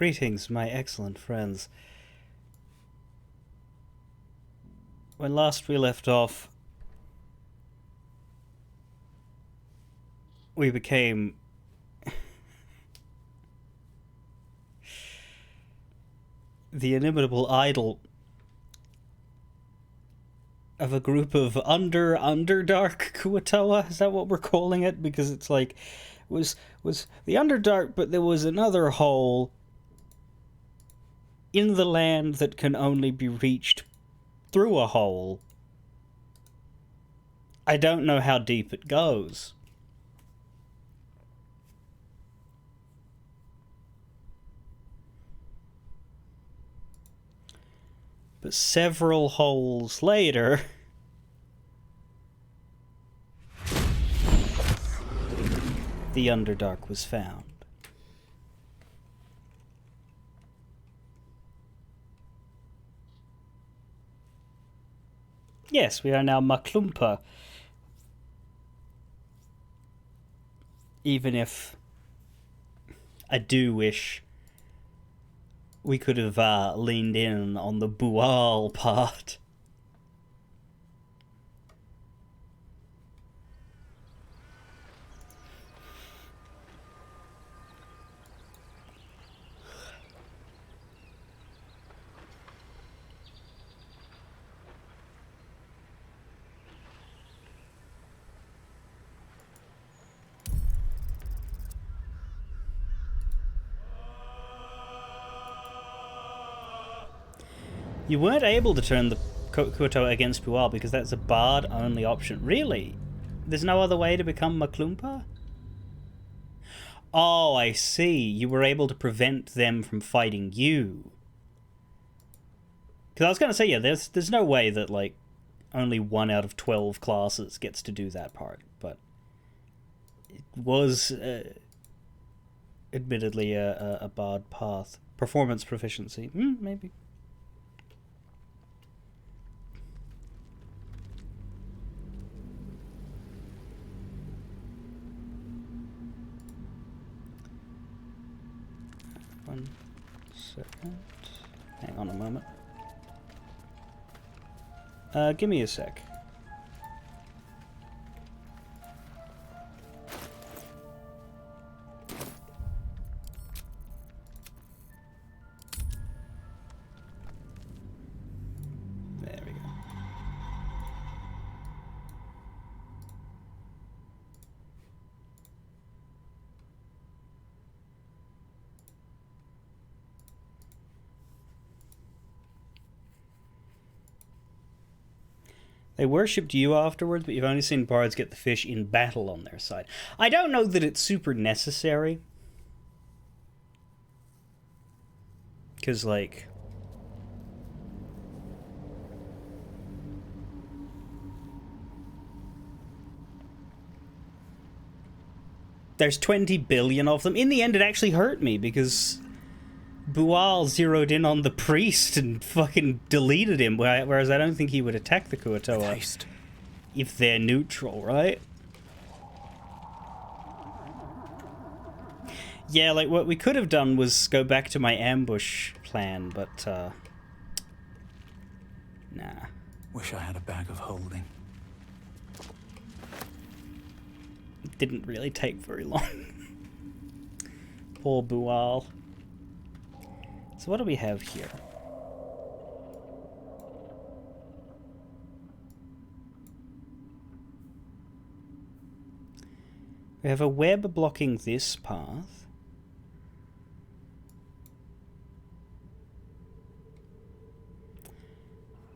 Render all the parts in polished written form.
Greetings, my excellent friends. When last we left off, we became the inimitable idol of a group of Underdark Kuatoa. Is that what we're calling it? Because it's like was the Underdark, but there was another hole in the land that can only be reached through a hole. I don't know how deep it goes. But several holes later, the Underdark was found. Yes, we are now Maklumpa. Even if I do wish we could have leaned in on the Bual part. You weren't able to turn the Kuatoa against Bual because that's a bard-only option. Really? There's no other way to become Maklumpa? Oh, I see. You were able to prevent them from fighting you. Because I was going to say, yeah, there's no way that, like, only 1 out of 12 classes gets to do that part. But it was, admittedly, a bard path. Performance proficiency. Maybe. One second. Hang on a moment. Give me a sec. There we go. They worshipped you afterwards, but you've only seen bards get the fish in battle on their side. I don't know that it's super necessary. Because, like... there's 20 billion of them. In the end, it actually hurt me, because Bual zeroed in on the priest and fucking deleted him, whereas I don't think he would attack the Kuatoa if they're neutral, right? Yeah, like, what we could have done was go back to my ambush plan, but, nah. Wish I had a bag of holding. It didn't really take very long. Poor Bual. So what do we have here? We have a web blocking this path.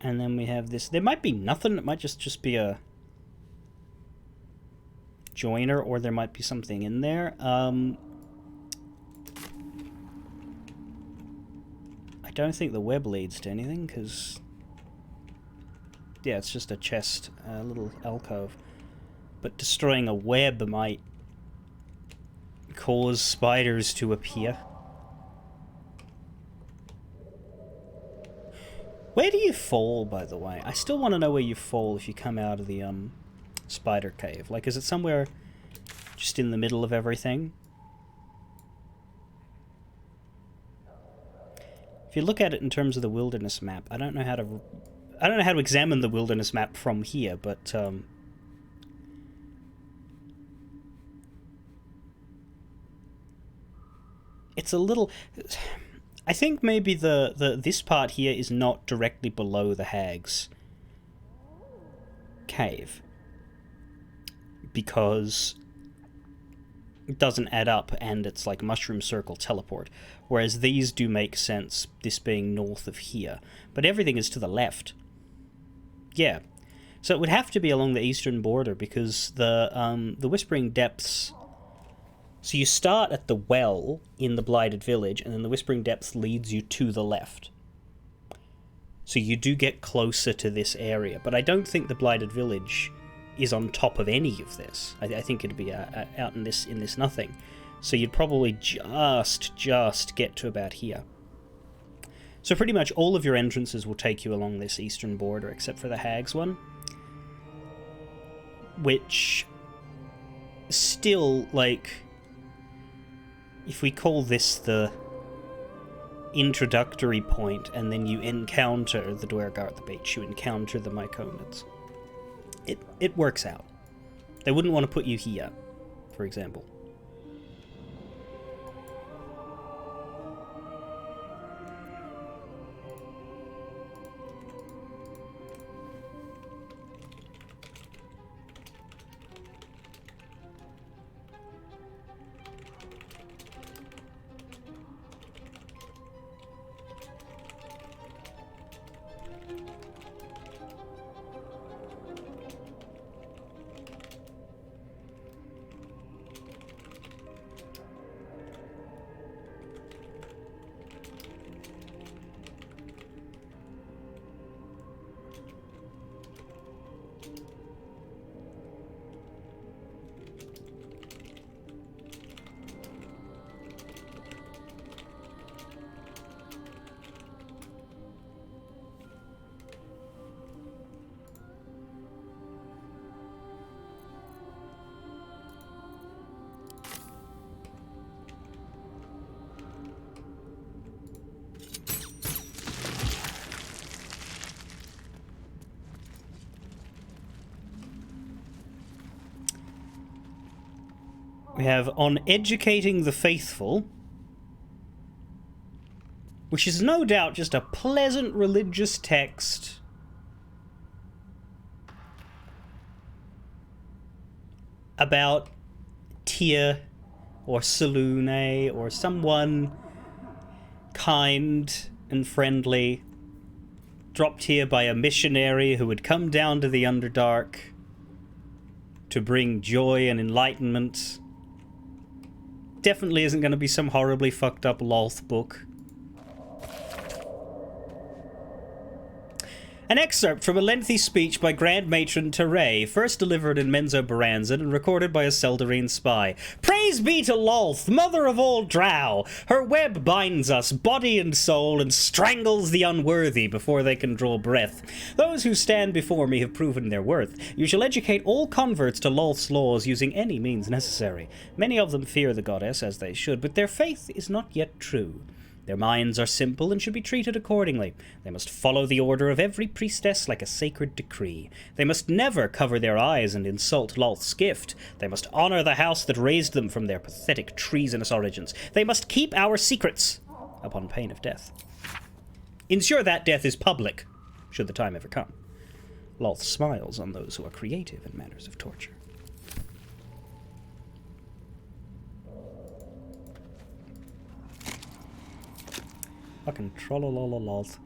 And then we have this. There might be nothing. It might just be a joiner, or there might be something in there. I don't think the web leads to anything, because... yeah, it's just a chest, a little alcove. But destroying a web might cause spiders to appear. Where do you fall, by the way? I still want to know where you fall if you come out of the spider cave. Like, is it somewhere just in the middle of everything? If you look at it in terms of the wilderness map, I don't know how to examine the wilderness map from here, but it's a little. I think maybe this part here is not directly below the Hag's cave, because it doesn't add up and it's like mushroom circle teleport, whereas these do make sense, this being north of here, but everything is to the left. Yeah, so it would have to be along the eastern border, because the Whispering Depths, so you start at the well in the Blighted Village, and then the Whispering Depths leads you to the left. So you do get closer to this area, but I don't think the Blighted Village is on top of any of this. I think it'd be out in this nothing. So you'd probably just get to about here. So pretty much all of your entrances will take you along this eastern border, except for the Hag's one, which still, like, if we call this the introductory point, and then you encounter the Dwergar at the beach, you encounter the Myconids, it works out. They wouldn't want to put you here, for example. We have On Educating the Faithful, which is no doubt just a pleasant religious text about Tyr or Selûne or someone kind and friendly dropped here by a missionary who had come down to the Underdark to bring joy and enlightenment. Definitely isn't going to be some horribly fucked up Lolth book. An excerpt from a lengthy speech by Grand Matron Teray, first delivered in Menzoberranzan and recorded by a Seldarine spy. Praise be to Lolth, mother of all drow! Her web binds us, body and soul, and strangles the unworthy before they can draw breath. Those who stand before me have proven their worth. You shall educate all converts to Lolth's laws using any means necessary. Many of them fear the goddess, as they should, but their faith is not yet true. Their minds are simple and should be treated accordingly. They must follow the order of every priestess like a sacred decree. They must never cover their eyes and insult Lolth's gift. They must honor the house that raised them from their pathetic treasonous origins. They must keep our secrets, upon pain of death. Ensure that death is public, should the time ever come. Lolth smiles on those who are creative in matters of torture. Fucking trollolololoth.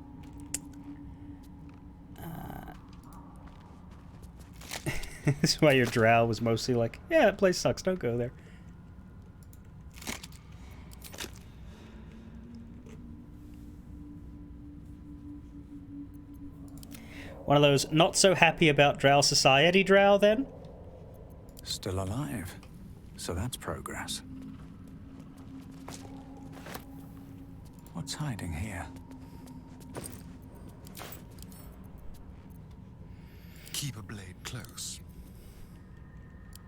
This is why your drow was mostly like, yeah, that place sucks, don't go there. One of those not so happy about drow society drow, then? Still alive. So that's progress. What's hiding here? Keep a blade close.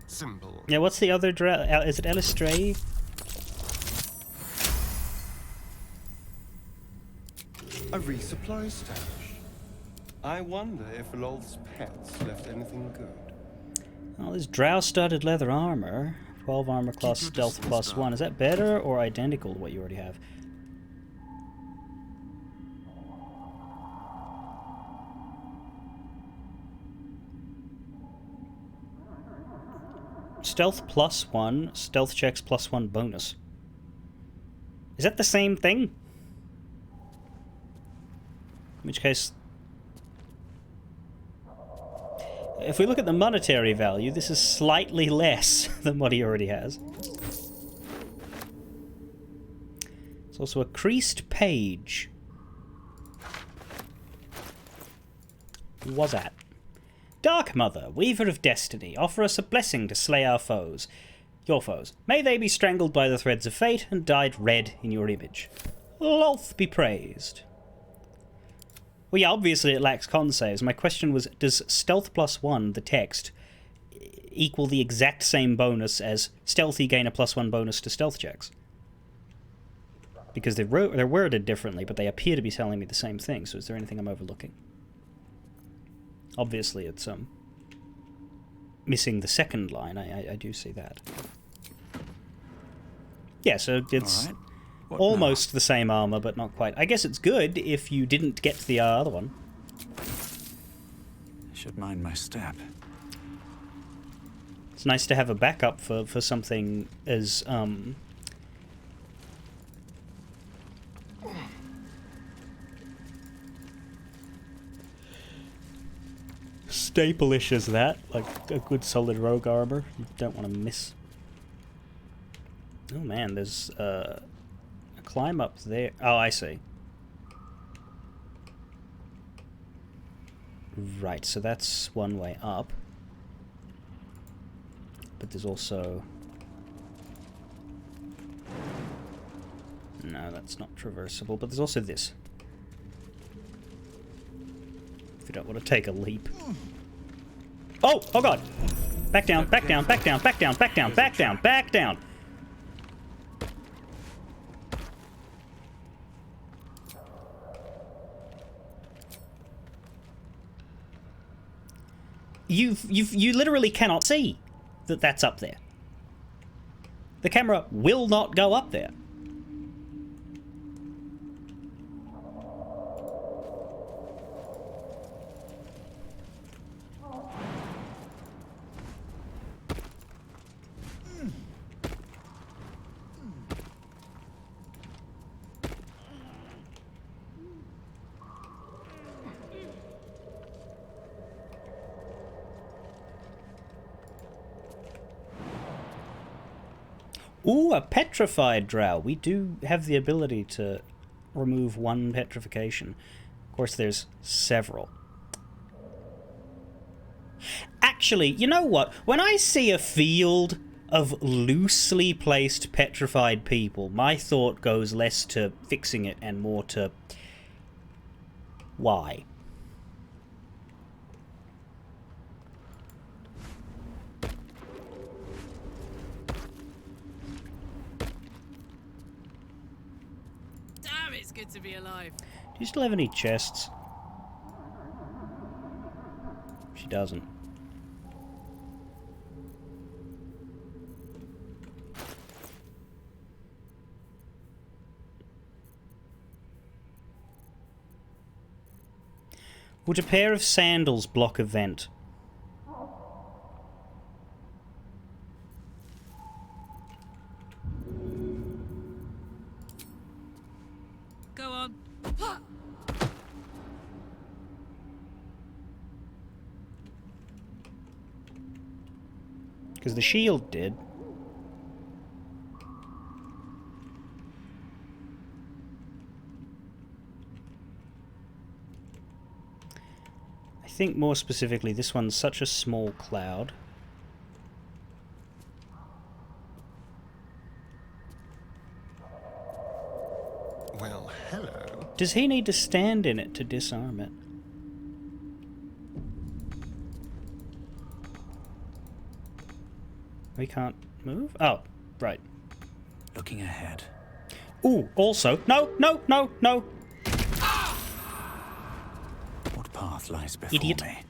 Symbol. Yeah, what's the other drow? Is it Elistray? A resupply stash. I wonder if Lolth's pets left anything good. Oh, there's drow-studded leather armor. 12 armor class, your stealth distance, plus Doc. 1. Is that better or identical to what you already have? Stealth plus 1, stealth checks plus 1 bonus. Is that the same thing? In which case, if we look at the monetary value, this is slightly less than what he already has. It's also a creased page. Who was that? Dark Mother, Weaver of Destiny, offer us a blessing to slay our foes. Your foes. May they be strangled by the threads of fate and dyed red in your image. Lolth be praised. Well, yeah, obviously it lacks con saves. My question was, does stealth plus 1, the text, equal the exact same bonus as stealthy gain a plus 1 bonus to stealth checks? Because they're worded differently, but they appear to be telling me the same thing, so is there anything I'm overlooking? Obviously it's missing the second line, I do see that. Yeah, so it's... All right. What almost the same armor, but not quite. I guess it's good if you didn't get the other one. now? Should mind my step. It's nice to have a backup for something as, staple-ish as that. Like a good solid rogue armor. You don't want to miss. Oh man, there's, a climb up there. Oh, I see. Right, so that's one way up. But there's also... No, that's not traversable, but there's also this. If you don't want to take a leap. Oh! Oh god! Back down, back down, back down, back down, back down, back down, back down! You literally cannot see that that's up there. The camera will not go up there. Ooh, a petrified drow. We do have the ability to remove one petrification. Of course, there's several. Actually, you know what? When I see a field of loosely placed petrified people, my thought goes less to fixing it and more to... why? Damn, it's good to be alive. Do you still have any chests? She doesn't. Would a pair of sandals block a vent? Go on. Because the shield did. I think more specifically, this one's such a small cloud. Well, hello. Does he need to stand in it to disarm it? We can't move? Oh, right. Looking ahead. Ooh, also... No, no, no, no! lies before Idiot. me.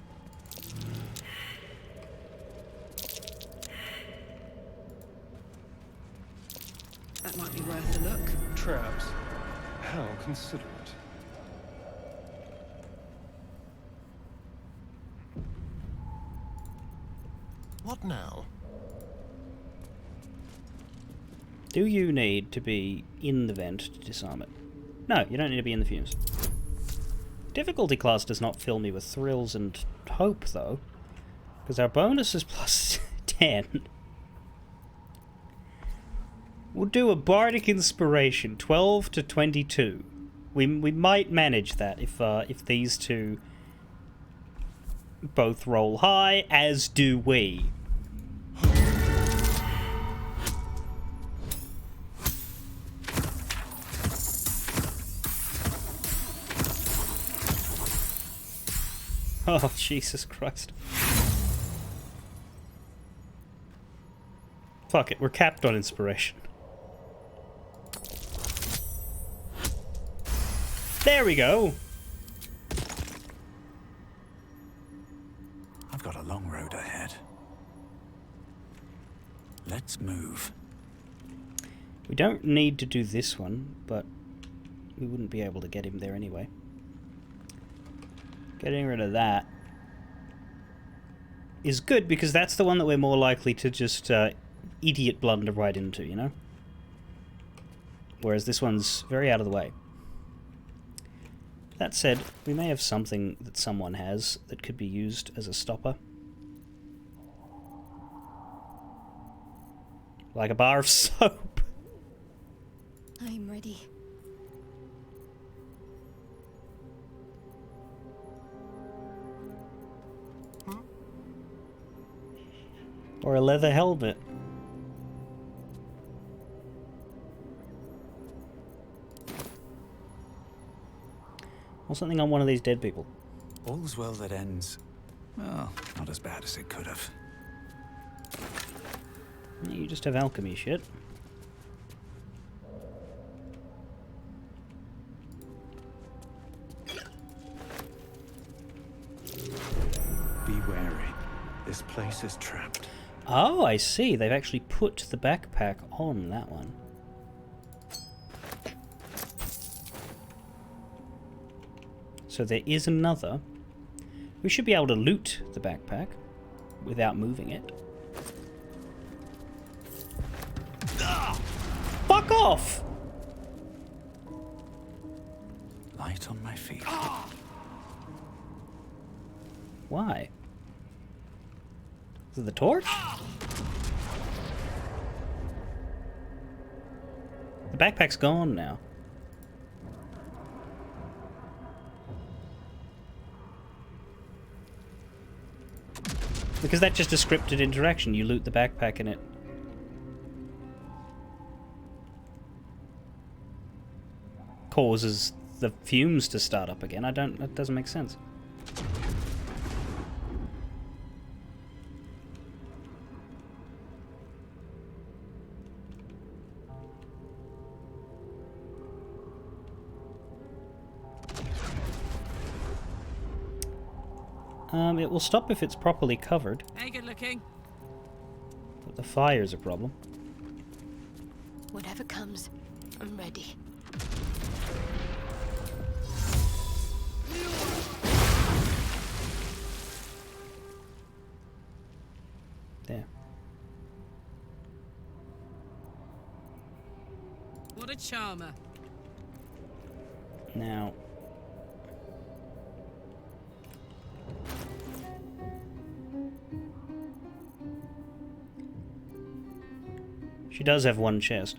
That might be worth a look. Traps. How considerate. What now? Do you need to be in the vent to disarm it? No, you don't need to be in the fumes. Difficulty class does not fill me with thrills and hope, though, because our bonus is plus 10. We'll do a bardic inspiration, 12 to 22. We might manage that if these two both roll high, as do we. Oh, Jesus Christ. Fuck it, we're capped on inspiration. There we go! I've got a long road ahead. Let's move. We don't need to do this one, but we wouldn't be able to get him there anyway. Getting rid of that is good, because that's the one that we're more likely to just idiot blunder right into, you know? Whereas this one's very out of the way. That said, we may have something that someone has that could be used as a stopper. Like a bar of soap. I'm ready. Or a leather helmet. Or something on one of these dead people. All's well that ends. Well, not as bad as it could have. You just have alchemy shit. Be wary. This place is trapped. Oh, I see. They've actually put the backpack on that one. So there is another. We should be able to loot the backpack without moving it. Fuck off! Light on my feet. Why? Is it the torch? The backpack's gone now. Because that's just a scripted interaction. You loot the backpack and it... causes the fumes to start up again. That doesn't make sense. It will stop if it's properly covered, Hey, good looking. but the fire's a problem. Whatever comes, I'm ready. There. What a charmer. Now... she does have one chest.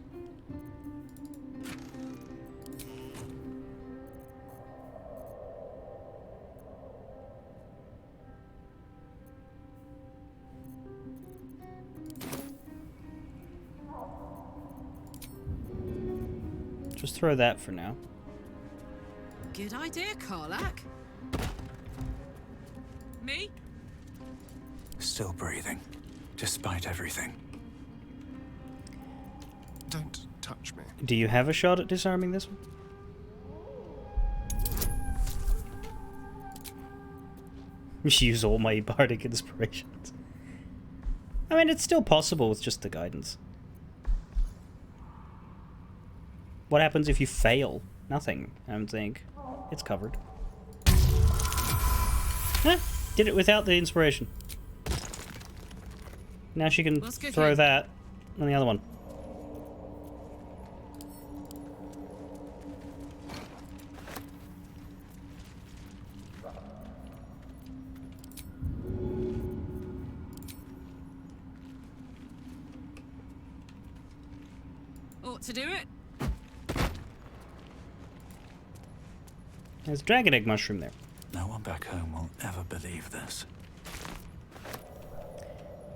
Just throw that for now. Good idea, Karlak. Me? Still breathing, despite everything. Don't touch me. Do you have a shot at disarming this one? use all my bardic inspirations. I mean, it's still possible with just the guidance. What happens if you fail? Nothing, I don't think. It's covered. Huh? Did it without the inspiration. Now she can Let's go throw here. that on the other one. Ought to do it. There's a dragon egg mushroom there. No one back home will ever believe this.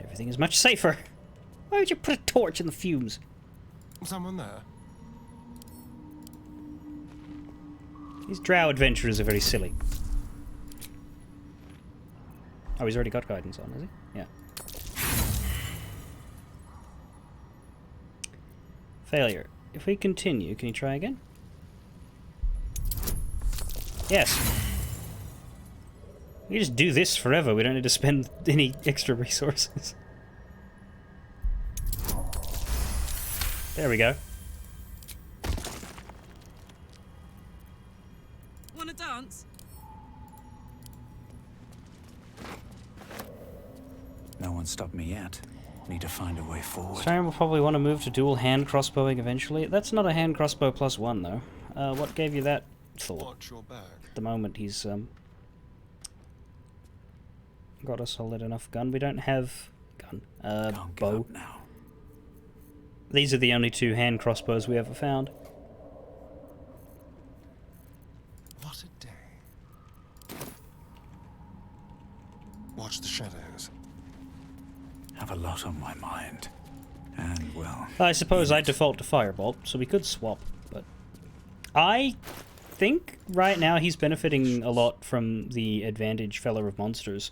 Everything is much safer. Why would you put a torch in the fumes? Someone there? These drow adventurers are very silly. Oh, he's already got guidance on, has he? Yeah. Failure. If we continue, can you try again? Yes. We just do this forever. We don't need to spend any extra resources. There we go. Wanna dance? No one stopped me yet. Need to find a way forward. Siren will probably want to move to dual hand crossbowing eventually. That's not a hand crossbow +1 though. What gave you that thought? Watch your back. At the moment he's got a solid enough gun. We don't have gun. Can't give Bow. up now. These are the only 2 hand crossbows we ever found. What a day. Watch the shadows. Have a lot on my mind. And, well... I suppose I default to Firebolt, so we could swap, but... I think right now he's benefiting a lot from the advantage Feller of Monsters.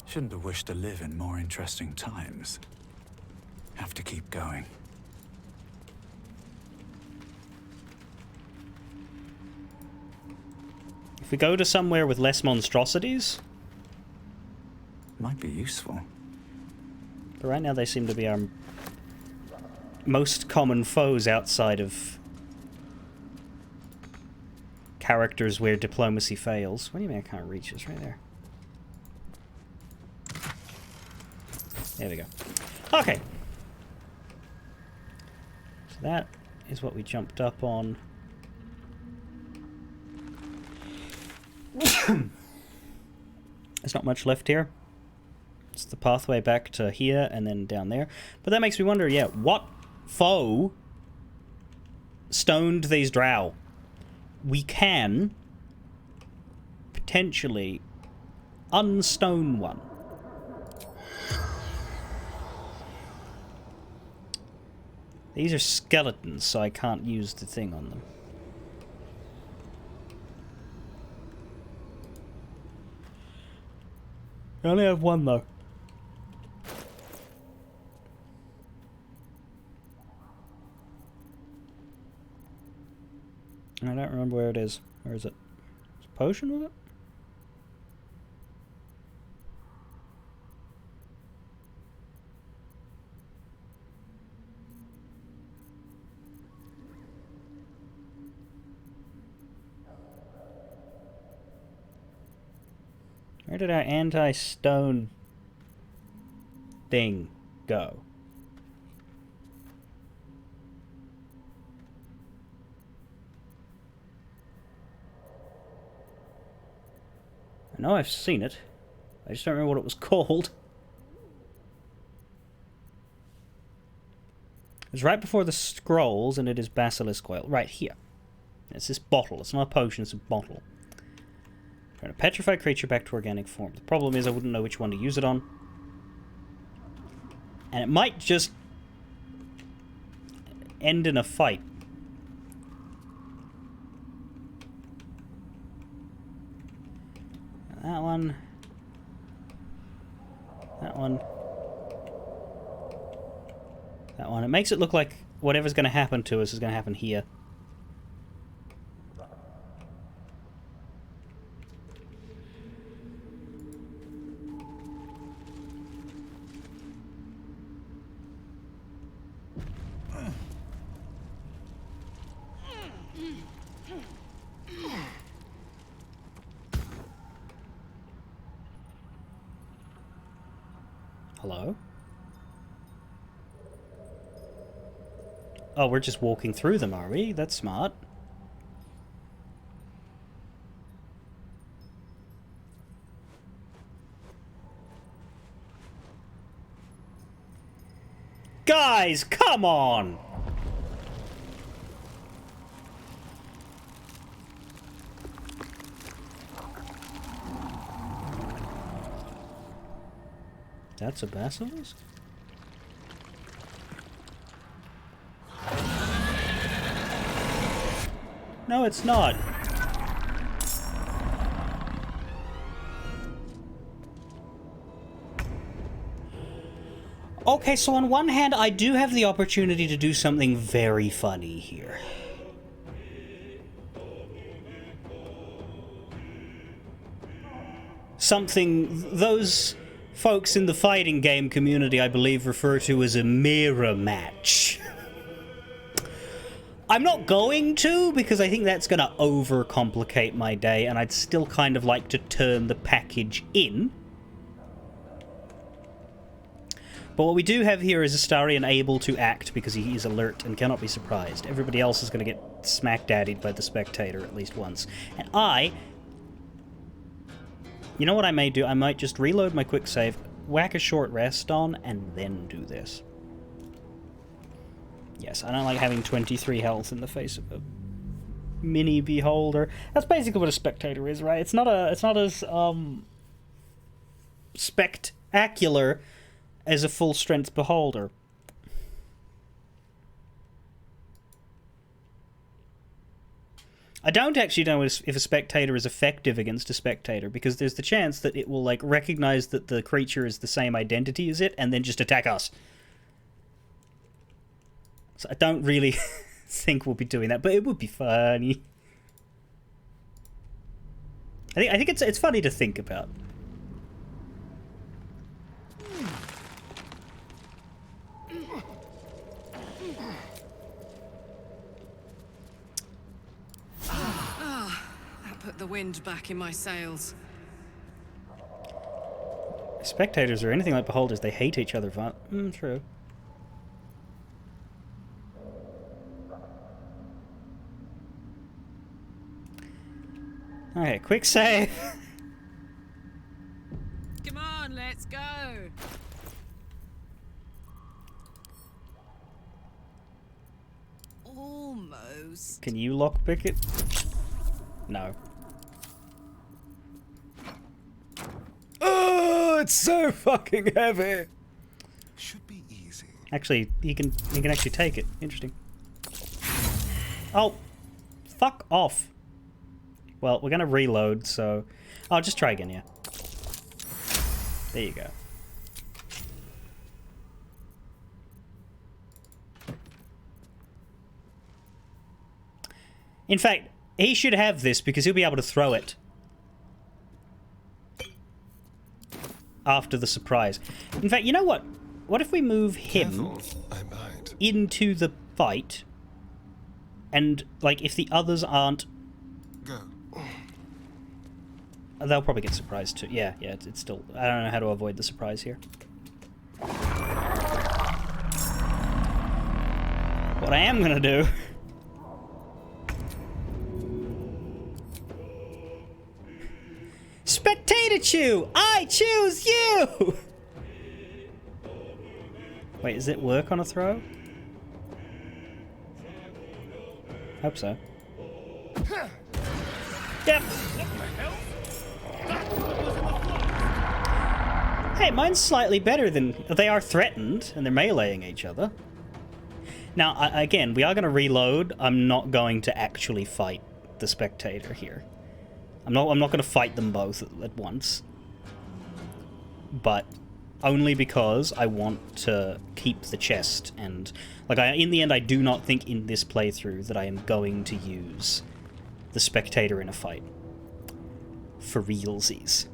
Shouldn't have wished to live in more interesting times. Have to keep going. If we go to somewhere with less monstrosities... Might be useful. But right now they seem to be our most common foes outside of characters where diplomacy fails. What do you mean I can't reach? It's right there. There we go. Okay. So that is what we jumped up on. There's not much left here. It's the pathway back to here and then down there. But that makes me wonder, yeah, what foe stoned these drow? We can potentially unstone one. These are skeletons, so I can't use the thing on them. I only have one, though. I don't remember where it is. Where is it? Is it potion with it? Where did our anti-stone thing go? I know I've seen it. I just don't remember what it was called. It's right before the scrolls, and it is basilisk oil. Right here. It's this bottle. It's not a potion, it's a bottle. Turn a petrified creature back to organic form. The problem is I wouldn't know which one to use it on. And it might just end in a fight. That one. That one. That one. It makes it look like whatever's going to happen to us is going to happen here. Hello? Oh, we're just walking through them, are we? That's smart. Guys, come on! That's a basilisk? No, it's not. Okay, so on one hand, I do have the opportunity to do something very funny here. Something those folks in the fighting game community, I believe, refer to as a mirror match. I'm not going to, because I think that's going to overcomplicate my day, and I'd still kind of like to turn the package in. But what we do have here is Astarion able to act because he is alert and cannot be surprised. Everybody else is going to get smack-daddied by the spectator at least once. And you know what I may do? I might just reload my quick save, whack a short rest on, and then do this. Yes, I don't like having 23 health in the face of a mini beholder. That's basically what a spectator is, right? It's not as spectacular as a full-strength beholder. I don't actually know if a spectator is effective against a spectator, because there's the chance that it will, like, recognize that the creature is the same identity as it, and then just attack us. So I don't really think we'll be doing that, but it would be funny. I think it's funny to think about. That put the wind back in my sails. If spectators are anything like beholders, they hate each other. True. Okay, quick save. Come on, let's go. Almost. Can you lockpick it? No. Oh, it's so fucking heavy. Should be easy. Actually, he can actually take it. Interesting. Oh, fuck off. Well, we're gonna reload, so I'll just try again. Yeah. There you go. In fact, he should have this because he'll be able to throw it after the surprise. In fact, you know what? What if we move him Careful, I might. into the fight, and, like, if the others aren't... Go. They'll probably get surprised too. Yeah, it's still... I don't know how to avoid the surprise here. What I am gonna do... Spectator Chew! I choose you! Wait, does it work on a throw? Hope so. Yep. Hey, mine's slightly better than... They are threatened, and they're meleeing each other. Now, again, we are going to reload. I'm not going to actually fight the spectator here. I'm not going to fight them both at once. But only because I want to keep the chest, and... Like, in the end, I do not think in this playthrough that I am going to use the spectator in a fight. For realsies.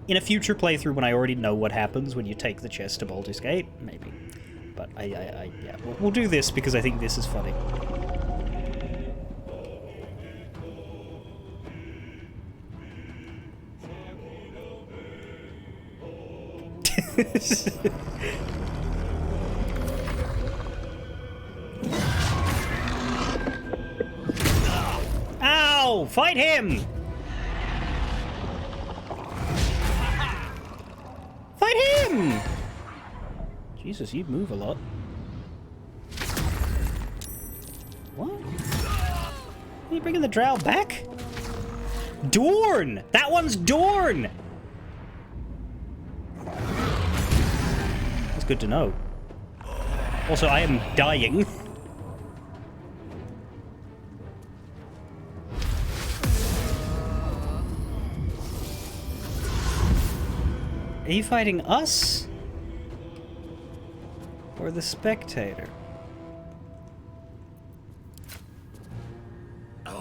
In a future playthrough, when I already know what happens when you take the chest to Baldur's Gate, maybe. But yeah, we'll do this because I think this is funny. Ow! Fight him! Fight him! Jesus, you move a lot. What? Are you bringing the drow back? Dorn! That one's Dorn! That's good to know. Also, I am dying. Are you fighting us? Or the spectator?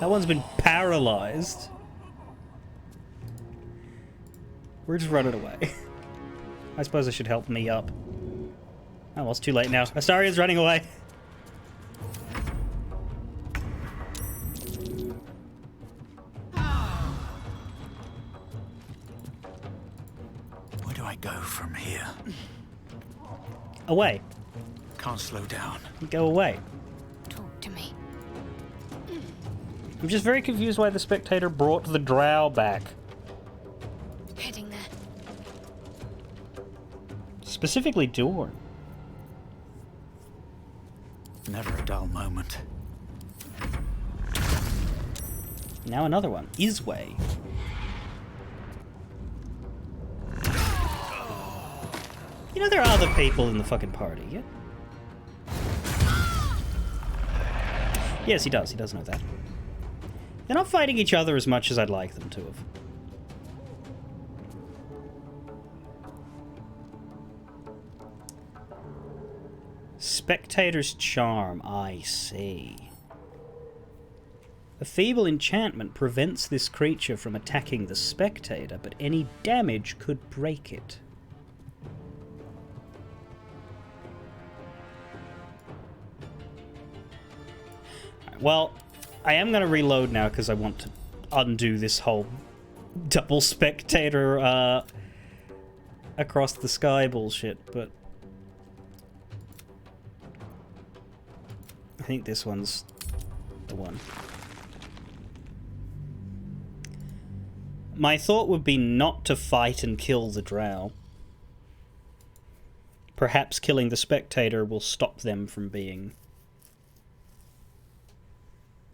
That one's been paralyzed. We're just running away. I suppose I should help me up. Oh, well, it's too late now. Astaria's running away. Where do I go from here? Away. Can't slow down. Go away. Talk to me. I'm just very confused why the spectator brought the drow back. Heading there. Specifically Dorn. Never a dull moment. Now another one. Isway. You know there are other people in the fucking party, yeah? Yes, he does. He does know that. They're not fighting each other as much as I'd like them to have. Spectator's charm, I see. A feeble enchantment prevents this creature from attacking the spectator, but any damage could break it. Well, I am going to reload now because I want to undo this whole double spectator across the sky bullshit, but I think this one's the one. My thought would be not to fight and kill the drow. Perhaps killing the spectator will stop them from being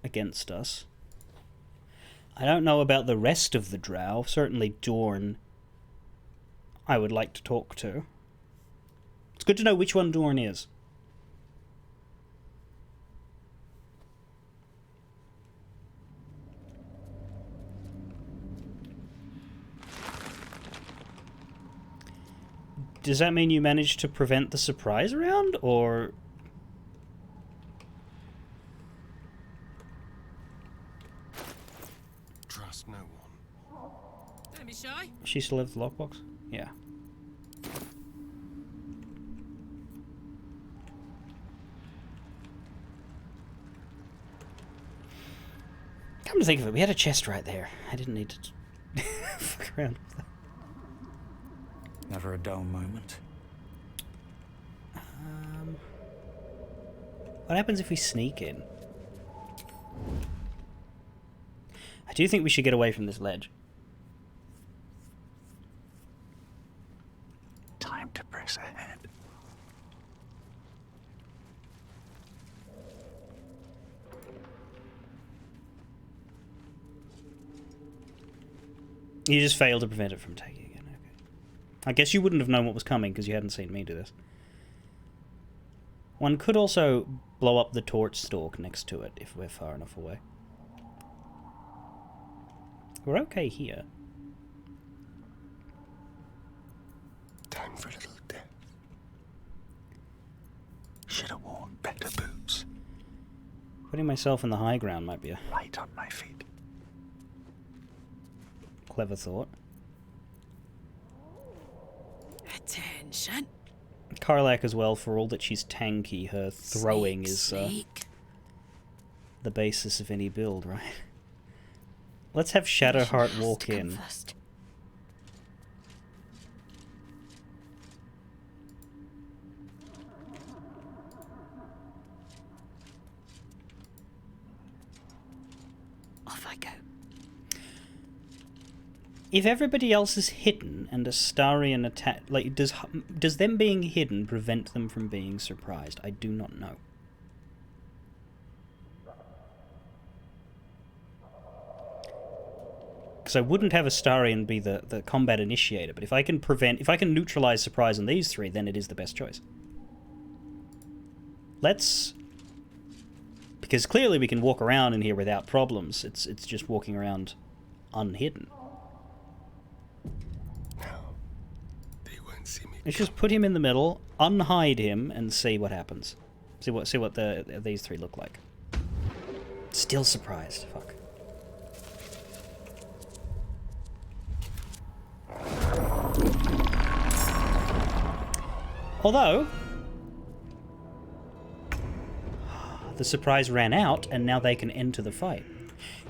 against us. I don't know about the rest of the drow. Certainly Dorn I would like to talk to. It's good to know which one Dorn is. Does that mean you managed to prevent the surprise round, or... Trust no one. Don't be shy. She still has the lockbox? Yeah. Come to think of it, we had a chest right there. I didn't need to fuck around with that. Never a dull moment. What happens if we sneak in? I do think we should get away from this ledge. Time to press ahead. You just failed to prevent it from taking it. Okay. I guess you wouldn't have known what was coming because you hadn't seen me do this. One could also blow up the torch stalk next to it if we're far enough away. We're okay here. Time for a little death. Should have worn better boots. Putting myself in the high ground might be a Light on my feet. clever thought. Attention. Karlak as well, for all that she's tanky, her throwing is Sneak. the basis of any build, right? Let's have Shadowheart walk in. First. Off I go. If everybody else is hidden and Astarion attack, like, does them being hidden prevent them from being surprised? I do not know. Because I wouldn't have Astarion be the combat initiator, but if I can neutralize surprise on these three, then it is the best choice. Because clearly we can walk around in here without problems. It's just walking around unhidden. Now, they won't see me. Let's just put him in the middle, unhide him, and see what happens. See what these three look like. Still surprised. Fuck. Although, the surprise ran out, and now they can enter the fight.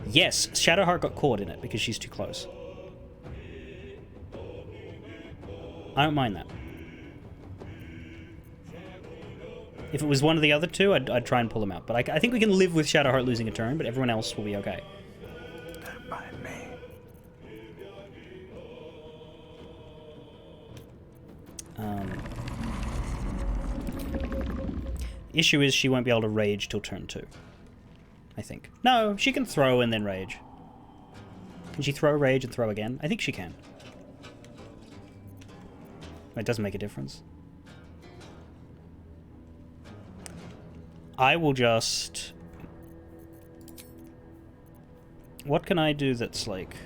Yes, Shadowheart got caught in it because she's too close. I don't mind that. If it was one of the other two, I'd try and pull them out. But I think we can live with Shadowheart losing a turn, but everyone else will be okay. Don't mind me. Issue is she won't be able to rage till turn 2. I think. No, she can throw and then rage. Can she throw, rage, and throw again? I think she can. It doesn't make a difference. I will just... What can I do that's like...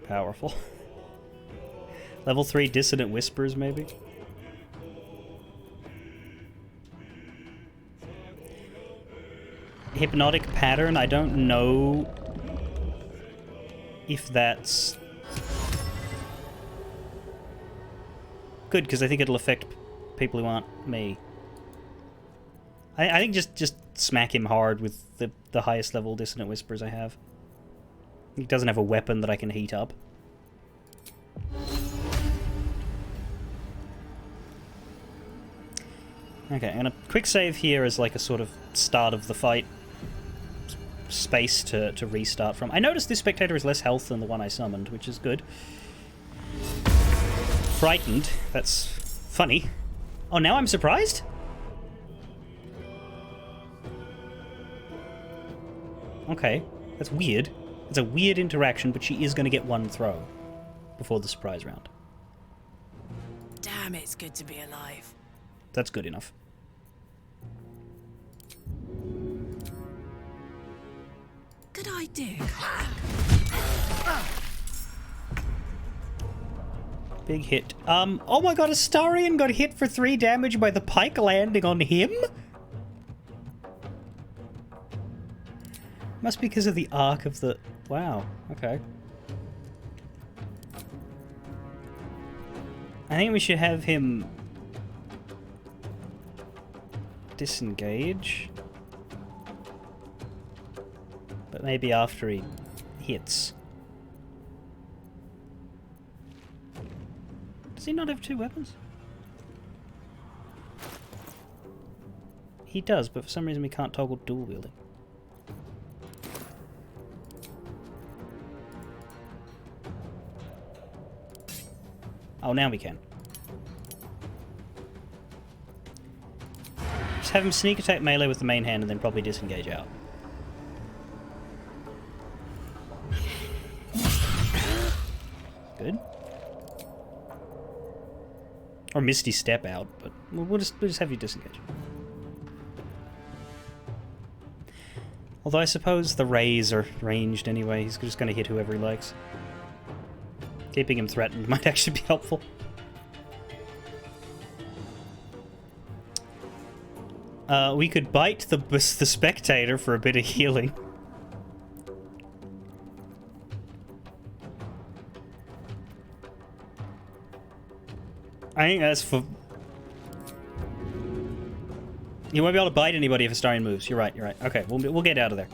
powerful? Level 3 Dissonant Whispers, maybe? Hypnotic Pattern, I don't know if that's... good, because I think it'll affect people who aren't me. I think just smack him hard with the highest level Dissonant Whispers I have. He doesn't have a weapon that I can heat up. Okay, and a quick save here is like a sort of start of the fight space to restart from. I noticed this spectator has less health than the one I summoned, which is good. Frightened. That's funny. Oh, now I'm surprised? Okay, that's weird. It's a weird interaction, but she is going to get one throw before the surprise round. Damn, it's good to be alive. That's good enough. Good idea. Big hit. Oh my god, Astarion got hit for 3 damage by the pike landing on him? Must be because of the arc of the... Wow, okay. I think we should have him... disengage. But maybe after he hits. Does he not have 2 weapons? He does, but for some reason we can't toggle dual wielding. Oh, now we can. Just have him sneak attack melee with the main hand and then probably disengage out. Good. Or Misty Step out, but we'll just have you disengage. Although I suppose the rays are ranged anyway, he's just going to hit whoever he likes. Keeping him threatened might actually be helpful. We could bite the spectator for a bit of healing. I think that's for... You won't be able to bite anybody if Astarion moves. You're right, you're right. Okay, we'll get out of there.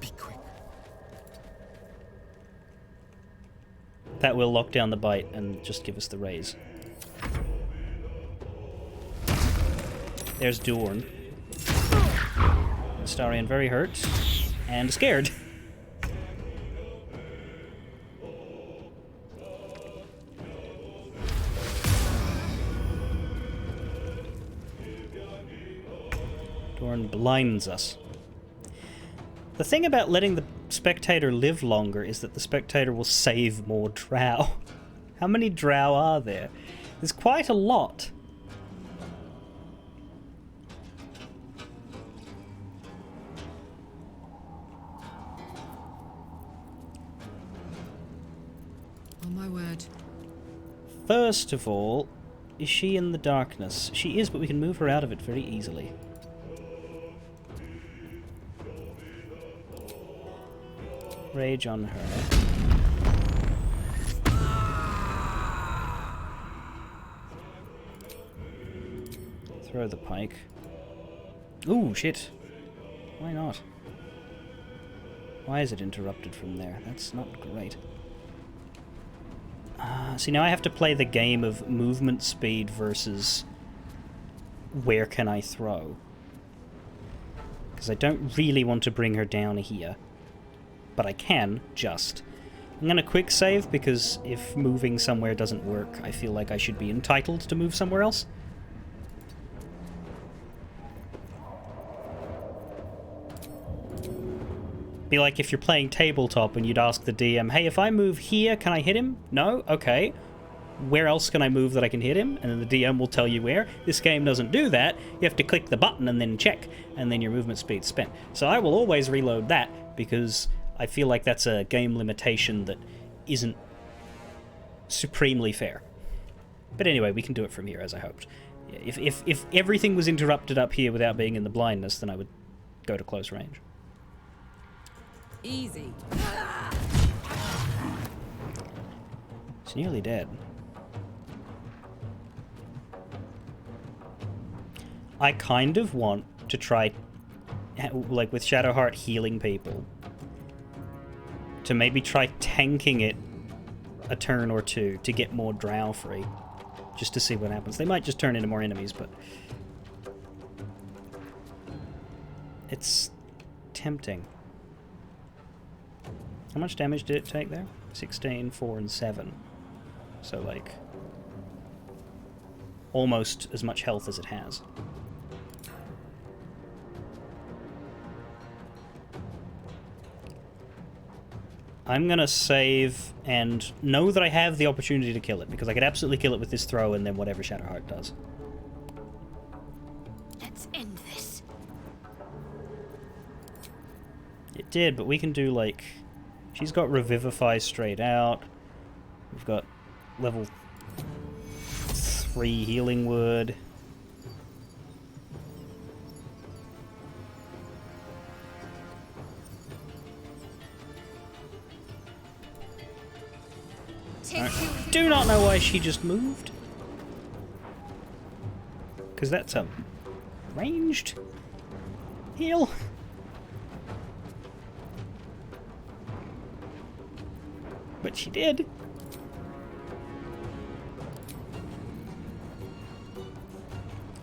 Be quick. That will lock down the bite and just give us the raise. There's Dorn. Starion very hurt and scared. Dorn blinds us. The thing about letting the spectator live longer is that the spectator will save more drow. How many drow are there? There's quite a lot. On my word. First of all, is she in the darkness? She is, but we can move her out of it very easily. Rage on her. Throw the pike. Ooh, shit. Why not? Why is it interrupted from there? That's not great. See, now I have to play the game of movement speed versus where can I throw. Because I don't really want to bring her down here. But I can, just. I'm going to quick save, because if moving somewhere doesn't work, I feel like I should be entitled to move somewhere else. Be like if you're playing tabletop and you'd ask the DM, hey, if I move here, can I hit him? No? Okay. Where else can I move that I can hit him? And then the DM will tell you where. This game doesn't do that. You have to click the button and then check, and then your movement speed's spent. So I will always reload that, because I feel like that's a game limitation that isn't supremely fair. But anyway, we can do it from here, as I hoped. If everything was interrupted up here without being in the blindness, then I would go to close range. Easy. It's nearly dead. I kind of want to try, like with Shadowheart healing people, to maybe try tanking it a turn or two to get more drow free. Just to see what happens. They might just turn into more enemies, but it's tempting. How much damage did it take there? 16, 4, and 7. So, like, almost as much health as it has. I'm gonna save and know that I have the opportunity to kill it, because I could absolutely kill it with this throw and then whatever Shadowheart does. Let's end this. It did, but we can do, like... She's got Revivify straight out. We've got level 3 Healing Wood. I do not know why she just moved. Because that's a ranged heal. But she did.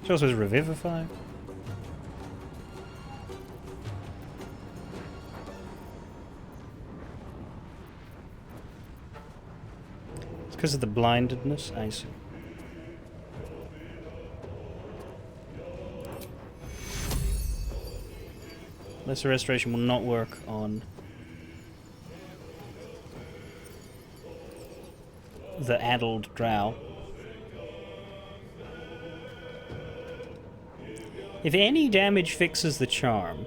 She also has Revivify. It's because of the blindedness, I see. Lesser Restoration will not work on the addled drow. If any damage fixes the charm,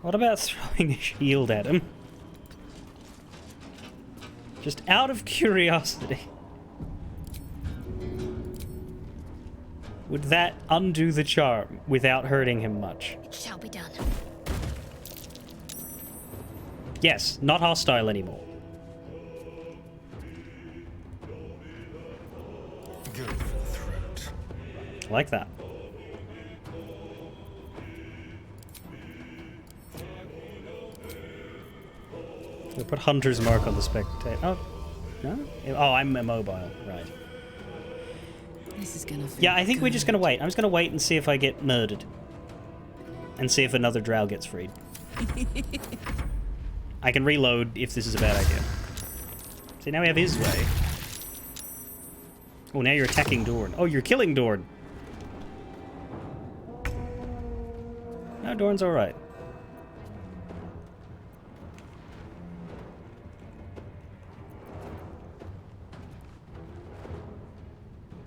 what about throwing a shield at him? Just out of curiosity. Would that undo the charm without hurting him much? It shall be done. Yes, not hostile anymore. Go for the throat. Like that. We'll put Hunter's Mark on the spectator. Oh, no? Oh, I'm immobile. Right. This is gonna feel Yeah, I think we're just good. gonna wait. I'm just gonna wait and see if I get murdered. And see if another drow gets freed. I can reload if this is a bad idea. See, now we have his way. Oh, now you're attacking Dorn. Oh, you're killing Dorn. No, Dorn's alright.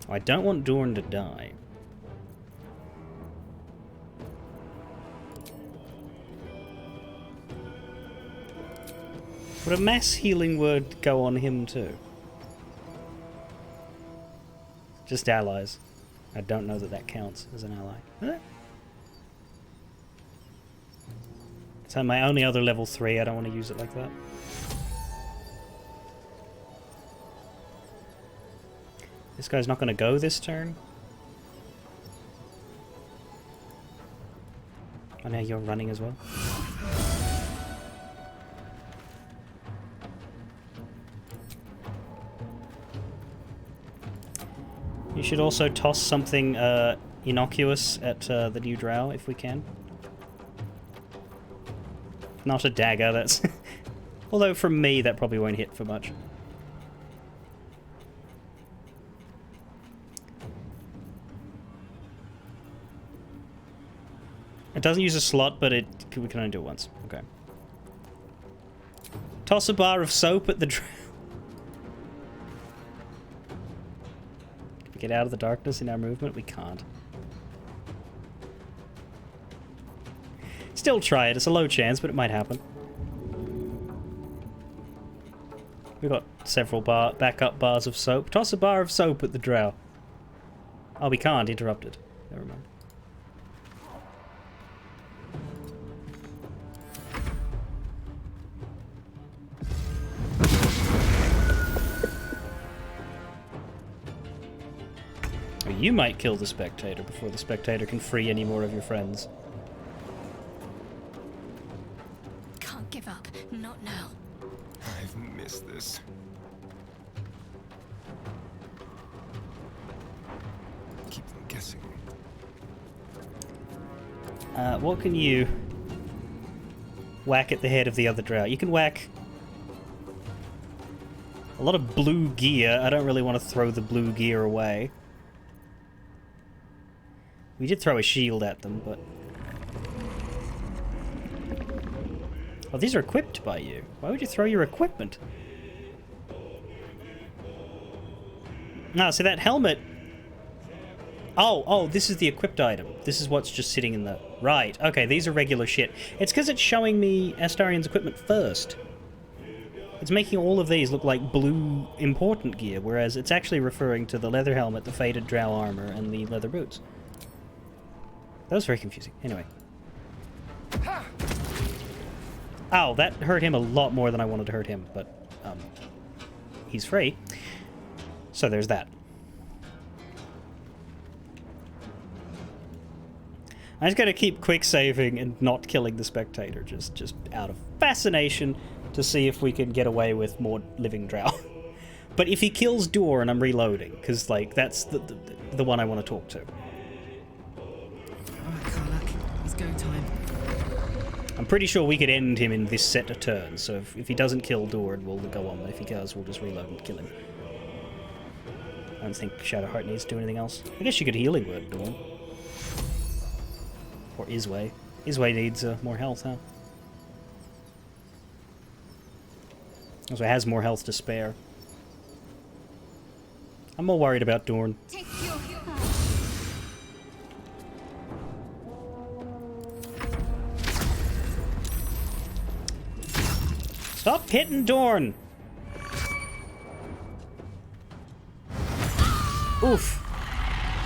Oh, I don't want Dorn to die. Would a mass healing word go on him too? Just allies. I don't know that that counts as an ally. Does it? So my only other level 3, I don't want to use it like that. This guy's not going to go this turn. Oh, now you're running as well. You should also toss something innocuous at the new drow if we can. Not a dagger, that's... Although from me that probably won't hit for much. It doesn't use a slot, but we can only do it once. Okay. Toss a bar of soap at the drow. Can we get out of the darkness in our movement? We can't. Still try it. It's a low chance, but it might happen. We've got several backup bars of soap. Toss a bar of soap at the drow. Oh, we can't. Interrupted. Never mind. Oh, you might kill the spectator before the spectator can free any more of your friends. Can't give up. Not now. I've missed this. Keep them guessing. What can you whack at the head of the other drow? You can whack a lot of blue gear. I don't really want to throw the blue gear away. We did throw a shield at them, but... Oh, these are equipped by you. Why would you throw your equipment? No, so that helmet... Oh, this is the equipped item. This is what's just sitting in the... Right, okay, these are regular shit. It's because it's showing me Astarion's equipment first. It's making all of these look like blue important gear, whereas it's actually referring to the leather helmet, the faded drow armor, and the leather boots. That was very confusing. Anyway. Ow, that hurt him a lot more than I wanted to hurt him, but he's free. So there's that. I just gotta keep quick saving and not killing the spectator, just out of fascination to see if we can get away with more living drow. But if he kills Dorn, I'm reloading, because like that's the one I want to talk to. Alright, Karlak. It's go time. I'm pretty sure we could end him in this set of turns, so if he doesn't kill Dorn, we'll go on, but if he does, we'll just reload and kill him. I don't think Shadowheart needs to do anything else. I guess you could healing word Dorn. Or Isway. Isway needs more health, huh? Also has more health to spare. I'm more worried about Dorn. Take your Stop hitting Dorn! Oof.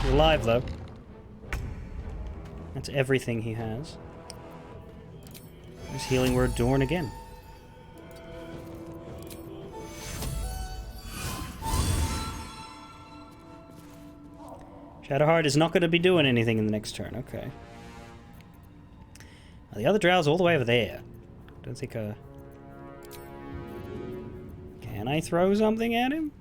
He's alive, though. That's everything he has. There's healing word Dorn again. Shadowheart is not going to be doing anything in the next turn. Okay. Now, the other drow's all the way over there. Don't think Can I throw something at him?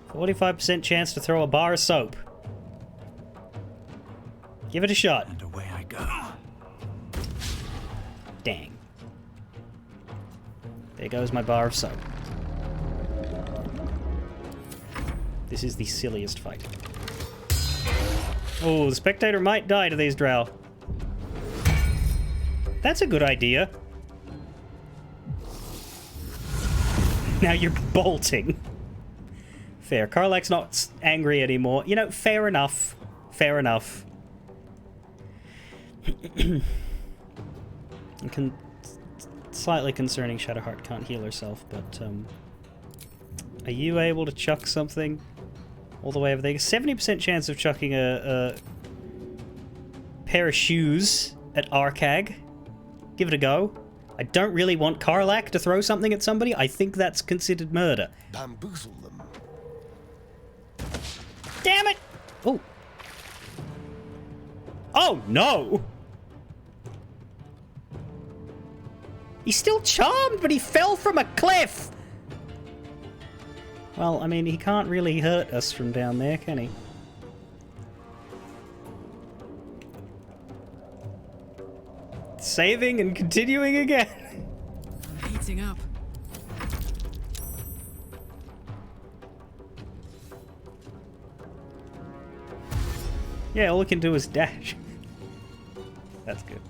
45% chance to throw a bar of soap. Give it a shot. And away I go. Dang. There goes my bar of soap. This is the silliest fight. Oh, the spectator might die to these drow. That's a good idea. Now you're bolting. Fair. Karlach's not angry anymore. You know, fair enough. Fair enough. Slightly concerning, Shadowheart can't heal herself, but are you able to chuck something all the way over there? 70% chance of chucking a pair of shoes at Arkag. Give it a go. I don't really want Karlach to throw something at somebody. I think that's considered murder. Bamboozle them. Damn it! Oh. Oh, no! He's still charmed, but he fell from a cliff! Well, I mean, he can't really hurt us from down there, can he? Saving and continuing again. I'm heating up. Yeah, all we can do is dash. That's good.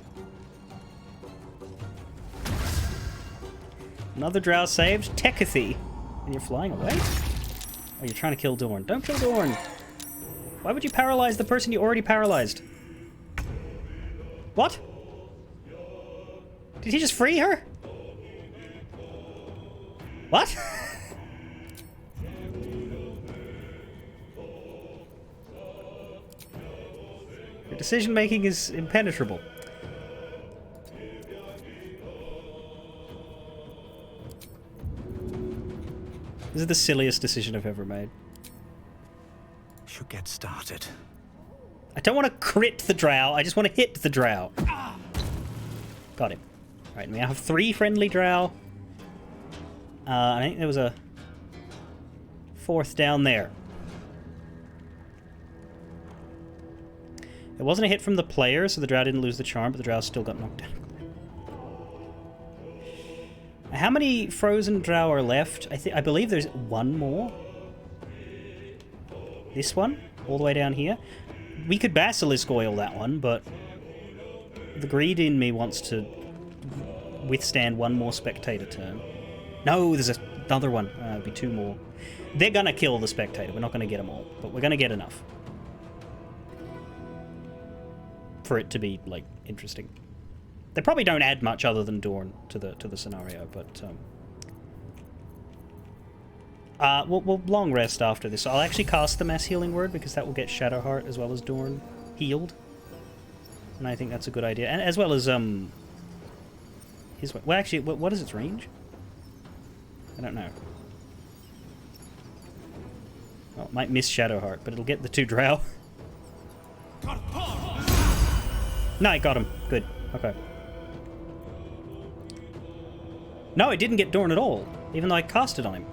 Another drow saved. Tekathy. And you're flying away? Oh, you're trying to kill Dorn. Don't kill Dorn! Why would you paralyze the person you already paralyzed? What? Did he just free her? What? Your decision making is impenetrable. This is the silliest decision I've ever made. Should get started. I don't want to crit the drow, I just want to hit the drow. Got him. Alright, we now have 3 friendly drow. I think there was a 4th down there. It wasn't a hit from the player, so the drow didn't lose the charm, but the drow still got knocked down. How many frozen drow are left? I believe there's 1 more. This one, all the way down here. We could basilisk oil that one, but the greed in me wants to withstand 1 more spectator turn. No, there's another one. It'll be 2 more. They're gonna kill the spectator. We're not gonna get them all, but we're gonna get enough for it to be like interesting. They probably don't add much other than Dorn to the scenario, but we'll long rest after this. I'll actually cast the Mass Healing Word because that will get Shadowheart as well as Dorn healed, and I think that's a good idea. And as well as his. Well, actually, what is its range? I don't know. Well, it might miss Shadowheart, but it'll get the 2 drow. No, I got him. Good. Okay. No, it didn't get Dorn at all, even though I cast it on him.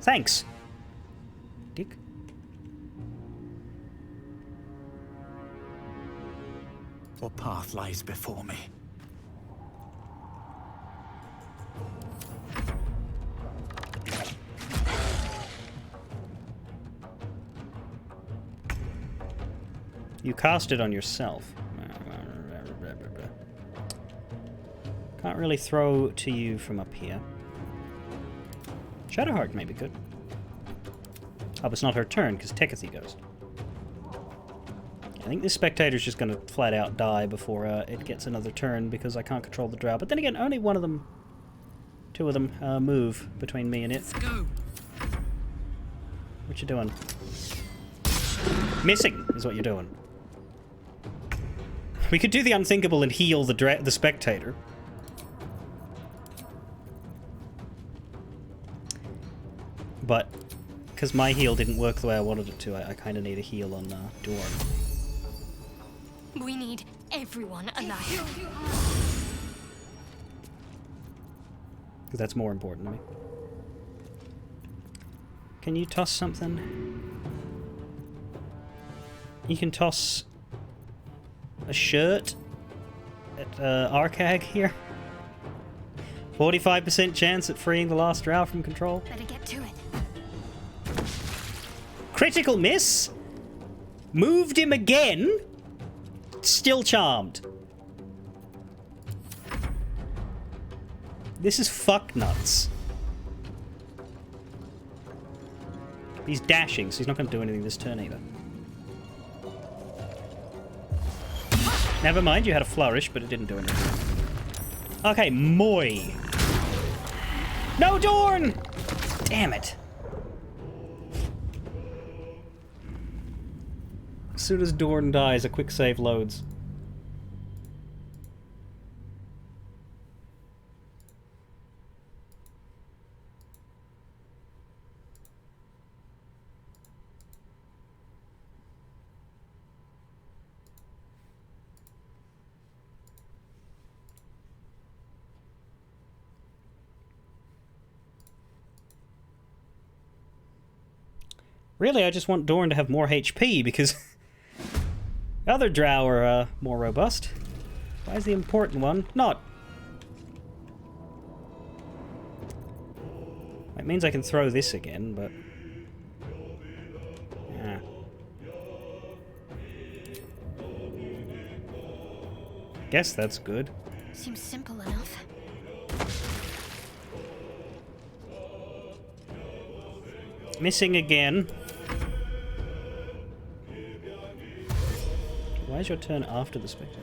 Thanks, dick. What path lies before me? You cast it on yourself. Can't really throw to you from up here. Shadowheart may be good. Oh, but it's not her turn, because Tekathy goes. I think this spectator's just going to flat out die before it gets another turn, because I can't control the drow. But then again, only one of them, 2 of them, move between me and it. Let's go. What you doing? Missing is what you're doing. We could do the unthinkable and heal the spectator. But, because my heal didn't work the way I wanted it to, I kind of need a heal on Dorn. We need everyone alive. Because that's more important to me. Can you toss something? You can toss a shirt at Arcag here. 45% chance at freeing the last drow from control. Better get to it. Critical miss. Moved him again. Still charmed. This is fuck nuts. He's dashing, so he's not going to do anything this turn either. Never mind, you had a flourish, but it didn't do anything. Okay, Moi. No, Dorn! Damn it. As soon as Dorn dies, a quick save loads. Really, I just want Dorn to have more HP, because other drow are more robust. Why is the important one not? It means I can throw this again, but... yeah. Guess that's good. Seems simple enough. Missing again. Why is your turn after the spectator?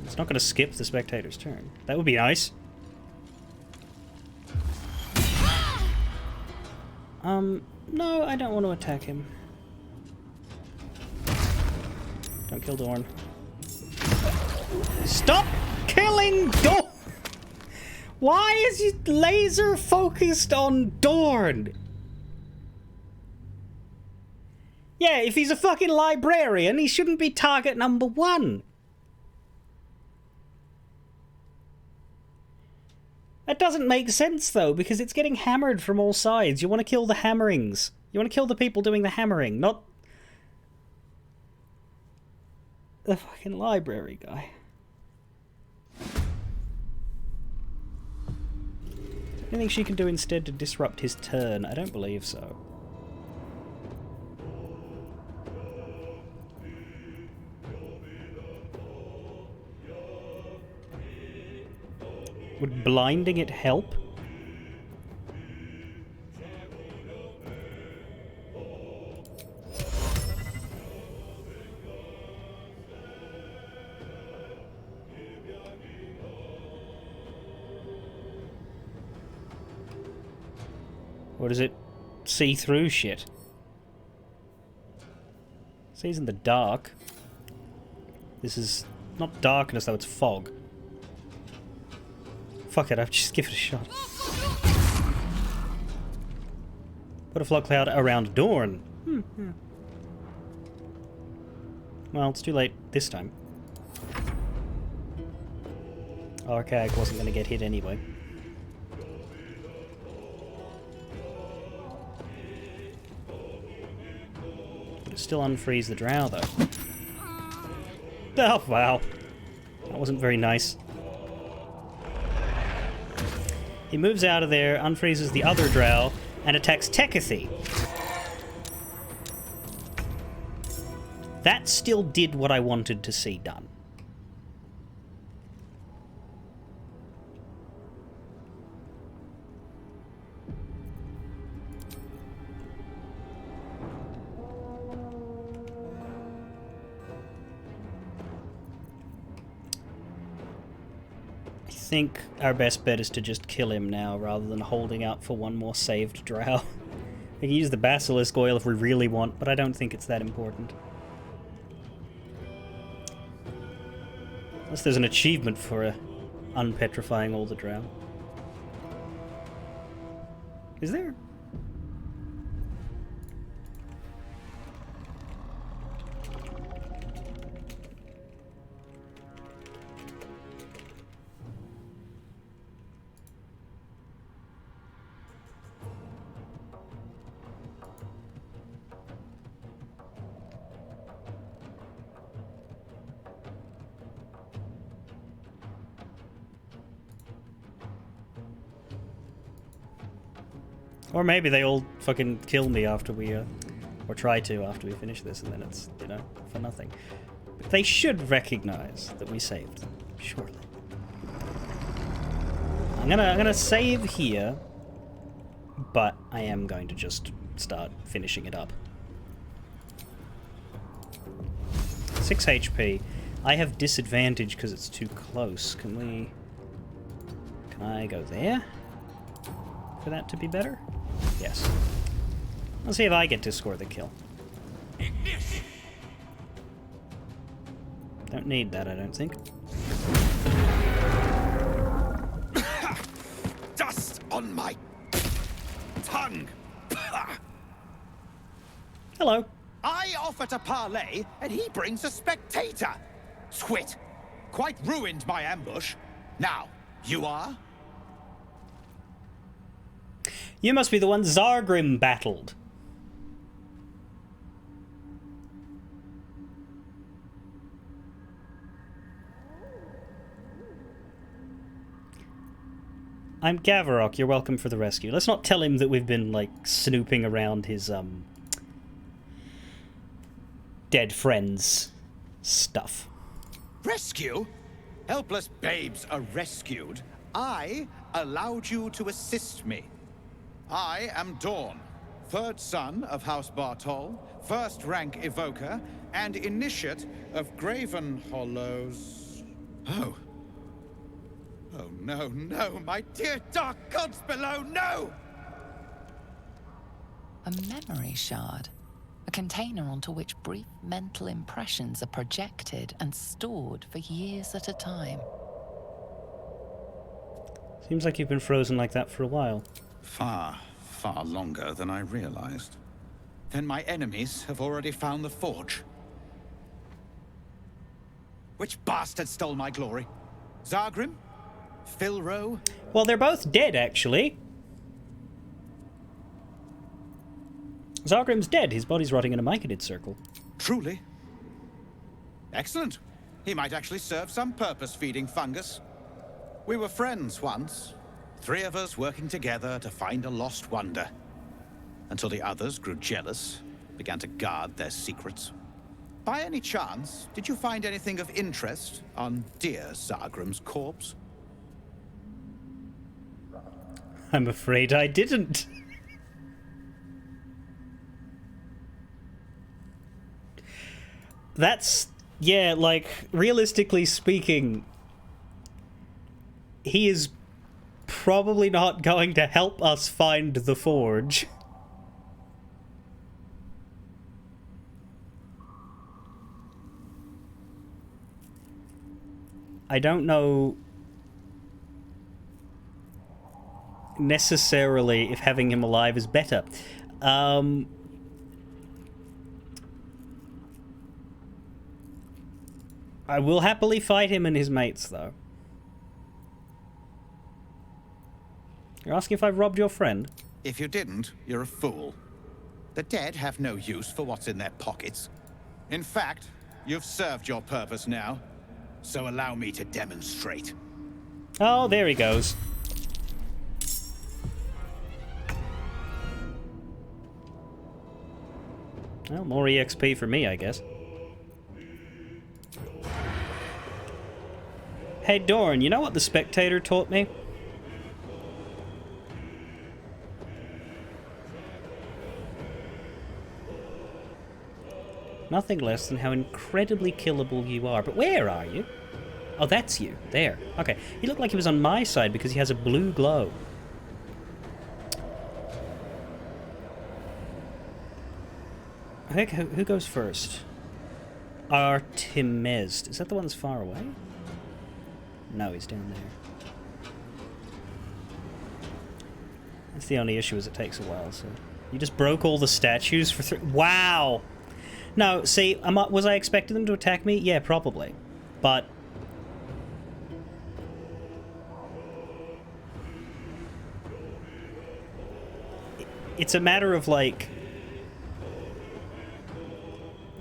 It's not going to skip the spectator's turn. That would be nice. No, I don't want to attack him. Don't kill Dorn. Stop killing Dorn! Why is he laser focused on Dorn? Yeah, if he's a fucking librarian, he shouldn't be target number 1. That doesn't make sense, though, because it's getting hammered from all sides. You want to kill the hammerings. You want to kill the people doing the hammering, not the fucking library guy. Anything she can do instead to disrupt his turn? I don't believe so. Would blinding it help? Or does it see through shit? Sees in the dark. This is not darkness though, it's fog. Fuck it, I'll just give it a shot. Put a fog cloud around Dorn. Well, it's too late this time. Arcag wasn't going to get hit anyway. Would it still unfreeze the drow, though? Oh, wow. That wasn't very nice. He moves out of there, unfreezes the other drow, and attacks Tekathy. That still did what I wanted to see done. I think our best bet is to just kill him now rather than holding out for one more saved drow. We can use the basilisk oil if we really want, but I don't think it's that important. Unless there's an achievement for unpetrifying all the drow. Is there? Or maybe they all fucking kill me after we, or try to after we finish this, and then it's, you know, for nothing. But they should recognize that we saved them, surely. I'm gonna save here, but I am going to just start finishing it up. 6 HP. I have disadvantage because it's too close. Can I go there? For that to be better? Yes. Let's see if I get to score the kill. Don't need that, I don't think. Dust on my tongue! Hello. I offer to parley, and he brings a spectator. Twit! Quite ruined my ambush. Now, you are? You must be the one Zargrim battled. I'm Gavarok, you're welcome for the rescue. Let's not tell him that we've been, like, snooping around his, dead friends' stuff. Rescue? Helpless babes are rescued. I allowed you to assist me. I am Dawn, third son of House Bartol, first rank evoker, and initiate of Graven Hollows. Oh. Oh, no, no, my dear dark gods below, no! A memory shard. A container onto which brief mental impressions are projected and stored for years at a time. Seems like you've been frozen like that for a while. Far, far longer than I realized. Then my enemies have already found the forge. Which bastard stole my glory? Zargrim? Philro? Well, they're both dead, actually. Zargrim's dead. His body's rotting in a Myconid circle. Truly? Excellent. He might actually serve some purpose feeding fungus. We were friends once. 3 of us working together to find a lost wonder. Until the others grew jealous, began to guard their secrets. By any chance, did you find anything of interest on dear Zargrim's corpse? I'm afraid I didn't. That's... yeah, like, realistically speaking, he is probably not going to help us find the forge. I don't know necessarily if having him alive is better. I will happily fight him and his mates, though. You're asking if I've robbed your friend? If you didn't, you're a fool. The dead have no use for what's in their pockets. In fact, you've served your purpose now. So allow me to demonstrate. Oh, there he goes. Well, more EXP for me, I guess. Hey, Dorn, you know what the Spectator taught me? Nothing less than how incredibly killable you are. But where are you? Oh, that's you. There. Okay. He looked like he was on my side because he has a blue glow. I think who goes first? Artemis. Is that the one that's far away? No, he's down there. That's the only issue, is it takes a while, so... You just broke all the statues for 3... Wow! No, see, was I expecting them to attack me? Yeah, probably. But... It's a matter of, like...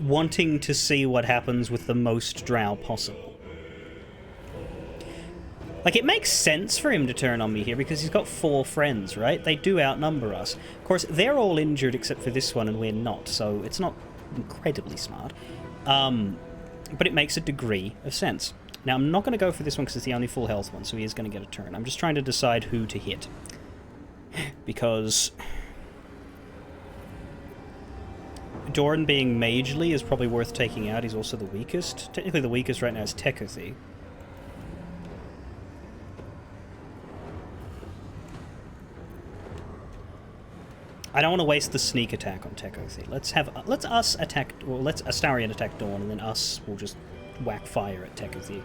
wanting to see what happens with the most drow possible. Like, it makes sense for him to turn on me here because he's got 4 friends, right? They do outnumber us. Of course, they're all injured except for this one and we're not, so it's not incredibly smart. But it makes a degree of sense. Now, I'm not going to go for this one because it's the only full health one, so he is going to get a turn. I'm just trying to decide who to hit. Because Dorn being majorly is probably worth taking out. He's also the weakest. Technically, the weakest right now is Tekothy. I don't want to waste the sneak attack on Tekothy. Let's us attack, or let's Astarion attack Dawn, and then us will just whack fire at Tekothy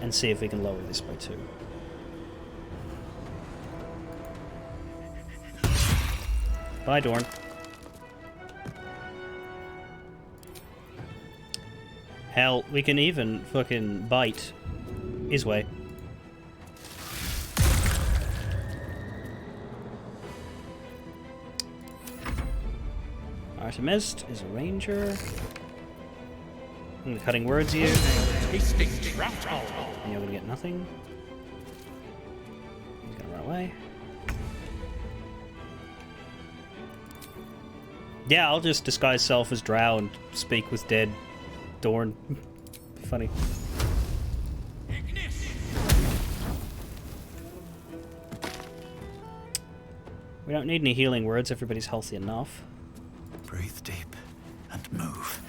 and see if we can lower this by 2. Bye, Dorn. Hell, we can even fucking bite his way. Artemist is a ranger. I'm cutting words you. Tasting trout. And you're gonna get nothing. He's gonna run away. Yeah, I'll just disguise self as Drow and speak with dead Dorn. Funny. We don't need any healing words, everybody's healthy enough. Breathe deep and move.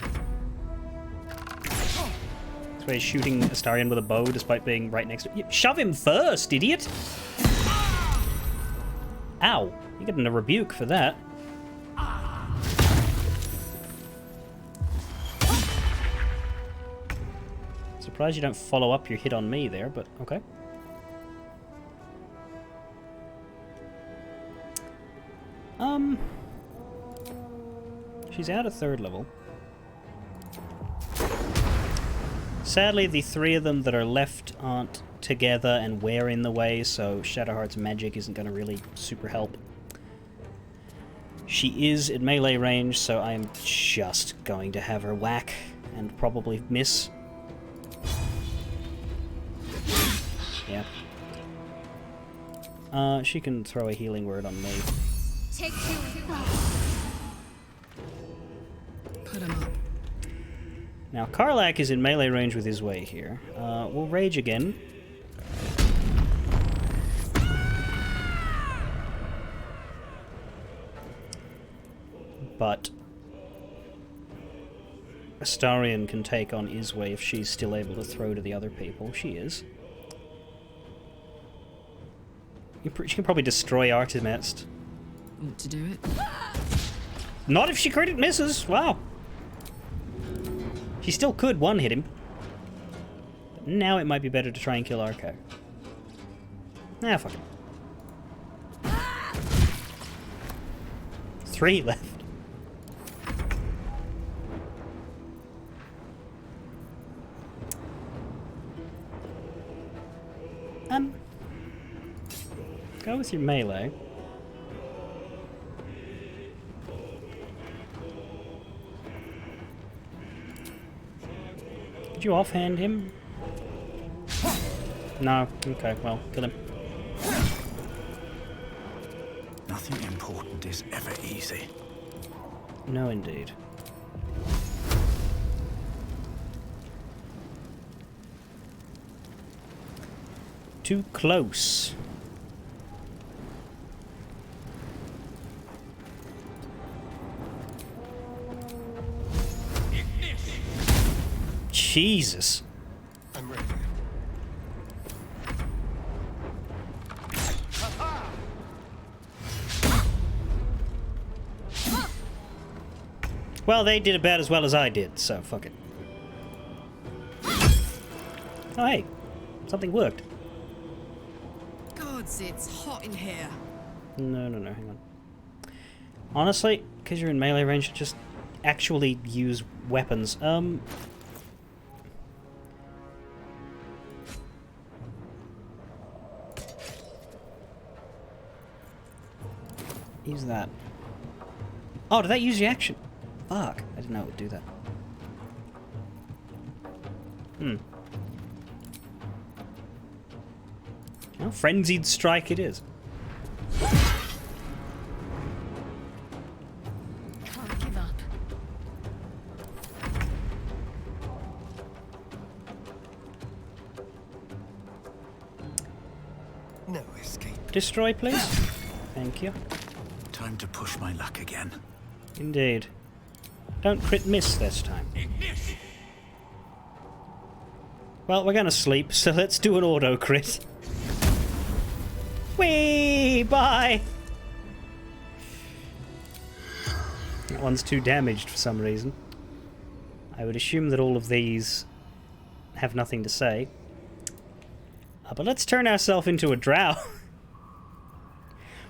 That's why he's shooting Astarion with a bow despite being right next to him. Shove him first, idiot! Ow. You're getting a rebuke for that. Surprised you don't follow up your hit on me there, but okay. She's out of 3rd level. Sadly, the 3 of them that are left aren't together and we're in the way, so Shadowheart's magic isn't going to really super help. She is at melee range, so I am just going to have her whack and probably miss. Yeah. She can throw a healing word on me. Take 2. Put him up. Now, Karlak is in melee range with his way here. We'll rage again. But Astarion can take on Isway if she's still able to throw to the other people. She is. She can probably destroy Artemist. Want to do it? Not if she critic misses. Wow. She still could one-hit him. But now it might be better to try and kill Arco. Nah, fuck it. 3 left. Go with your melee. Did you offhand him? No. Okay, well, kill him. Nothing important is ever easy. No, indeed. Too close. Jesus. I'm ready. Well, they did about as well as I did, so fuck it. Oh, hey. Something worked. Gods, it's hot in here. No, hang on. Honestly, because you're in melee range, just actually use weapons. Use that. Oh, did that use the action? Fuck, I didn't know it would do that. Well, frenzied strike it is. Can't give up. No escape. Destroy, please. Thank you. Time to push my luck again. Indeed. Don't crit miss this time. Well, we're gonna sleep, so let's do an auto crit. Whee! Bye! That one's too damaged for some reason. I would assume that all of these have nothing to say. But let's turn ourselves into a drow.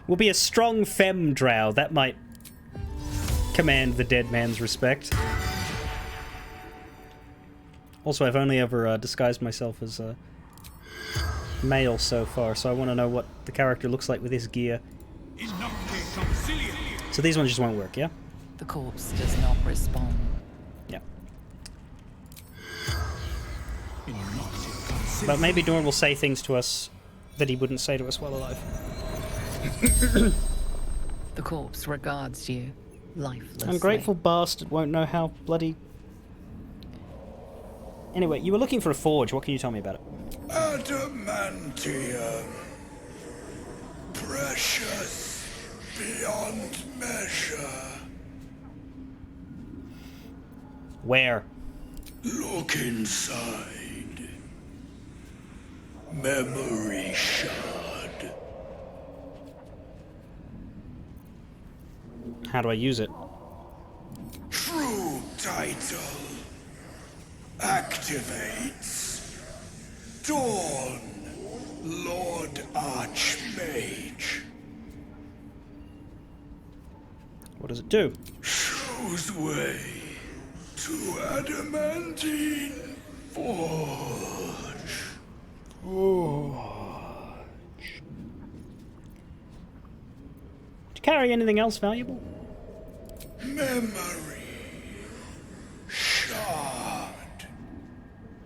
We'll be a strong femme drow. That might command the dead man's respect. Also, I've only ever disguised myself as a male so far, so I want to know what the character looks like with his gear. So these ones just won't work, yeah? The corpse does not respond. Yeah. But maybe Dorn will say things to us that he wouldn't say to us while alive. The corpse regards you, lifelessly. Ungrateful bastard won't know how bloody... Anyway, you were looking for a forge. What can you tell me about it? Adamantium. Precious beyond measure. Where? Look inside. Memory shard. How do I use it? True title. Activates. Dawn. Lord Archmage. What does it do? Shows way to adamantine forge. Do you carry anything else valuable? Memory shard.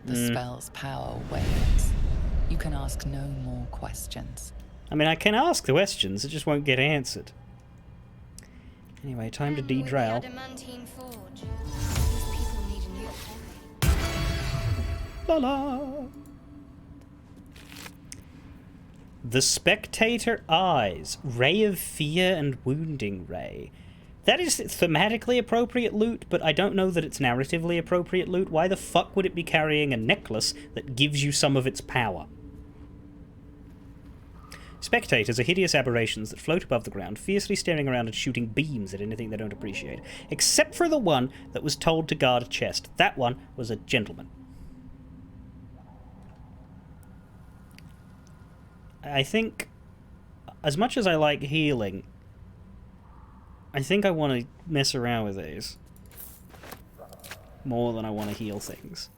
The spell's power wanes. You can ask no more questions. I mean, I can ask the questions, it just won't get answered. Anyway, time to de-drow. Adamantine forge. These people need a new quarry. La la! The Spectator Eyes. Ray of Fear and Wounding Ray. That is thematically appropriate loot, but I don't know that it's narratively appropriate loot. Why the fuck would it be carrying a necklace that gives you some of its power? Spectators are hideous aberrations that float above the ground, fiercely staring around and shooting beams at anything they don't appreciate. Except for the one that was told to guard a chest. That one was a gentleman. I think, as much as I like healing, I think I want to mess around with these more than I want to heal things.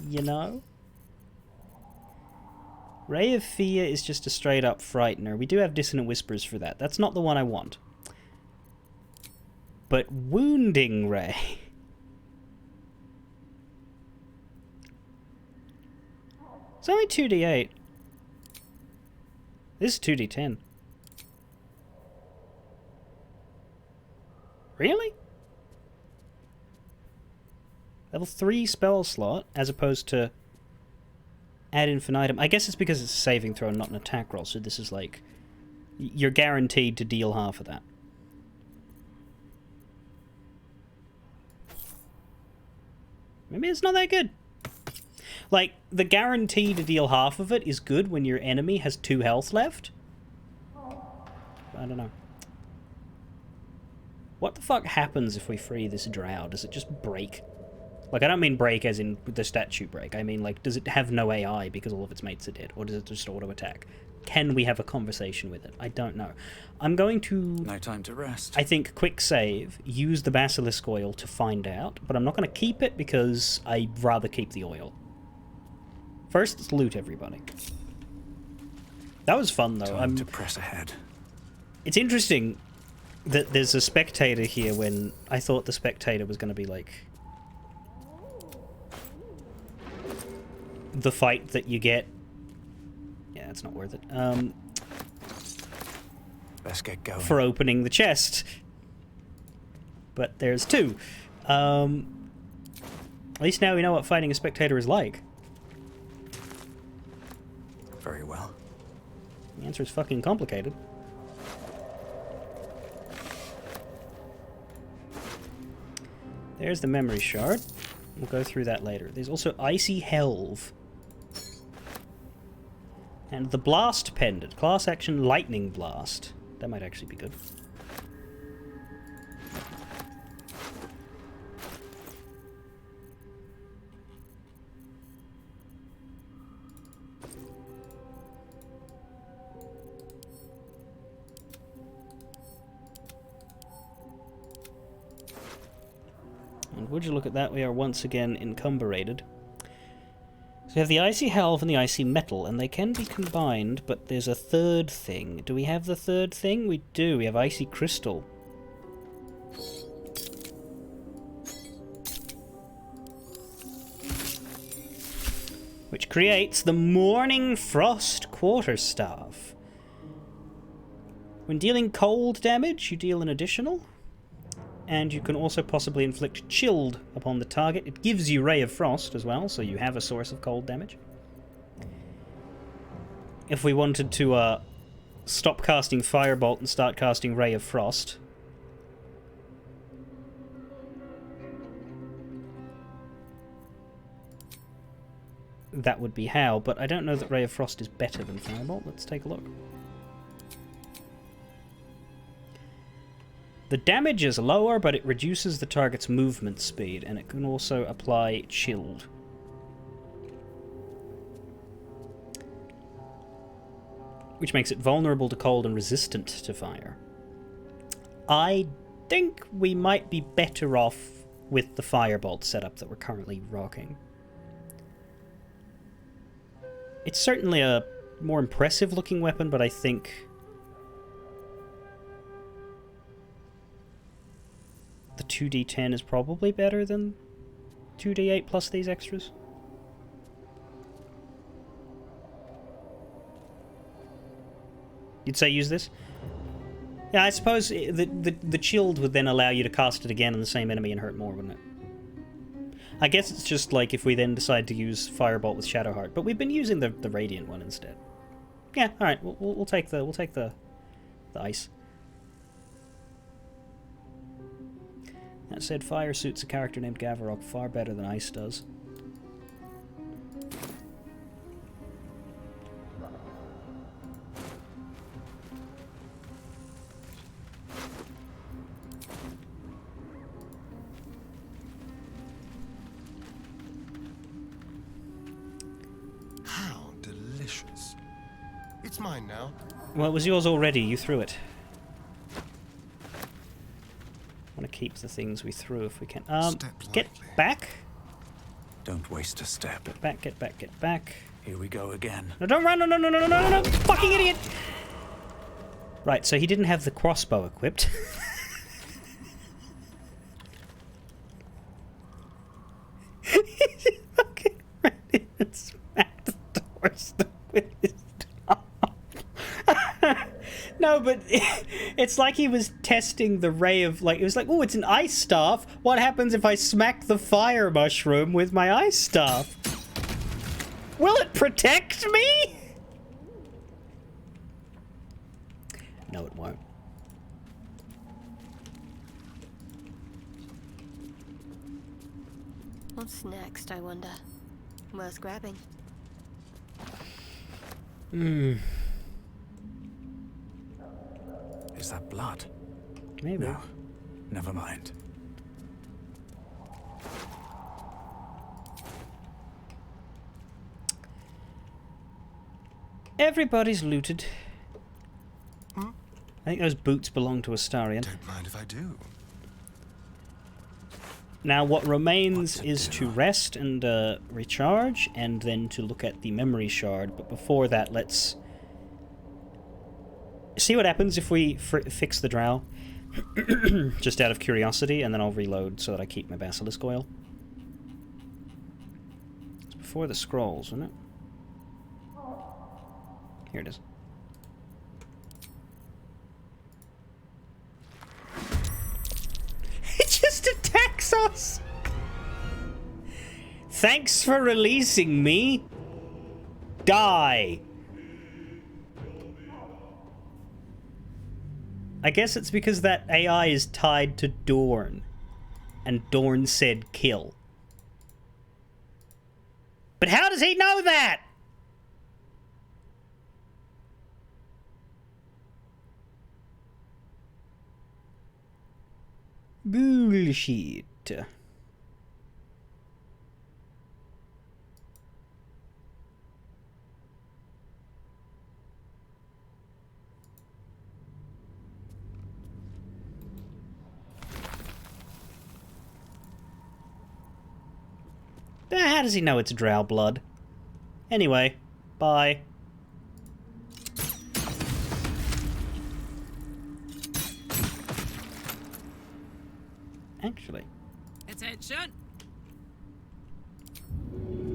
You know? Ray of Fear is just a straight up frightener. We do have Dissonant Whispers for that. That's not the one I want. But Wounding Ray... It's only 2d8. This is 2d10. Really? Level 3 spell slot, as opposed to ad infinitum. I guess it's because it's a saving throw and not an attack roll, so this is like... You're guaranteed to deal half of that. Maybe it's not that good. Like, the guarantee to deal half of it is good when your enemy has 2 health left. I don't know. What the fuck happens if we free this drow? Does it just break? Like, I don't mean break as in the statue break. I mean, like, does it have no AI because all of its mates are dead? Or does it just auto-attack? Can we have a conversation with it? I don't know. I'm going to... No time to rest. I think quick save, use the basilisk oil to find out, but I'm not going to keep it because I'd rather keep the oil. First, let's loot everybody. That was fun, though. Time to press ahead. It's interesting that there's a spectator here when I thought the spectator was going to be, like... the fight that you get it's not worth it. Let's get going. For opening the chest. But there's 2. At least now we know what fighting a spectator is like. Very well. The answer is fucking complicated. There's the memory shard. We'll go through that later. There's also Icy Helve. And the Blast Pendant. Class action Lightning Blast. That might actually be good. And would you look at that, we are once again encumbered. So we have the Icy Helve and the Icy Metal, and they can be combined, but there's a third thing. Do we have the third thing? We do. We have Icy Crystal. Which creates the Morning Frost Quarterstaff. When dealing cold damage, you deal an additional. And you can also possibly inflict chilled upon the target. It gives you Ray of Frost as well, so you have a source of cold damage. If we wanted to stop casting Firebolt and start casting Ray of Frost, that would be how, but I don't know that Ray of Frost is better than Firebolt. Let's take a look. The damage is lower, but it reduces the target's movement speed, and it can also apply chilled. Which makes it vulnerable to cold and resistant to fire. I think we might be better off with the Firebolt setup that we're currently rocking. It's certainly a more impressive looking weapon, but I think the 2d10 is probably better than 2d8 plus these extras. You'd say use this? Yeah, I suppose the chilled would then allow you to cast it again on the same enemy and hurt more, wouldn't it? I guess it's just like if we then decide to use Firebolt with Shadowheart, but we've been using the Radiant one instead. Yeah, all right, we'll take the ice. That said, fire suits a character named Gavarok far better than ice does. How delicious. It's mine now. Well, it was yours already. You threw it. I want to keep the things we threw if we can. Get back. Don't waste a step. Get back, get back, get back. Here we go again. No, don't run! No, no, no, no, no, no, no! Fucking idiot! Right, so he didn't have the crossbow equipped. He's fucking ready to smack the doors with his No, but it's like he was testing the ray of, like, it was like, oh, it's an ice staff. What happens if I smack the fire mushroom with my ice staff? Will it protect me? No, it won't. What's next, I wonder? Worth grabbing. Is that blood? Maybe. No, never mind. Everybody's looted. I think those boots belong to Astarion. Don't mind if I do. Now what remains is to rest and recharge, and then to look at the memory shard. But before that, let's see what happens if we fix the drow. Just out of curiosity, and then I'll reload so that I keep my basilisk oil. It's before the scrolls, isn't it? Here it is. It just attacks us! Thanks for releasing me! Die! I guess it's because that AI is tied to Dorn. And Dorn said kill. But how does he know that? Bullshit. How does he know it's drow blood? Anyway, bye. Actually. Attention!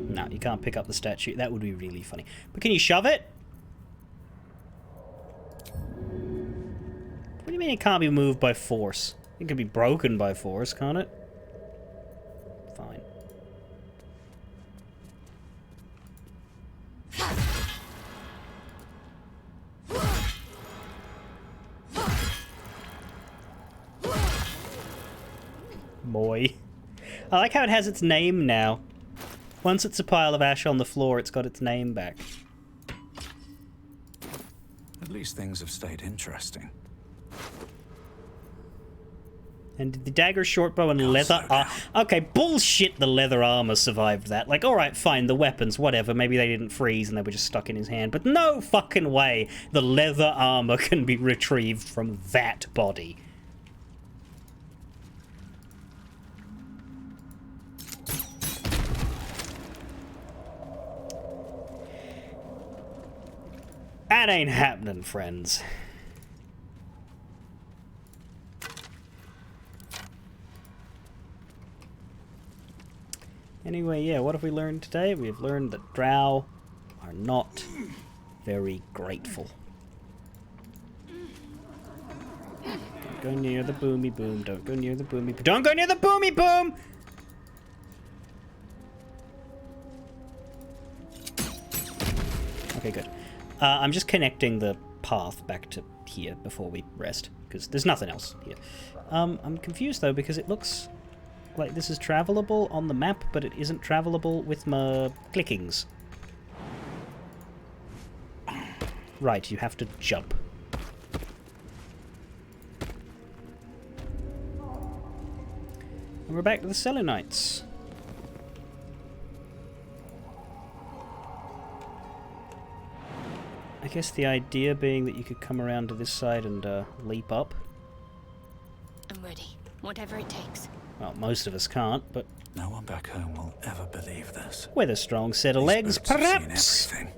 No, you can't pick up the statue. That would be really funny. But can you shove it? What do you mean it can't be moved by force? It can be broken by force, can't it? Fine. Boy. I like how it has its name now. Once it's a pile of ash on the floor, it's got its name back. At least things have stayed interesting. And did the dagger, shortbow, and leather okay, bullshit the leather armor survived that. Like, alright, fine, the weapons, whatever. Maybe they didn't freeze and they were just stuck in his hand. But no fucking way the leather armor can be retrieved from that body. That ain't happening, friends. Anyway, yeah, what have we learned today? We have learned that drow are not very grateful. Don't go near the boomy boom. Don't go near the boomy boom. Don't go near the boomy boom! Okay, good. I'm just connecting the path back to here before we rest, because there's nothing else here. I'm confused, though, because it looks like this is travelable on the map, but it isn't travelable with my clickings. Right, you have to jump. And we're back to the Selenites. I guess the idea being that you could come around to this side and leap up. I'm ready. Whatever it takes. Well, most of us can't, but No one back home will ever believe this. with a strong set of These legs, boots have seen perhaps. everything.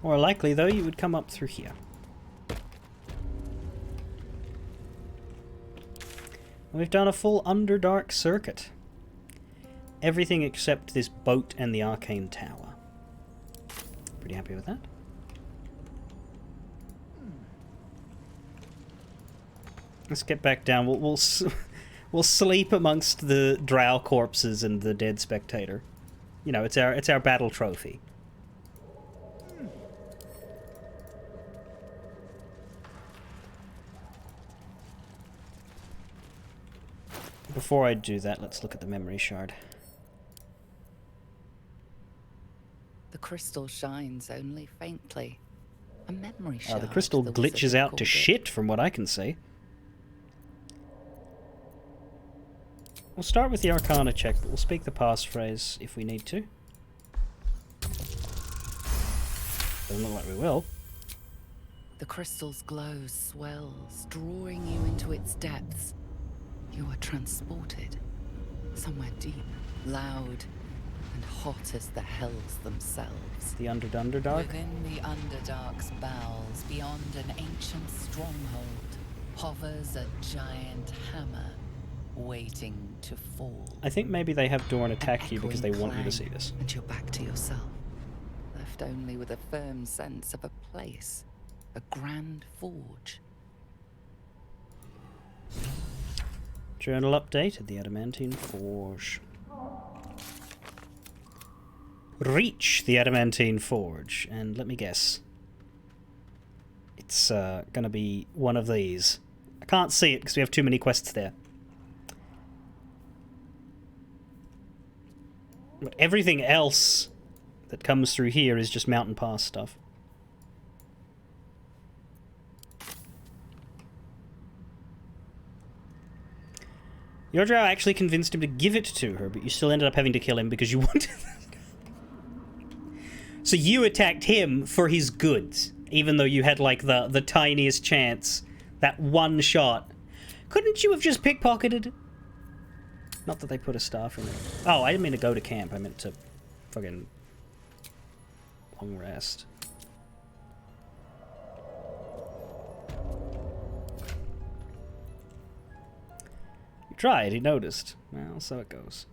More likely, though, you would come up through here. And we've done a full Underdark circuit. Everything except this boat and the arcane tower. Pretty happy with that. Let's get back down. We'll sleep amongst the drow corpses and the dead spectator. You know, it's our battle trophy. Before I do that, let's look at the memory shard. The crystal shines only faintly. A memory shard. The crystal the glitches wizard out to called it. shit, from what I can see. We'll start with the Arcana check, but we'll speak the passphrase if we need to. Doesn't look like we will. The crystal's glow swells, drawing you into its depths. You are transported somewhere deep, loud, and hot as the hells themselves. The Underdark. Within the Underdark's bowels, beyond an ancient stronghold, hovers a giant hammer, waiting to fall. I think maybe they have Dorn attack you because they want you to see this. And you're back to yourself, left only with a firm sense of a place, a grand forge. Journal update at the Adamantine Forge. Reach the Adamantine Forge, and let me guess. It's gonna be one of these. I can't see it because we have too many quests there. But everything else that comes through here is just Mountain Pass stuff. Your drow actually convinced him to give it to her, but you still ended up having to kill him because you wanted... So you attacked him for his goods, even though you had, like, the tiniest chance. That one shot. Couldn't you have just pickpocketed? Not that they put a staff in it. Oh, I didn't mean to go to camp. I meant to fucking long rest. You tried, he noticed. Well, so it goes.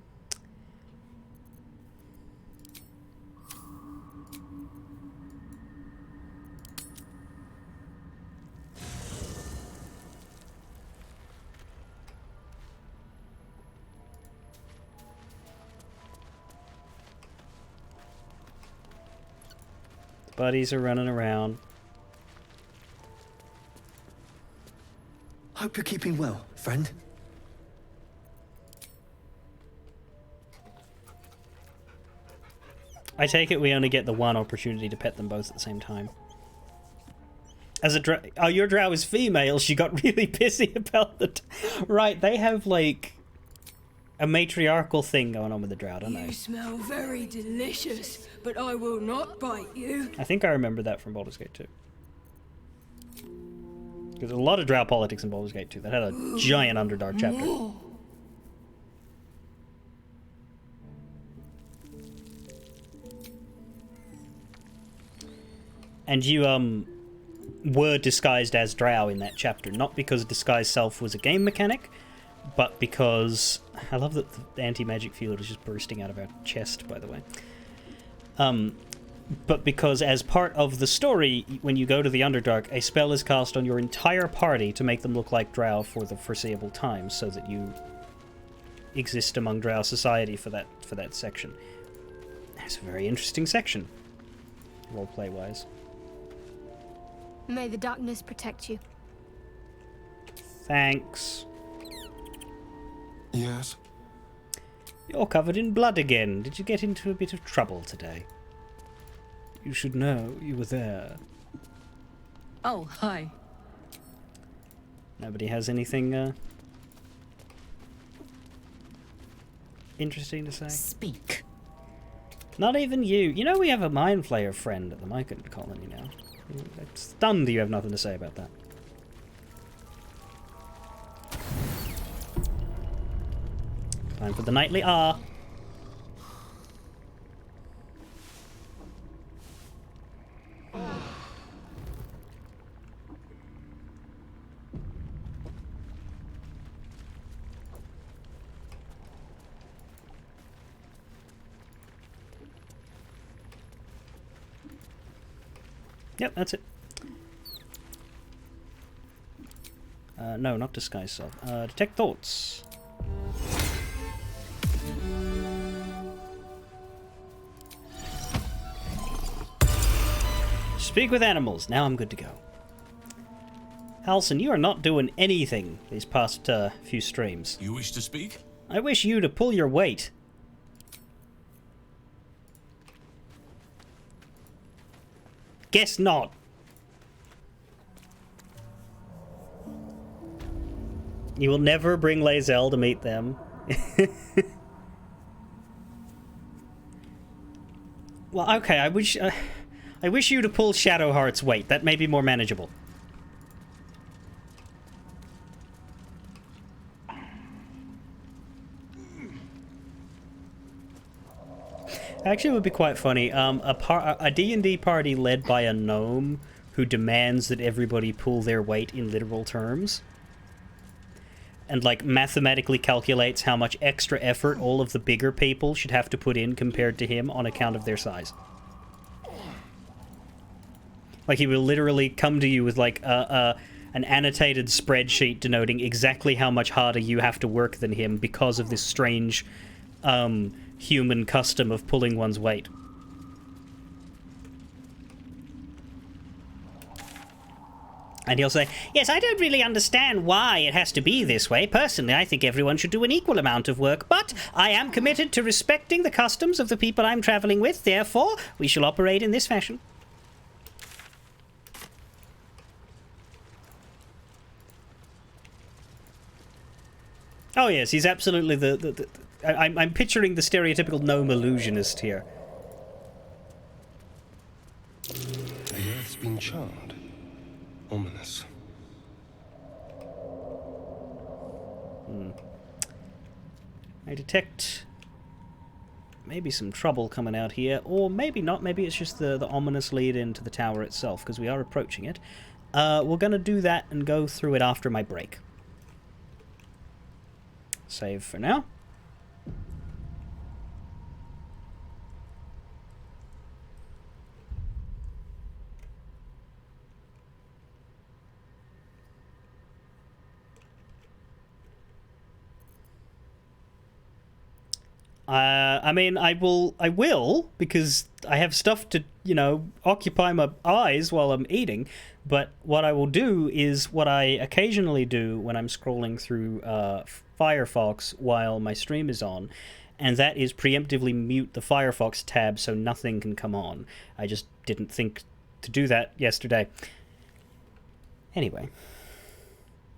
Buddies are running around. Hope you're keeping well, friend. I take it we only get the one opportunity to pet them both at the same time. As a oh, your drow is female. She got really pissy about the... Right, they have, like, a matriarchal thing going on with the drow, don't they? You smell very delicious, but I will not bite you. I think I remember that from Baldur's Gate 2. There's a lot of drow politics in Baldur's Gate 2 that had a giant Underdark chapter. And you, were disguised as drow in that chapter, not because disguise self was a game mechanic, but because... I love that the anti-magic field is just bursting out of our chest, by the way. But because as part of the story, when you go to the Underdark, a spell is cast on your entire party to make them look like drow for the foreseeable time, so that you exist among drow society for that section. It's a very interesting section, roleplay-wise. May the darkness protect you. Thanks. Yes? You're covered in blood again. Did you get into a bit of trouble today? You should know you were there. Oh, hi. Nobody has anything, interesting to say? Speak. Not even you. You know we have a Mind Flayer friend at the Myconid colony now. I'm stunned you have nothing to say about that. Time for the nightly R. Yep, that's it. No, not disguise self. Detect thoughts. Speak with animals. Now I'm good to go. Halson, you are not doing anything these past few streams. You wish to speak? I wish you to pull your weight. Guess not. You will never bring Lae'zel to meet them. Well, okay, I wish you to pull Shadowheart's weight. That may be more manageable. Actually, it would be quite funny. A D&D party led by a gnome who demands that everybody pull their weight in literal terms. and like mathematically calculates how much extra effort all of the bigger people should have to put in compared to him on account of their size. Like he will literally come to you with like an annotated spreadsheet denoting exactly how much harder you have to work than him because of this strange human custom of pulling one's weight. And he'll say, yes, I don't really understand why it has to be this way. Personally, I think everyone should do an equal amount of work, but I am committed to respecting the customs of the people I'm traveling with. Therefore, we shall operate in this fashion. Oh, yes, he's absolutely I'm picturing the stereotypical gnome illusionist here. The earth's been charred. Ominous. I detect maybe some trouble coming out here, or maybe not. Maybe it's just the ominous lead into the tower itself, because we are approaching it. We're going to do that and go through it after my break. Save for now. I mean, I will, because I have stuff to, you know, occupy my eyes while I'm eating, but what I will do is what I occasionally do when I'm scrolling through Firefox while my stream is on, and that is preemptively mute the Firefox tab so nothing can come on. I just didn't think to do that yesterday. Anyway,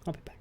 I'll be back.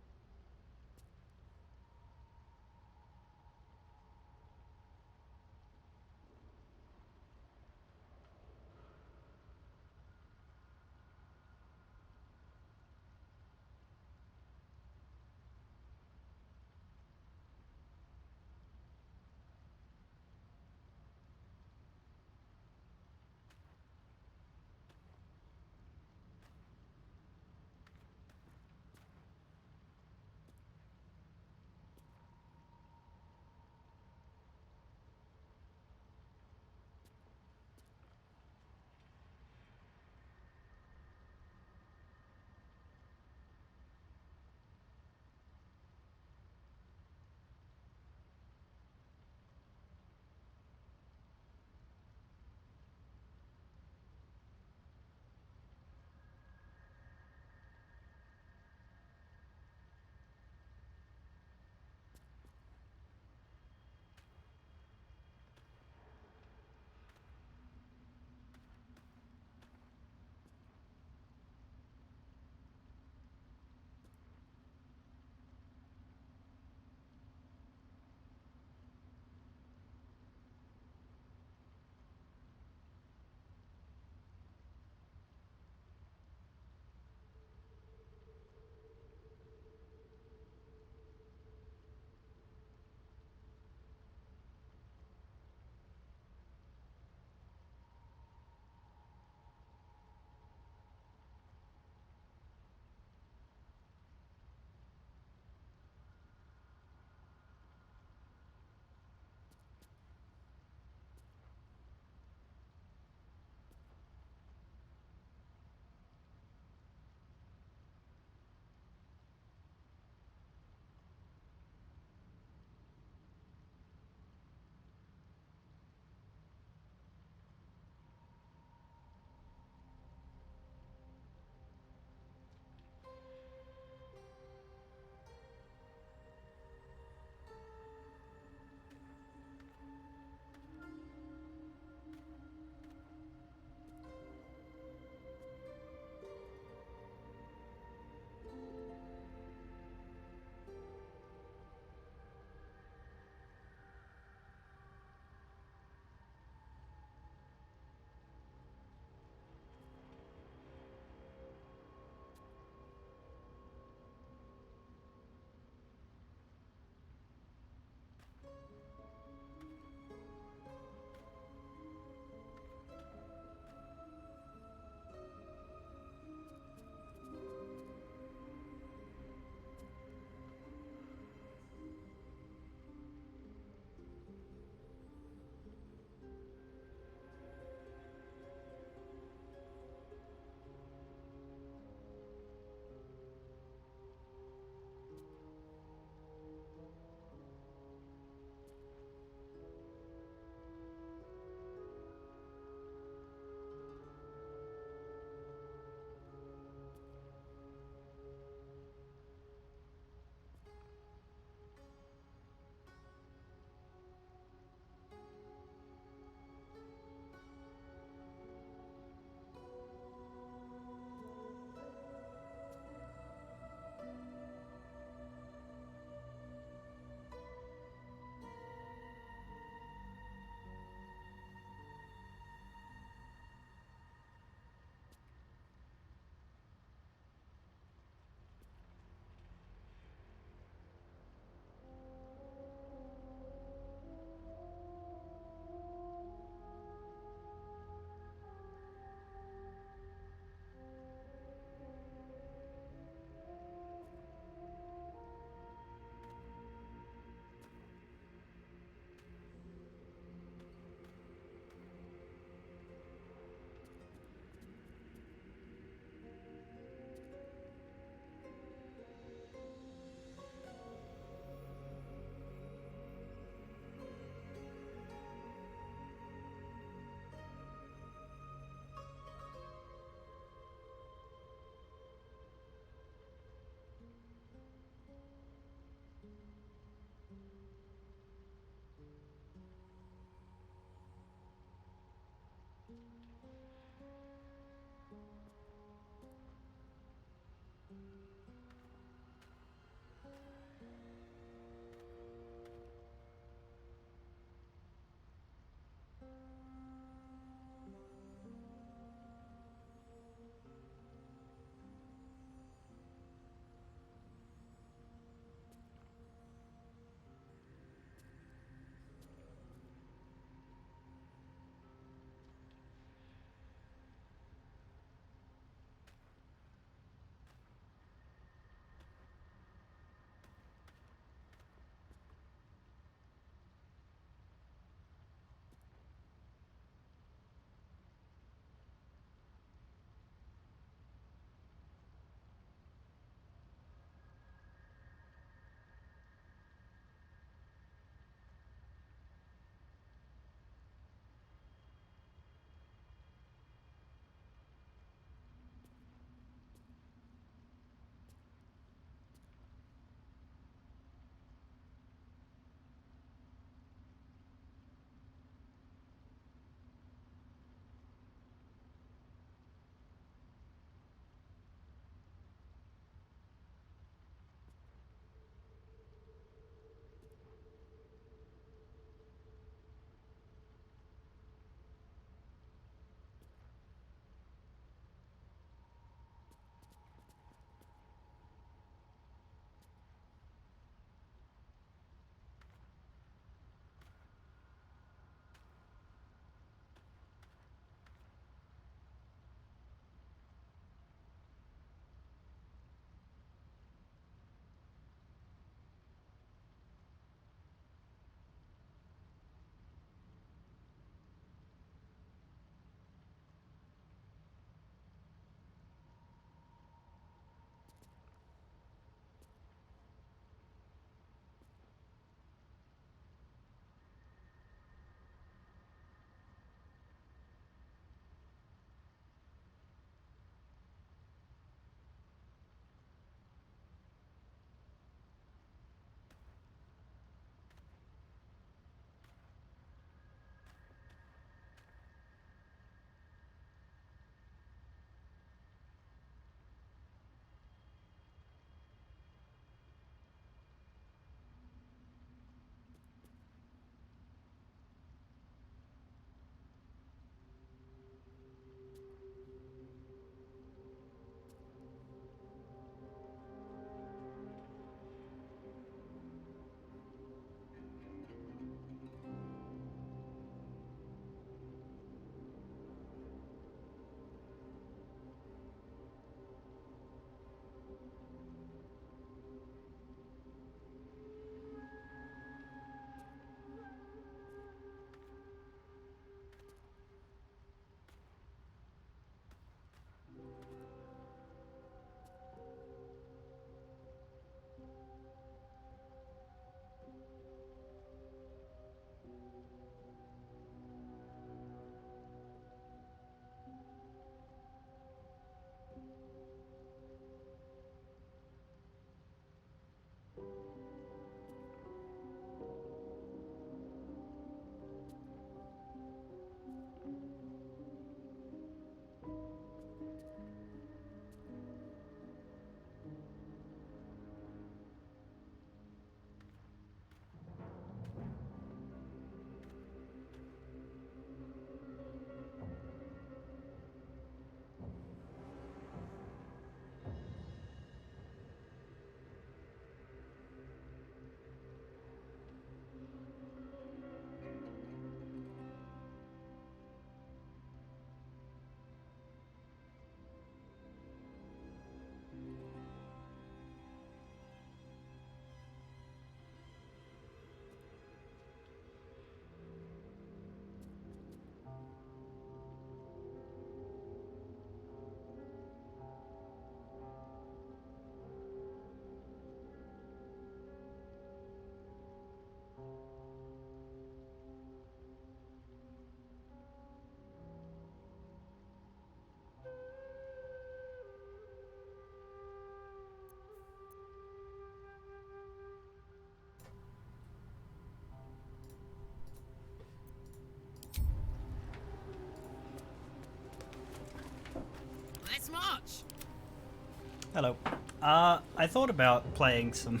Hello. I thought about playing some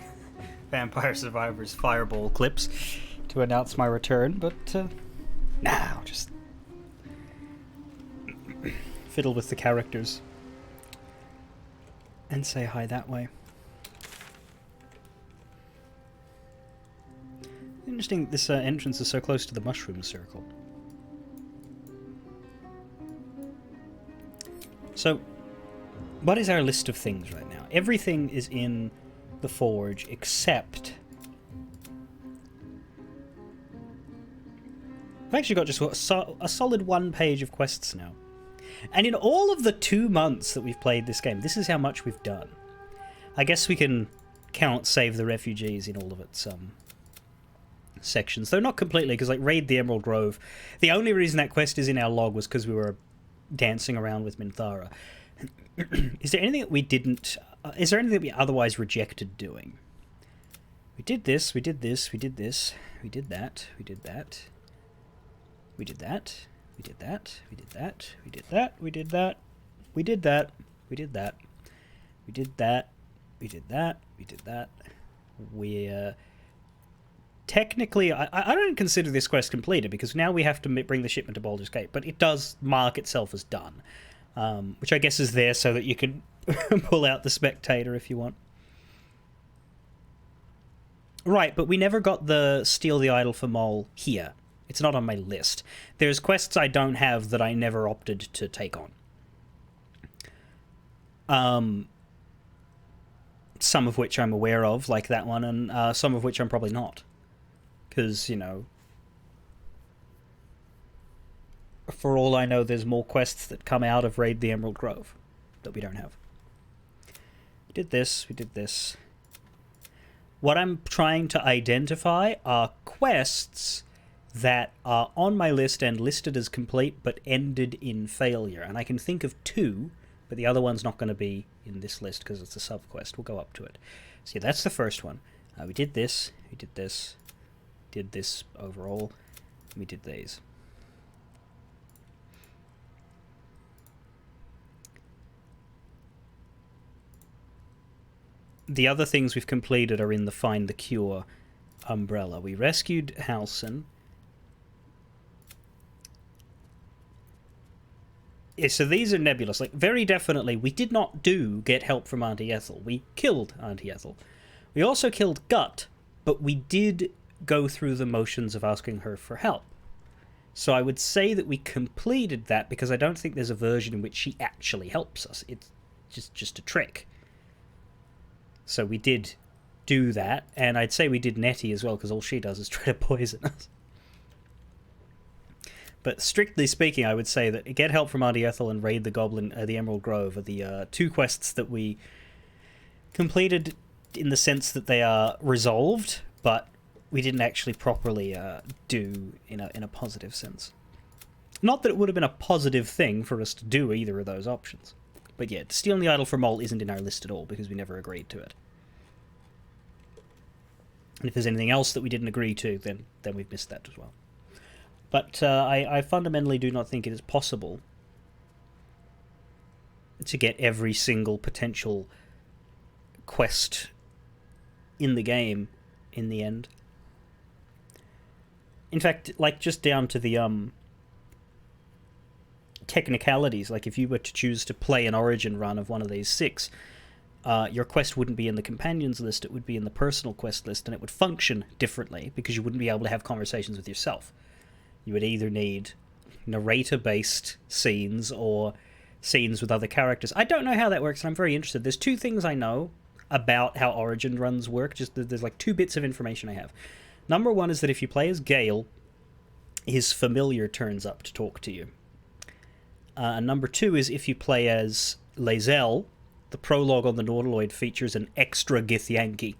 Vampire Survivors Fireball clips to announce my return, but nah, I'll just fiddle with the characters and say hi that way. Interesting, this entrance is so close to the mushroom circle. So, what is our list of things right now? Everything is in the forge except... I've actually got just a solid 1 page of quests now. And in all of the 2 months that we've played this game, this is how much we've done. I guess we can count Save the Refugees in all of its sections. Though not completely, because like Raid the Emerald Grove, the only reason that quest is in our log was because we were dancing around with Minthara. Is there anything that we didn't... is there anything that we otherwise rejected doing? We did this, we did this, we did this, we did that, we did that, we did that, we did that, we did that, we did that, we did that, we did that, we did that, we did that, we did that, we did that. We, technically, I don't consider this quest completed, because now we have to bring the shipment to Baldur's Gate, but it does mark itself as done. Which I guess is there so that you can pull out the spectator if you want. Right, but we never got the Steal the Idol for Mole here. It's not on my list. There's quests I don't have that I never opted to take on. Some of which I'm aware of, like that one, and some of which I'm probably not. Because, you know... For all I know, there's more quests that come out of Raid the Emerald Grove that we don't have. We did this, we did this. What I'm trying to identify are quests that are on my list and listed as complete but ended in failure. And I can think of 2, but the other one's not going to be in this list because it's a sub-quest. We'll go up to it. So yeah, that's the first one. We did this, we did this, did this overall, and we did these. The other things we've completed are in the Find the Cure umbrella. We rescued Halsin. Yeah, so these are nebulous. Like, very definitely, we did not get help from Auntie Ethel. We killed Auntie Ethel. We also killed Gut, but we did go through the motions of asking her for help. So I would say that we completed that because I don't think there's a version in which she actually helps us. It's just a trick. So we did do that, and I'd say we did Nettie as well, because all she does is try to poison us. But strictly speaking, I would say that Get Help from Auntie Ethel and Raid the Emerald Grove are the 2 quests that we completed in the sense that they are resolved, but we didn't actually properly do in a positive sense. Not that it would have been a positive thing for us to do either of those options. But yeah, Stealing the Idol for Mole isn't in our list at all, because we never agreed to it. And if there's anything else that we didn't agree to, then we've missed that as well. But I fundamentally do not think it is possible to get every single potential quest in the game in the end. In fact, like, just down to the technicalities, like if you were to choose to play an origin run of one of these 6, your quest wouldn't be in the companions list, it would be in the personal quest list, and it would function differently because you wouldn't be able to have conversations with yourself. You would either need narrator-based scenes or scenes with other characters. I don't know how that works, and I'm very interested. There's 2 things I know about how origin runs work. Just there's like 2 bits of information I have. Number 1 is that if you play as Gale, his familiar turns up to talk to you. And number 2 is if you play as Lae'zel, the prologue on the Nautiloid features an extra Githyanki.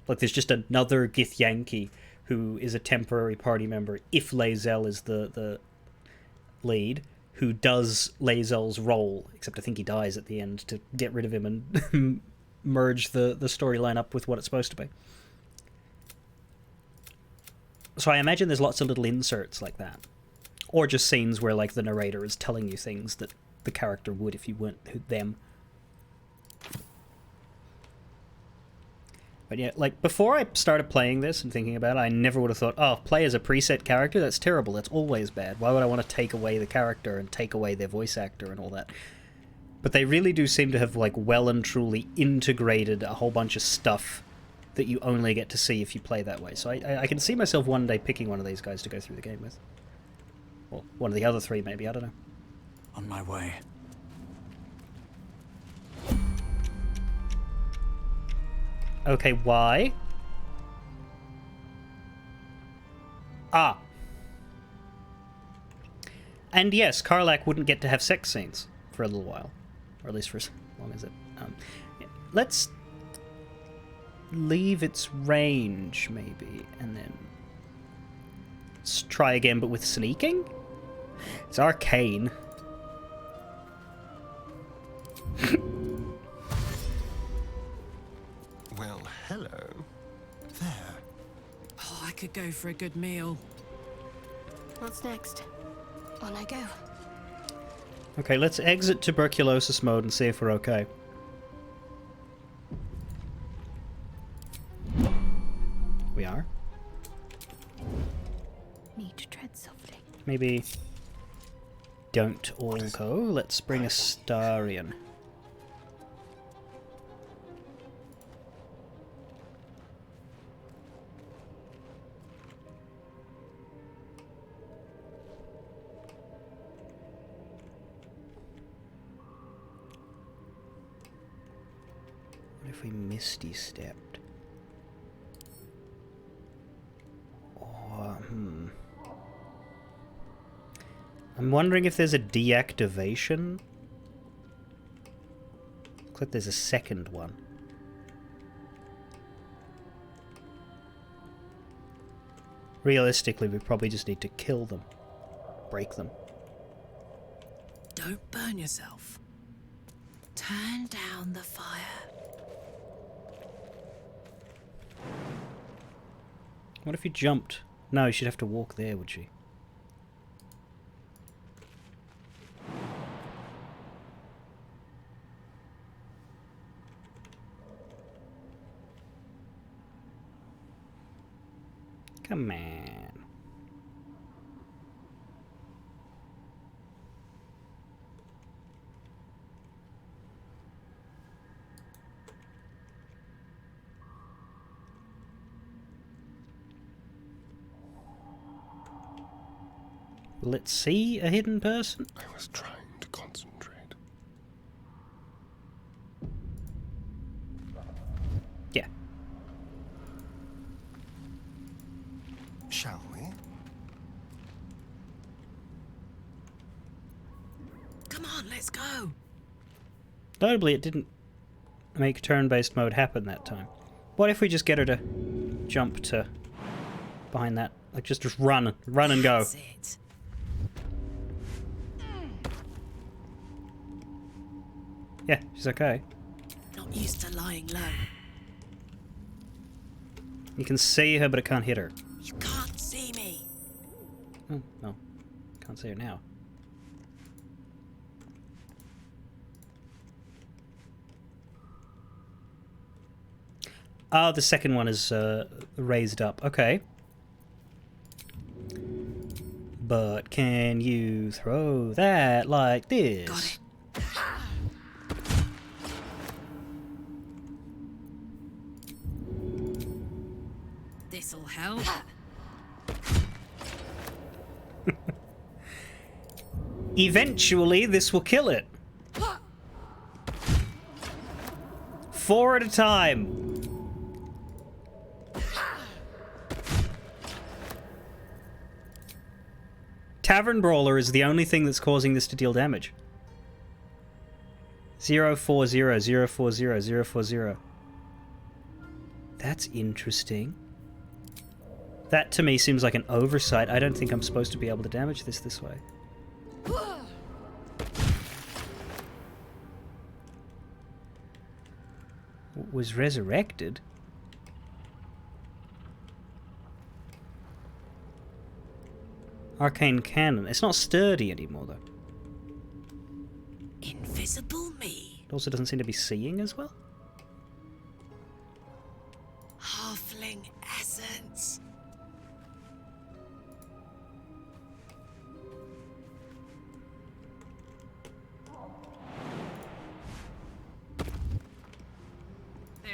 Like, there's just another Githyanki who is a temporary party member if Lae'zel is the lead, who does Lae'zel's role, except I think he dies at the end to get rid of him and merge the storyline up with what it's supposed to be. So I imagine there's lots of little inserts like that. Or just scenes where, like, the narrator is telling you things that the character would if you weren't them. But yeah, like, before I started playing this and thinking about it, I never would have thought, oh, play as a preset character? That's terrible. That's always bad. Why would I want to take away the character and take away their voice actor and all that? But they really do seem to have, like, well and truly integrated a whole bunch of stuff that you only get to see if you play that way. So I can see myself one day picking one of these guys to go through the game with. Or one of the other three, maybe. I don't know. On my way. Okay, why? Ah. And yes, Karlach wouldn't get to have sex scenes for a little while. Or at least for as long as it... yeah. Let's leave its range, maybe, and then... let's try again, but with sneaking? It's arcane. Well, hello. There. Oh, I could go for a good meal. What's next? On I go. Okay, let's exit tuberculosis mode and see if we're okay. We are? Need to tread softly. Maybe don't all go. Let's bring a Starian. What if we Misty stepped? Or, I'm wondering if there's a deactivation. Looks like there's a second one. Realistically, we probably just need to kill them. Break them. Don't burn yourself. Turn down the fire. What if you jumped? No, she'd have to walk there, would she? Come on. Let's see a hidden person. I was trying to concentrate. Yeah. Shall we? Come on, let's go. Notably, it didn't make turn-based mode happen that time. What if we just get her to jump to behind that? Like, just run and go. That's it. Yeah, she's okay. Not used to lying low. You can see her, but it can't hit her. You can't see me. Oh, no. Can't see her now. Oh, the second one is raised up. Okay. But can you throw that like this? Got it. This'll help. Eventually, this will kill it. 4 at a time. Tavern Brawler is the only thing that's causing this to deal damage. 040, 040, 040. That's interesting. That to me seems like an oversight. I don't think I'm supposed to be able to damage this way. Was resurrected? Arcane Cannon. It's not sturdy anymore, though. Invisible me. It also doesn't seem to be seeing as well.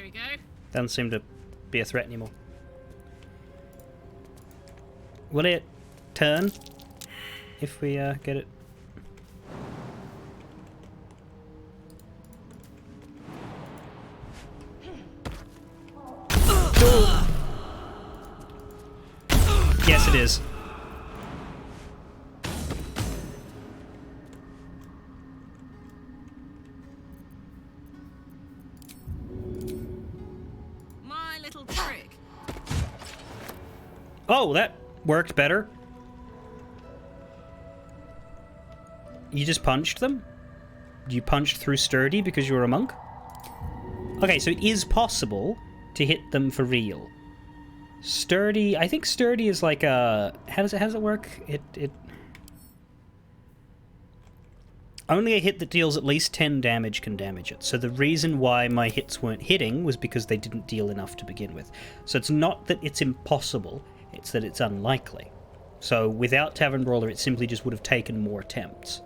we go. Doesn't seem to be a threat anymore. Will it turn if we get it? Yes, it is. My little trick. Oh, that worked better. You just punched them? You punched through sturdy because you were a monk? Okay, so it is possible to hit them for real. Sturdy, I think sturdy is like a... How does it work? It only a hit that deals at least 10 damage can damage it. So the reason why my hits weren't hitting was because they didn't deal enough to begin with. So it's not that it's impossible, it's that it's unlikely. So without Tavern Brawler, it simply just would have taken more attempts.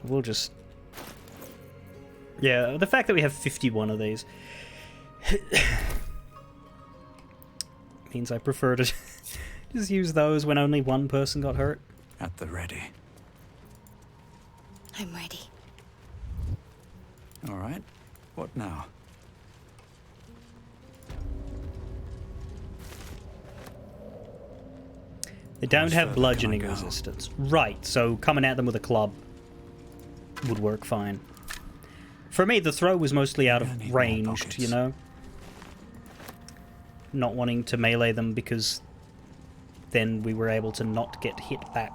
We'll just... Yeah, the fact that we have 51 of these means I prefer to just use those when only one person got hurt. At the ready. I'm ready. All right. What now? They don't have further bludgeoning can I go? resistance. Right, so coming at them with a club would work fine. For me, the throw was mostly out I of need more ranged, pockets. you know? Not wanting to melee them because then we were able to not get hit back.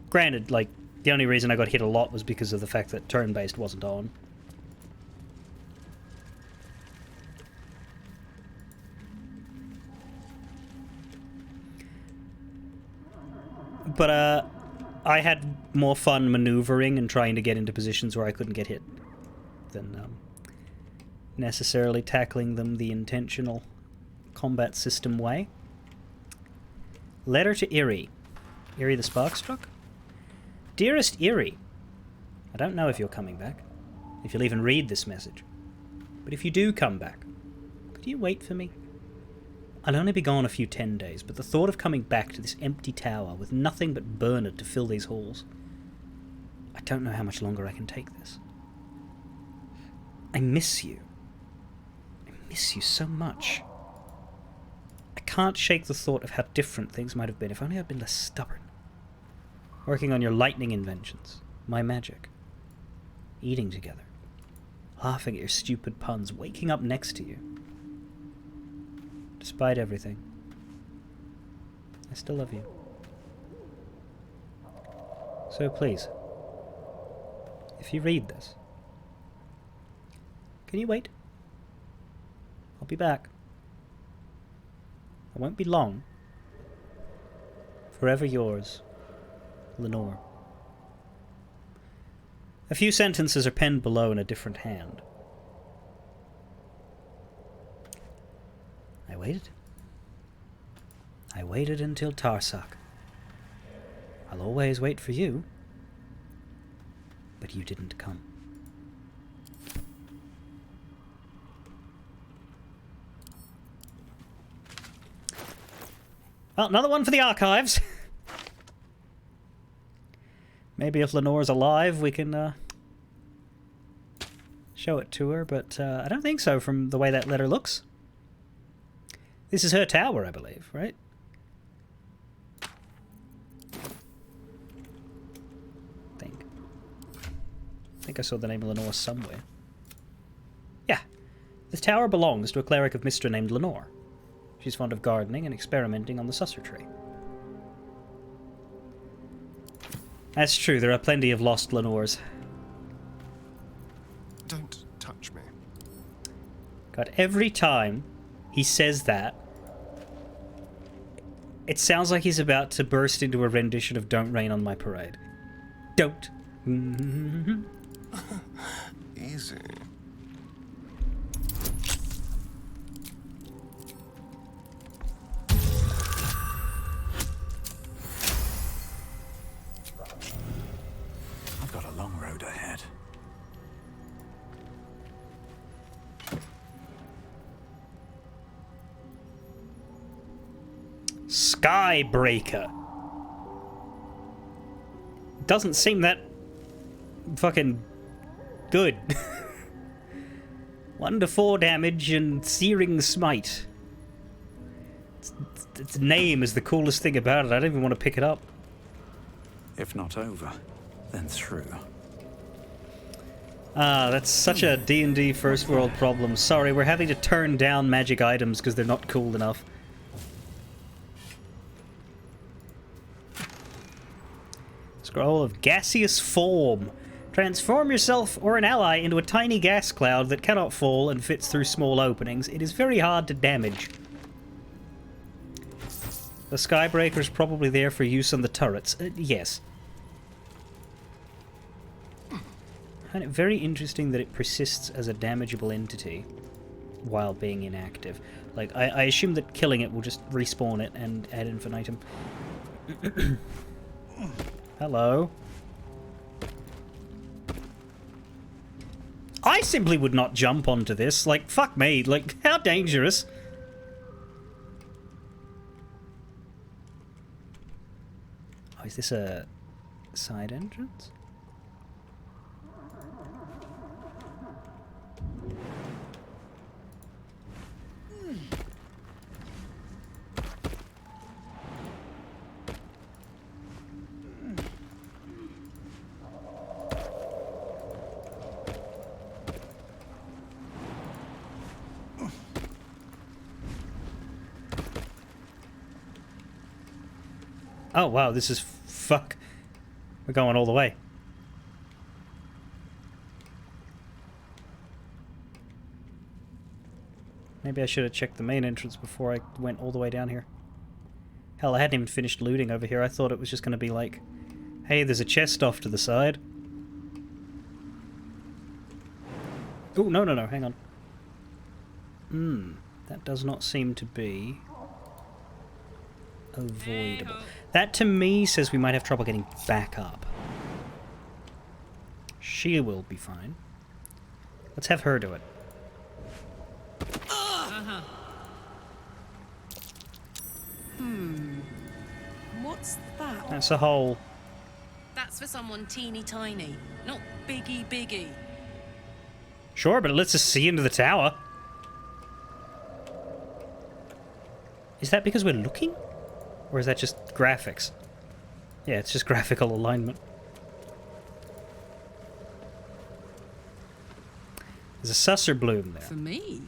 Granted, like, the only reason I got hit a lot was because of the fact that turn-based wasn't on. But, I had more fun maneuvering and trying to get into positions where I couldn't get hit than necessarily tackling them the intentional combat system way. Letter to Eerie. Eerie the Sparkstruck? Dearest Eerie, I don't know if you're coming back, if you'll even read this message, but if you do come back, could you wait for me? I'll only be gone a few 10 days, but the thought of coming back to this empty tower with nothing but Bernard to fill these halls, I don't know how much longer I can take this. I miss you. I miss you so much. I can't shake the thought of how different things might have been if only I'd been less stubborn. Working on your lightning inventions, my magic, eating together, laughing at your stupid puns, waking up next to you. Despite everything, I still love you. So please, if you read this, can you wait? I'll be back. I won't be long. Forever yours, Lenore. A few sentences are penned below in a different hand. I waited. I waited until Tarsak. I'll always wait for you. But you didn't come. Well, another one for the archives. Maybe if Lenore's alive, we can show it to her, but I don't think so from the way that letter looks. This is her tower, I believe, right? I think I saw the name of Lenore somewhere. Yeah. This tower belongs to a cleric of Mistra named Lenore. She's fond of gardening and experimenting on the susser tree. That's true, there are plenty of lost Lenores. Don't touch me. God, every time he says that, it sounds like he's about to burst into a rendition of Don't Rain on My Parade. Don't. Easy. I've got a long road ahead. Skybreaker. Doesn't seem that fucking good. 1 to 4 damage and searing smite. Its name is the coolest thing about it. I don't even want to pick it up. If not over, then through. Ah, that's such a D&D first world problem. Sorry, we're having to turn down magic items because they're not cool enough. Scroll of gaseous form. Transform yourself or an ally into a tiny gas cloud that cannot fall and fits through small openings. It is very hard to damage. The Skybreaker is probably there for use on the turrets. Yes. I find it very interesting that it persists as a damageable entity while being inactive. Like, I assume that killing it will just respawn it and ad infinitum. Hello. I simply would not jump onto this. Like, fuck me. Like, how dangerous. Oh, is this a side entrance? Oh, wow, this is... fuck. We're going all the way. Maybe I should have checked the main entrance before I went all the way down here. Hell, I hadn't even finished looting over here. I thought it was just going to be like, hey, there's a chest off to the side. Oh, no, no, no, hang on. That does not seem to be avoidable. That to me says we might have trouble getting back up. She will be fine. Let's have her do it. What's that? That's a hole. That's for someone teeny tiny, not biggie. Sure, but it lets us see into the tower. Is that because we're looking? Or is that just graphics? Yeah, it's just graphical alignment. There's a susser bloom there. For me?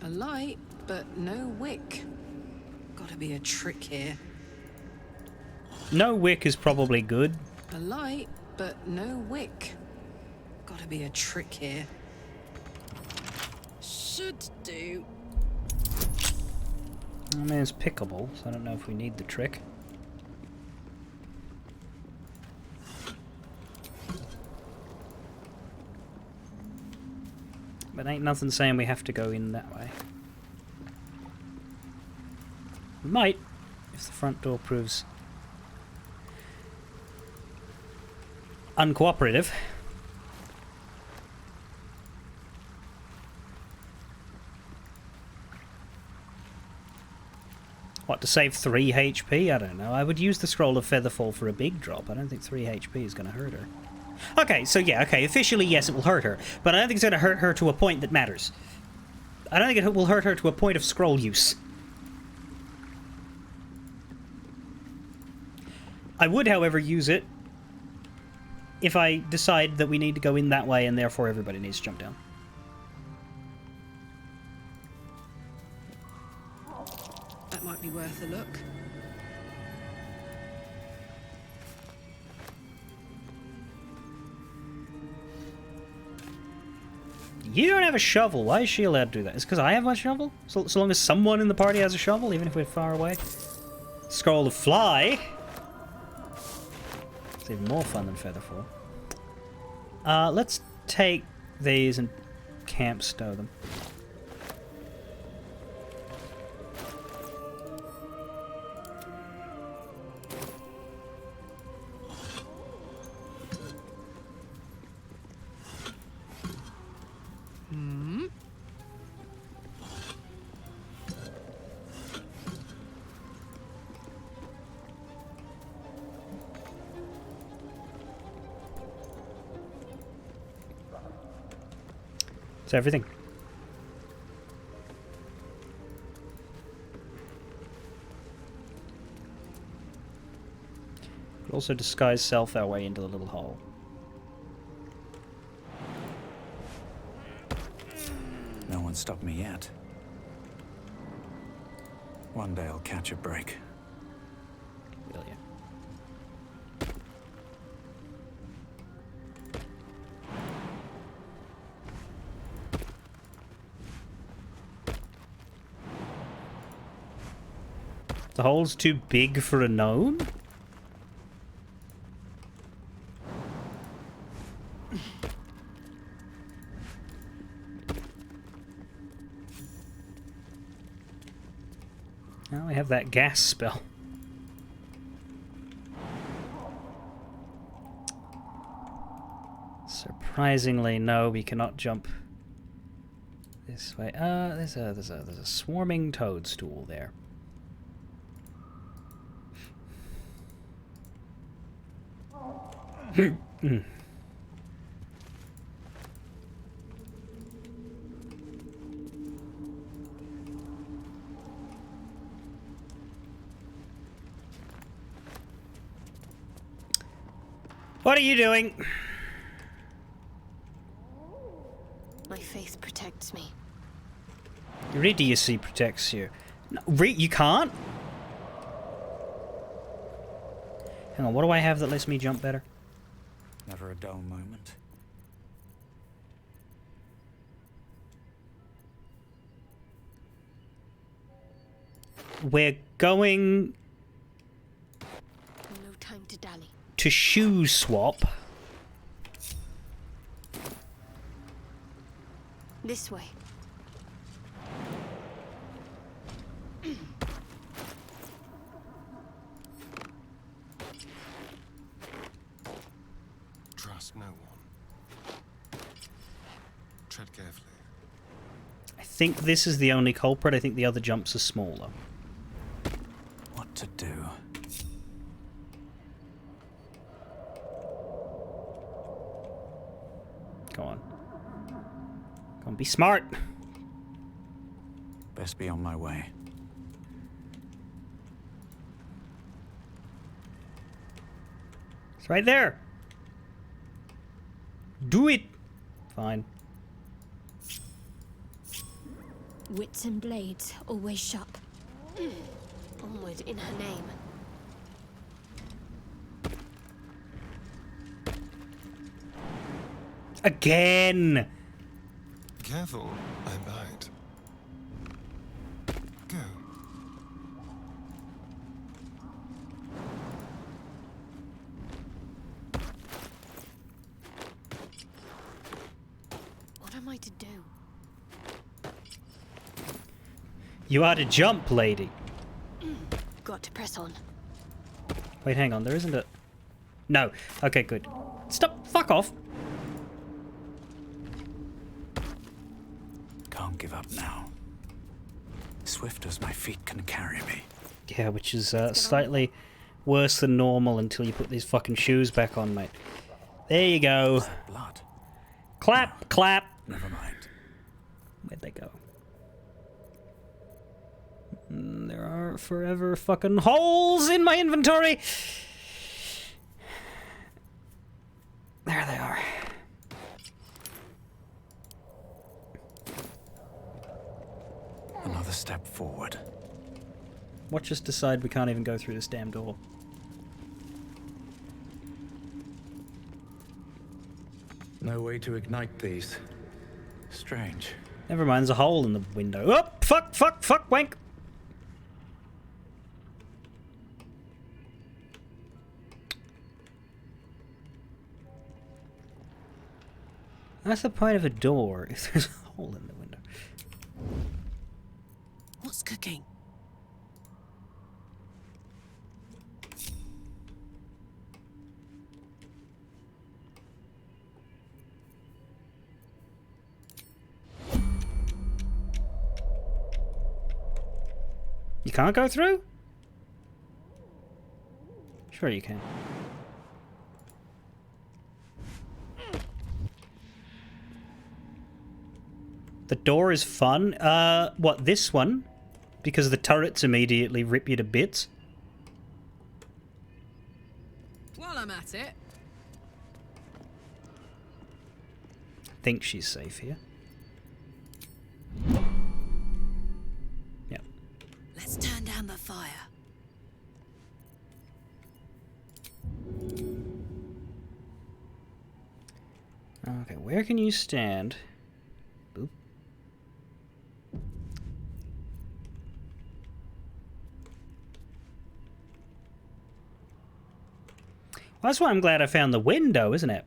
A light, but no wick. Gotta be a trick here. No wick is probably good. A light, but no wick. Gotta be a trick here. Should do. I mean, it's pickable, so I don't know if we need the trick. But ain't nothing saying we have to go in that way. We might, if the front door proves uncooperative. What, to save 3 HP? I don't know. I would use the Scroll of Featherfall for a big drop. I don't think 3 HP is going to hurt her. Okay, so yeah, okay, officially yes, it will hurt her. But I don't think it's going to hurt her to a point that matters. I don't think it will hurt her to a point of scroll use. I would, however, use it if I decide that we need to go in that way and therefore everybody needs to jump down. That might be worth a look. You don't have a shovel. Why is she allowed to do that? It's because I have my shovel? So long as someone in the party has a shovel, even if we're far away. Scroll of Fly. It's even more fun than Featherfall. Let's take these and camp stow them. It's everything. Could also disguise self our way into the little hole. No one stopped me yet. One day I'll catch a break. Will you? The hole's too big for a gnome? Now we have that gas spell. Surprisingly, no, we cannot jump this way. There's a swarming toadstool there. What are you doing? My faith protects me. Your idiocy protects you. No, you can't? Hang on, what do I have that lets me jump better? Never a dull moment. We're going No time to dally. to shoe swap. This way. Trust no one. Tread carefully. I think this is the only culprit. I think the other jumps are smaller. What to do? Go on. Go on, be smart. Best be on my way. It's right there. Do it. Fine. Wits and blades, always sharp. Onward in her name. Again. Careful, I bite. Go. What am I to do? You are to jump, lady. Got to press on. Wait, hang on. There isn't a... No. Okay, good. Stop. Fuck off. Can't give up now. Swift as my feet can carry me. Yeah, which is slightly worse than normal until you put these fucking shoes back on, mate. There you go. Blood. Clap, clap. Never mind. Where'd they go? There are forever fucking holes in my inventory. There they are. Another step forward. Watch us decide we can't even go through this damn door. No way to ignite these. Strange. Never mind, there's a hole in the window. Oh, fuck, fuck, fuck, wank! That's the point of a door, if there's a hole in the window. What's cooking? You can't go through? Sure you can. The door is fun. What, this one? Because the turrets immediately rip you to bits? While I'm at it. I think she's safe here. Yep. Let's turn down the fire. Okay, where can you stand? Boop. Well, that's why I'm glad I found the window, isn't it?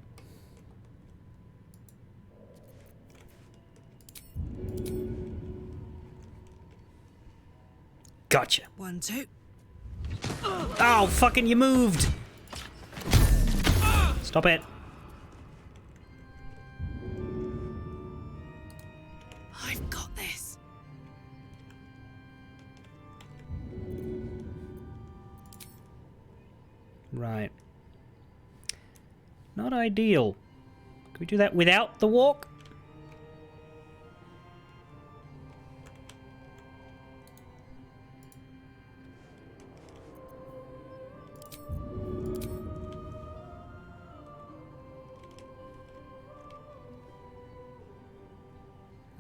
Gotcha. 1, 2. Oh, fucking you moved! Stop it. I've got this. Right. Not ideal. Can we do that without the walk?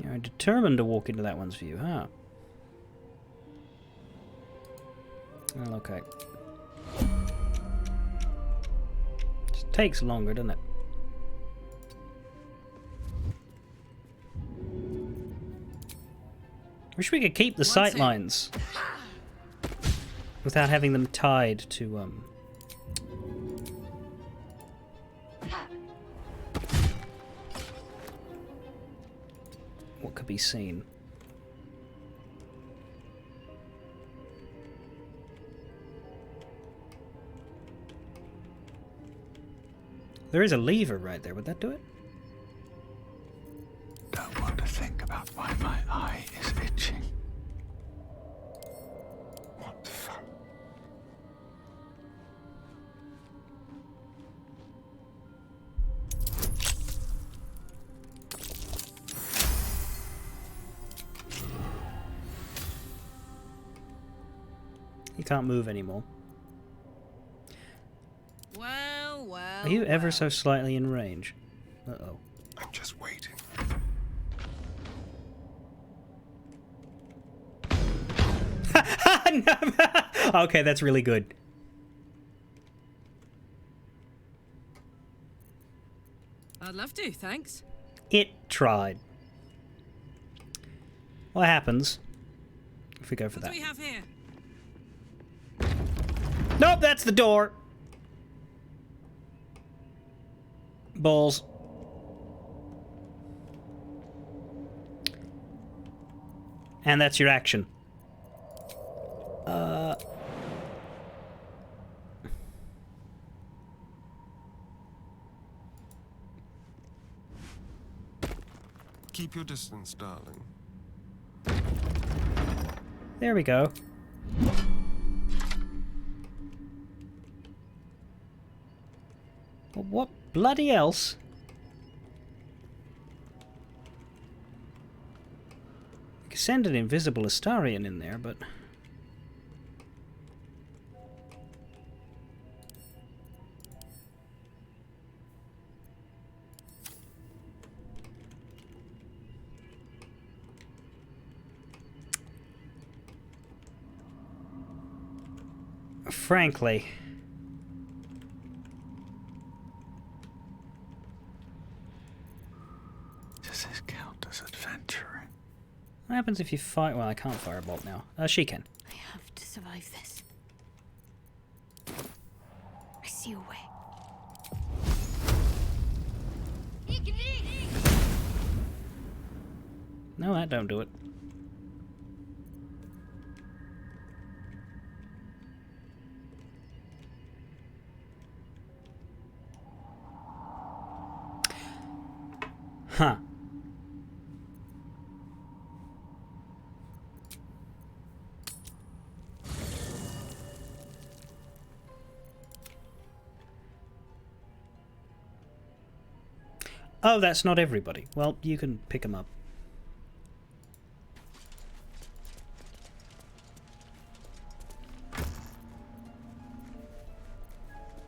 You're determined to walk into that one's view, huh? Well, okay. Just takes longer, doesn't it? Wish we could keep the sight lines without having them tied to what could be seen. There is a lever right there. Would that do it? Don't want to think about why my eye is itching. What fun. You can't move anymore. Well, well. Are you ever so slightly in range? Uh-oh. I'm just waiting. Okay, that's really good. I'd love to, thanks. It tried. What happens if we go for What that? do we have here? Nope, that's the door. Balls. And that's your action. Keep your distance, darling. There we go. Well, what bloody else? We could send an invisible Astarion in there, but... frankly... Does this count as happens if you fire... Well, I can't fire a bolt now. She can. I have to survive this. I see a way. No, that don't do it. Huh. Oh, that's not everybody. Well, you can pick them up.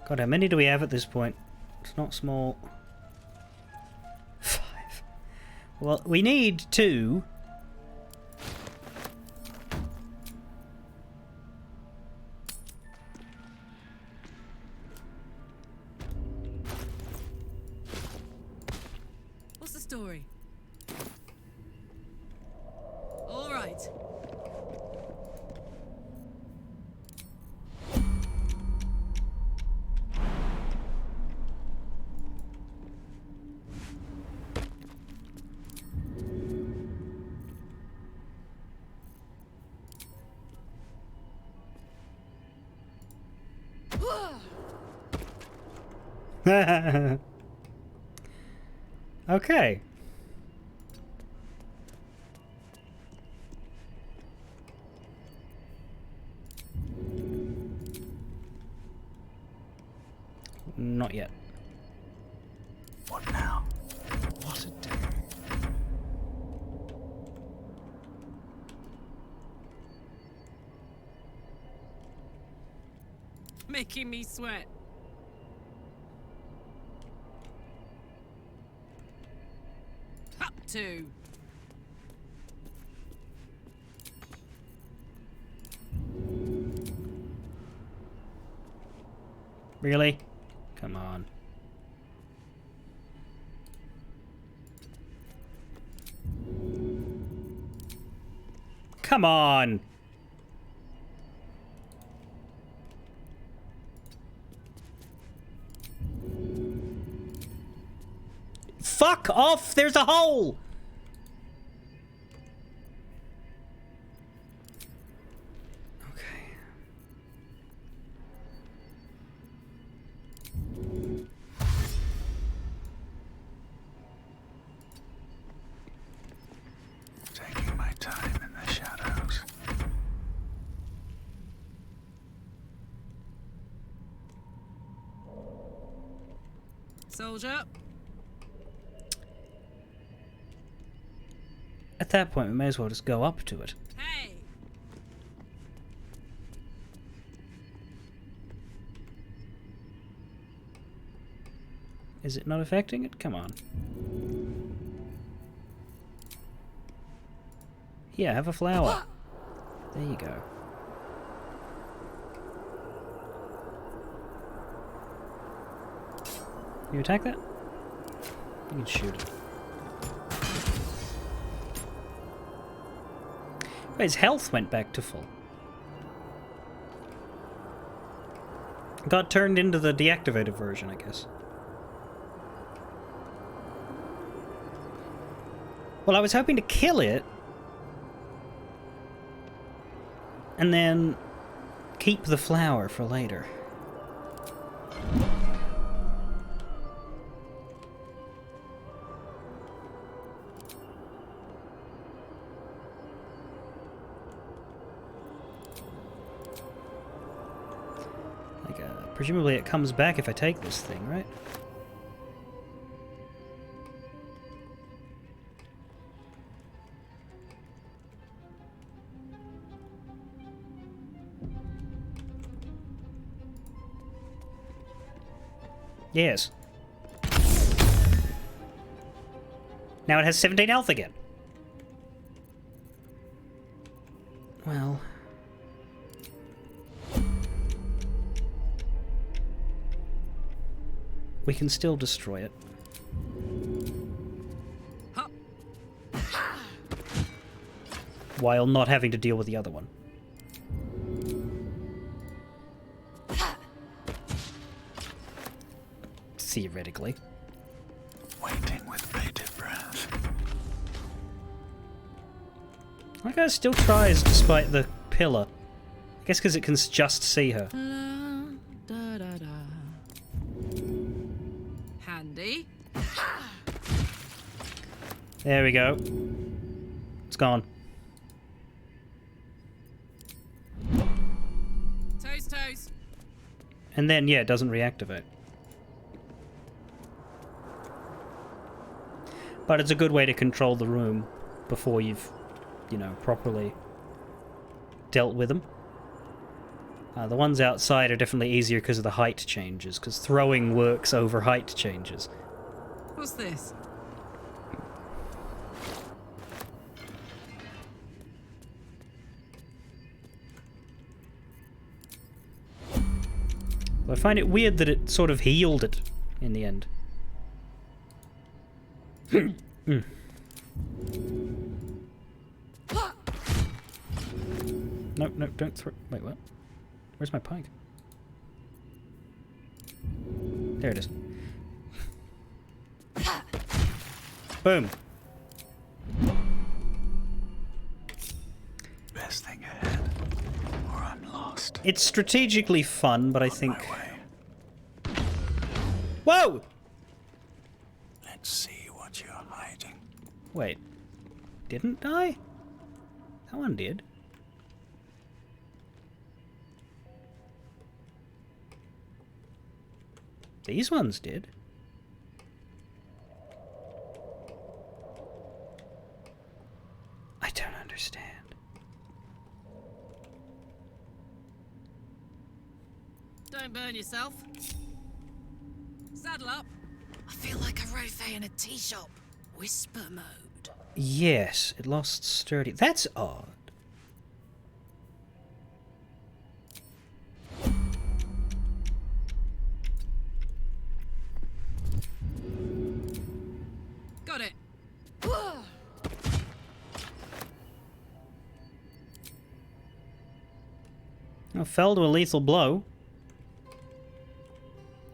God, how many do we have at this point? It's not small. 5. Well, we need 2. What's the story? All right. Okay. Not yet. What now? What a day. Making me sweat. Up to. Really? Come on. Come on! Fuck off! There's a hole! Okay. Taking my time in the shadows. Soldier. At that point, we may as well just go up to it. Hey. Is it not affecting it? Come on. Yeah, have a flower. There you go. You attack that? You can shoot it. Wait, his health went back to full. Got turned into the deactivated version, I guess. Well, I was hoping to kill it and then keep the flower for later. Presumably it comes back if I take this thing, right? Yes. Now it has 17 health again. Well... we can still destroy it. while not having to deal with the other one. Theoretically. Waiting with bated breath. That guy still tries despite the pillar. I guess because it can just see her. Da, da, da. Handy. There we go. It's gone. Toes, toes. And then, yeah, it doesn't reactivate. But it's a good way to control the room before you've, you know, properly dealt with them. The ones outside are definitely easier because of the height changes, because throwing works over height changes. What's this? I find it weird that it sort of healed it in the end. Nope, nope, don't throw. Wait, what? Where's my pike? There it is. Boom. Best thing ahead, or I'm lost. It's strategically fun, but I think. Whoa! Let's see what you're hiding. Wait. Didn't die? That one did. These ones did. I don't understand. Don't burn yourself. Saddle up. I feel like a rofé in a tea shop. Whisper mode. Yes, it lost sturdy. That's odd. Got it. Well, fell to a lethal blow.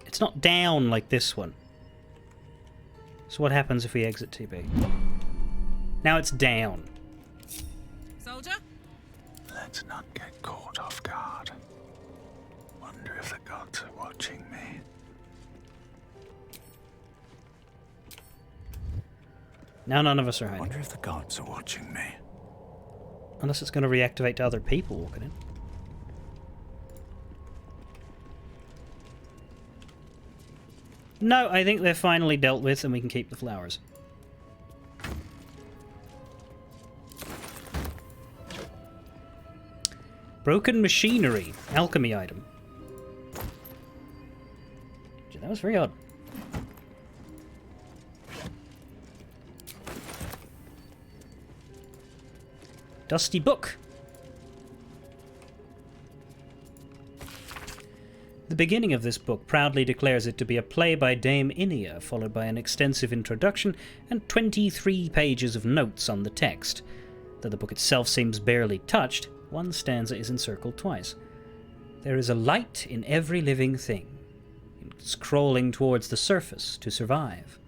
It's not down like this one. So what happens if we exit TB? Now it's down. Soldier? Let's not get caught off guard. Wonder if the gods are watching me. Now none of us are hiding. Wonder if the gods are watching me. Unless it's going to reactivate to other people walking in. No, I think they're finally dealt with and we can keep the flowers. Broken machinery. Alchemy item. Gee, that was very odd. Dusty book. The beginning of this book proudly declares it to be a play by Dame Inia, followed by an extensive introduction and 23 pages of notes on the text. Though the book itself seems barely touched, one stanza is encircled twice. There is a light in every living thing. It's crawling towards the surface to survive,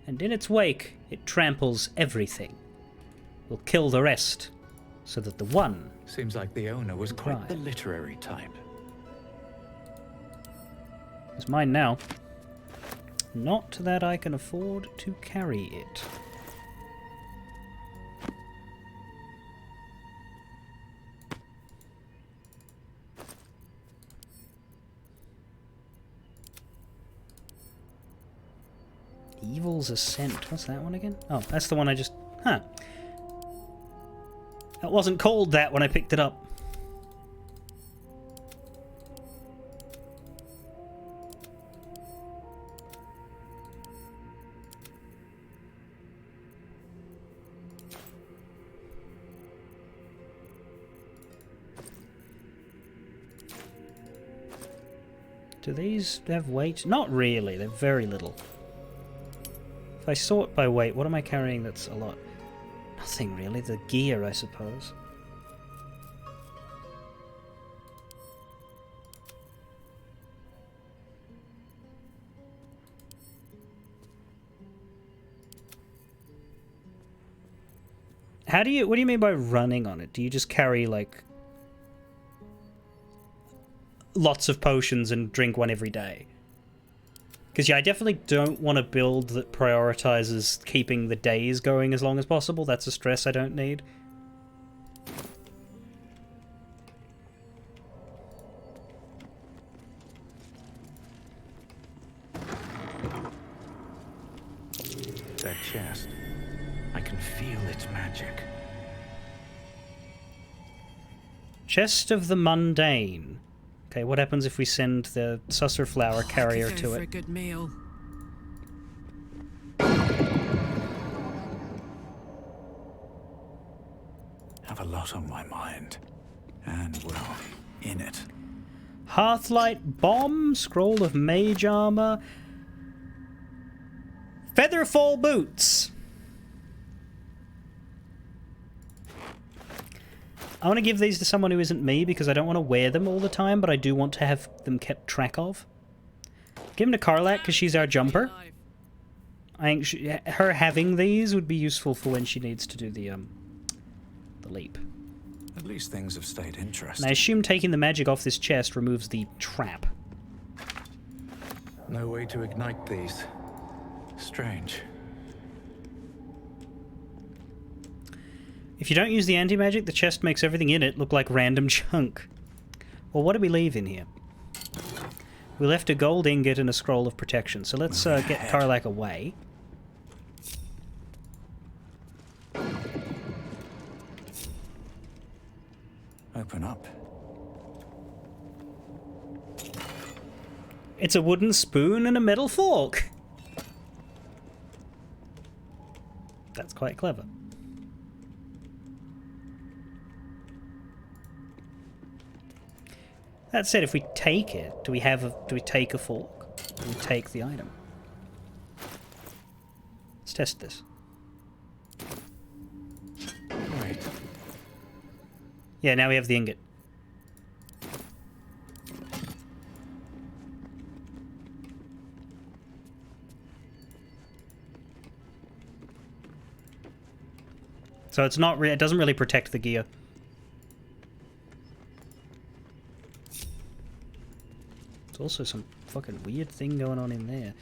and in its wake it tramples everything. Will kill the rest, so that the one... Seems like the owner was Cry. quite the literary type. It's mine now. Not that I can afford to carry it. Evil's Ascent. What's that one again? Oh, that's the one I just... Huh. That wasn't called that when I picked it up. Do these have weight? Not really, they're very little. If I sort by weight, what am I carrying that's a lot? Nothing really. The gear, I suppose. What do you mean by running on it? Do you just carry, like, lots of potions and drink one every day? Because, yeah, I definitely don't want a build that prioritizes keeping the days going as long as possible. That's a stress I don't need. That chest. I can feel its magic. Chest of the Mundane. Okay, what happens if we send the Susser Flower carrier to For a it? good meal. Have a lot on my mind. And, well, in it. Hearthlight Bomb, Scroll of Mage Armor, Featherfall Boots. I want to give these to someone who isn't me because I don't want to wear them all the time, but I do want to have them kept track of. Give them to Karlak because she's our jumper. I think her having these would be useful for when she needs to do the leap. At least things have stayed interesting. And I assume taking the magic off this chest removes the trap. No way to ignite these. Strange. If you don't use the anti-magic, the chest makes everything in it look like random junk. Well, what did we leave in here? We left a gold ingot and a scroll of protection, so let's get Karlak away. Open up. It's a wooden spoon and a metal fork. That's quite clever. That said, if we take it, do we take a fork? Do we take the item? Let's test this. Wait. Yeah, now we have the ingot. So it's not it doesn't really protect the gear. There's also some fucking weird thing going on in there.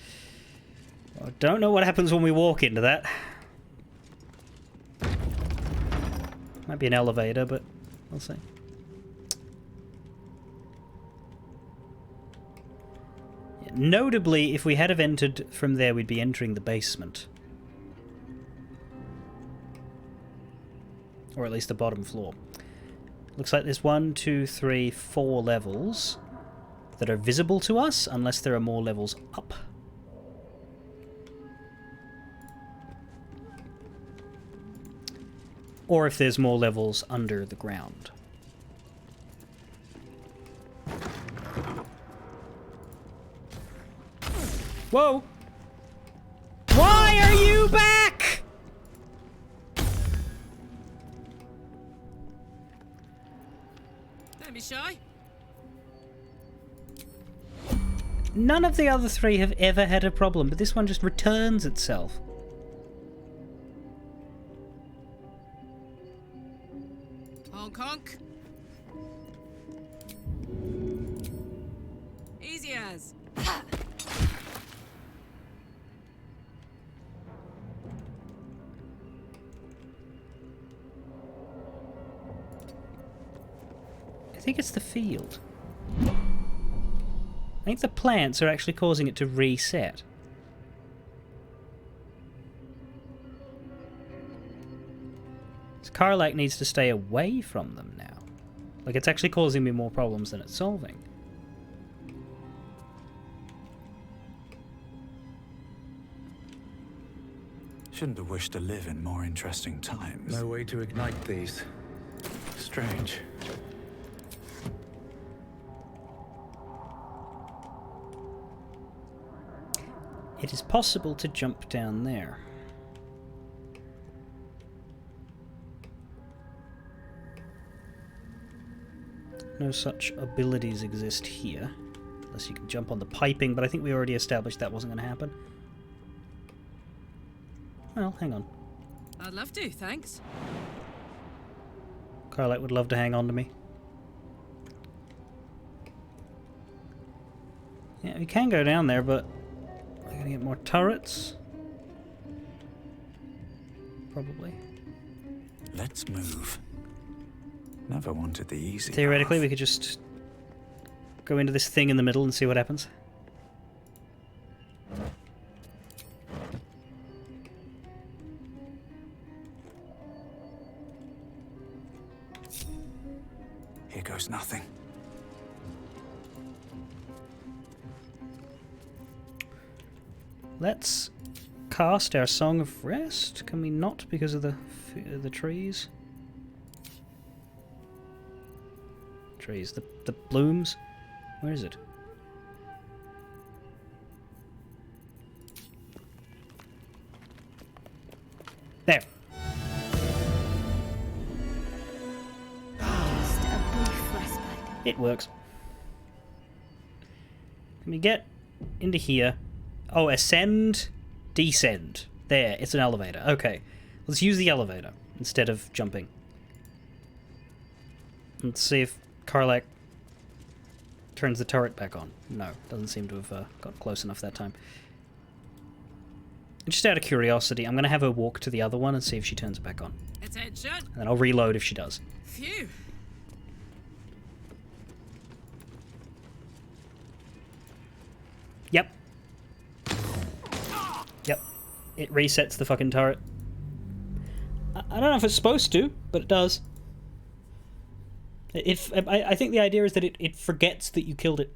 I don't know what happens when we walk into that. Might be an elevator, but we'll see. Yeah, notably, if we had have entered from there, we'd be entering the basement. Or at least the bottom floor. Looks like there's 1, 2, 3, 4 levels that are visible to us, unless there are more levels up. Or if there's more levels under the ground. Whoa! Why are you back? Don't be shy. None of the other three have ever had a problem, but this one just returns itself. Honk honk. Easy as. I think it's the field. I think the plants are actually causing it to reset. So Karlak needs to stay away from them now. Like, it's actually causing me more problems than it's solving. Shouldn't have wished to live in more interesting times. No way to ignite these. Strange. It is possible to jump down there. No such abilities exist here. Unless you can jump on the piping, but I think we already established that wasn't going to happen. Well, hang on. I'd love to, thanks. Carlite would love to hang on to me. Yeah, we can go down there, but we're going to get more turrets. Probably. Let's move. Never wanted the easy Theoretically, path. we could just go into this thing in the middle and see what happens. Here goes nothing. Let's cast our Song of Rest. Can we not because of the trees? Trees, the blooms. Where is it? There. Just a brief respite. It works. Can we get into here? Oh, ascend, descend. There, it's an elevator. Okay. Let's use the elevator instead of jumping. Let's see if Karlak turns the turret back on. No, doesn't seem to have got close enough that time. Just out of curiosity, I'm going to have her walk to the other one and see if she turns it back on. Attention. And then I'll reload if she does. Phew. Yep. Yep. It resets the fucking turret. I don't know if it's supposed to, but it does. I think the idea is that it forgets that you killed it.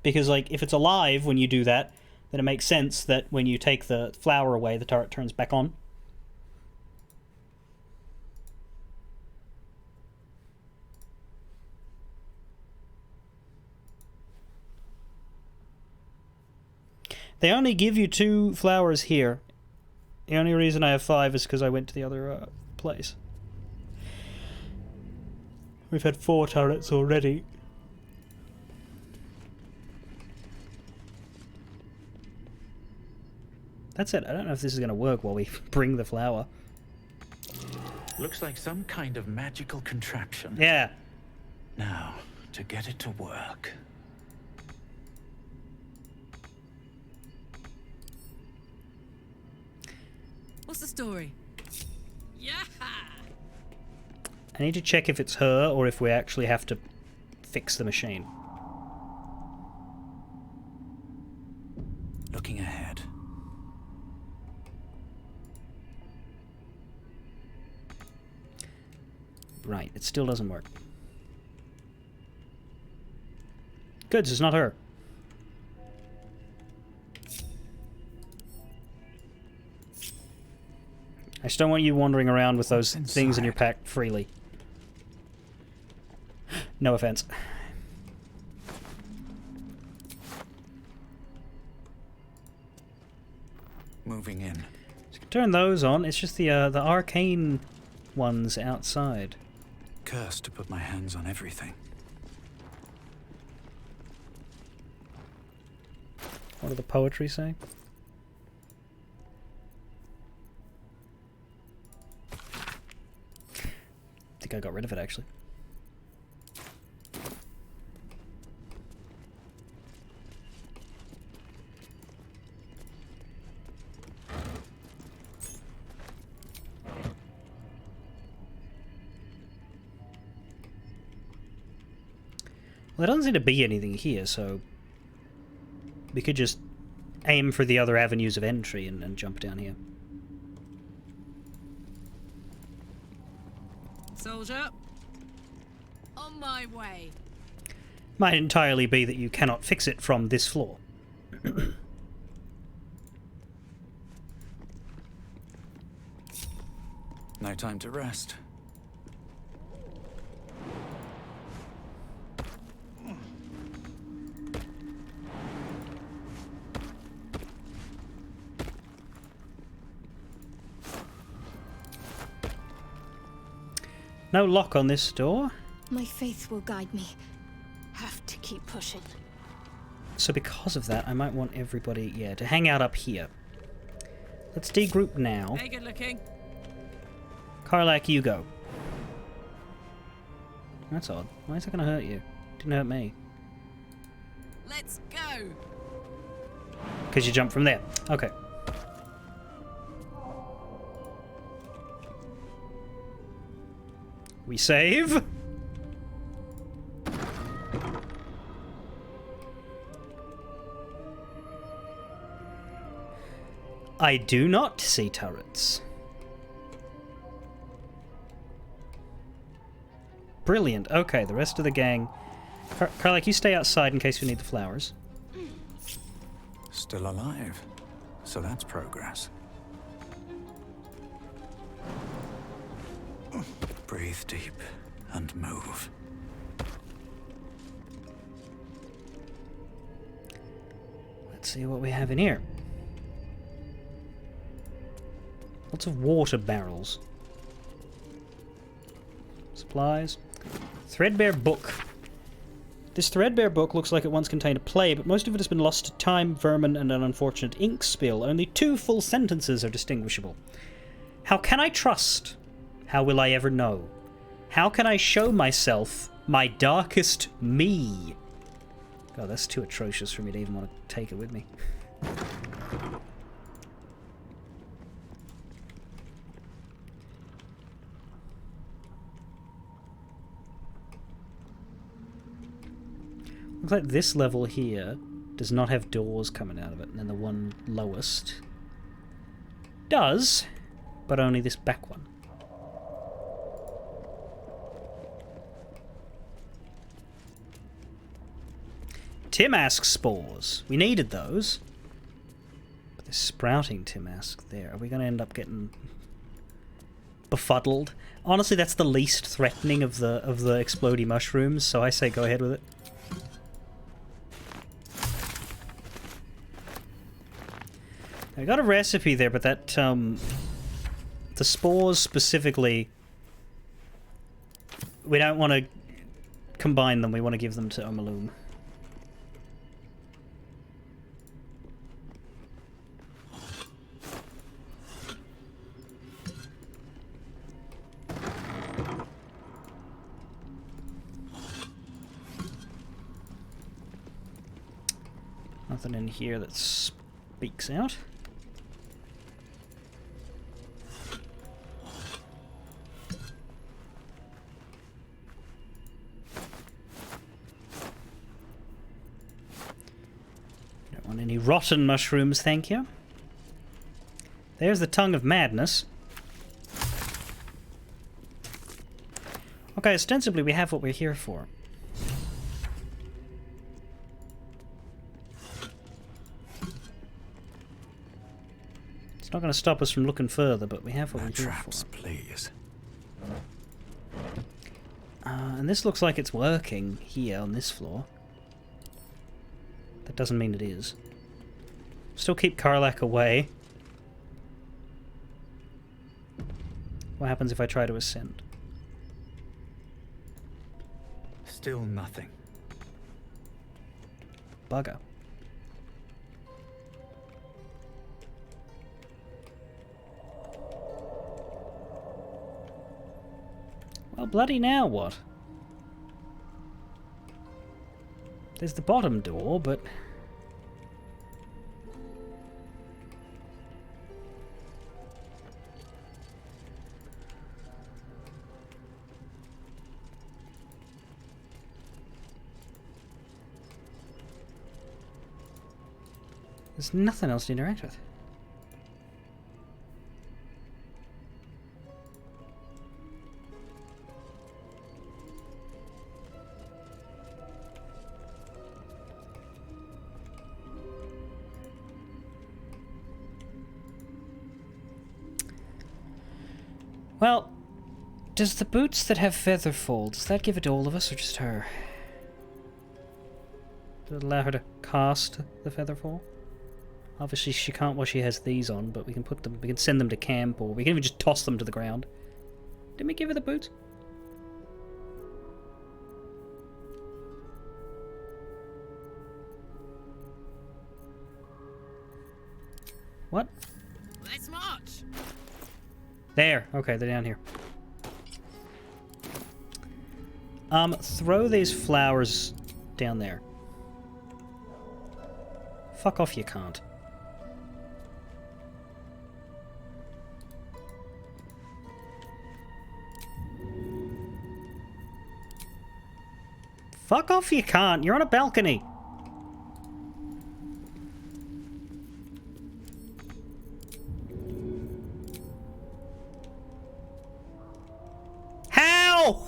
Because, like, if it's alive when you do that, then it makes sense that when you take the flower away, the turret turns back on. They only give you 2 flowers here. The only reason I have 5 is because I went to the other place. We've had 4 turrets already. That's it. I don't know if this is going to work while we bring the flower. Looks like some kind of magical contraption. Yeah. Now, to get it to work. What's the story? Yeah. I need to check if it's her or if we actually have to fix the machine. Looking ahead. Right, it still doesn't work. Good, so it's not her. I just don't want you wandering around with those things in your pack freely. No offense. Moving in. So you can turn those on. It's just the arcane ones outside. Cursed to put my hands on everything. What did the poetry say? I think I got rid of it, actually. Well, there doesn't seem to be anything here, so we could just aim for the other avenues of entry and jump down here. Soldier. On my way. Might entirely be that you cannot fix it from this floor. No time to rest. No lock on this door. My faith will guide me. Have to keep pushing. So because of that, I might want everybody, yeah, to hang out up here. Let's degroup now. Hey, good looking. Karlak, you go. That's odd. Why is it going to hurt you? Didn't hurt me. Let's go. Because you jumped from there. Okay. We save. I do not see turrets. Brilliant. Okay, the rest of the gang. Karlak, you stay outside in case we need the flowers. Still alive. So that's progress. Breathe deep and move. Let's see what we have in here. Lots of water barrels. Supplies. Threadbare book. This threadbare book looks like it once contained a play, but most of it has been lost to time, vermin, and an unfortunate ink spill. Only 2 full sentences are distinguishable. How can I trust? How will I ever know? How can I show myself my darkest me? God, that's too atrocious for me to even want to take it with me. Looks like this level here does not have doors coming out of it, and then the one lowest does, but only this back one. Timask spores. We needed those. But there's sprouting Timask there. Are we going to end up getting befuddled? Honestly, that's the least threatening of the explodey mushrooms, so I say go ahead with it. I got a recipe there, but that, the spores specifically, we don't want to combine them, we want to give them to Omalum. Nothing in here that speaks out. Don't want any rotten mushrooms, thank you. There's the tongue of madness. Okay, ostensibly we have what we're here for. It's not going to stop us from looking further, but we have what we're here Traps, for. please. And this looks like it's working here on this floor. That doesn't mean it is. Still keep Karlak away. What happens if I try to ascend? Still nothing. Bugger. Well, bloody now what? There's the bottom door, but... there's nothing else to interact with. Well, does the boots that have feather fall, does that give it to all of us or just her? Does it allow her to cast the feather fall? Obviously she can't while she has these on, but we can put them, we can send them to camp, or we can even just toss them to the ground. Didn't we give her the boots? What? Let's march. There. Okay, they're down here. Throw these flowers down there. Fuck off, you can't. Fuck off, you can't. You're on a balcony. How?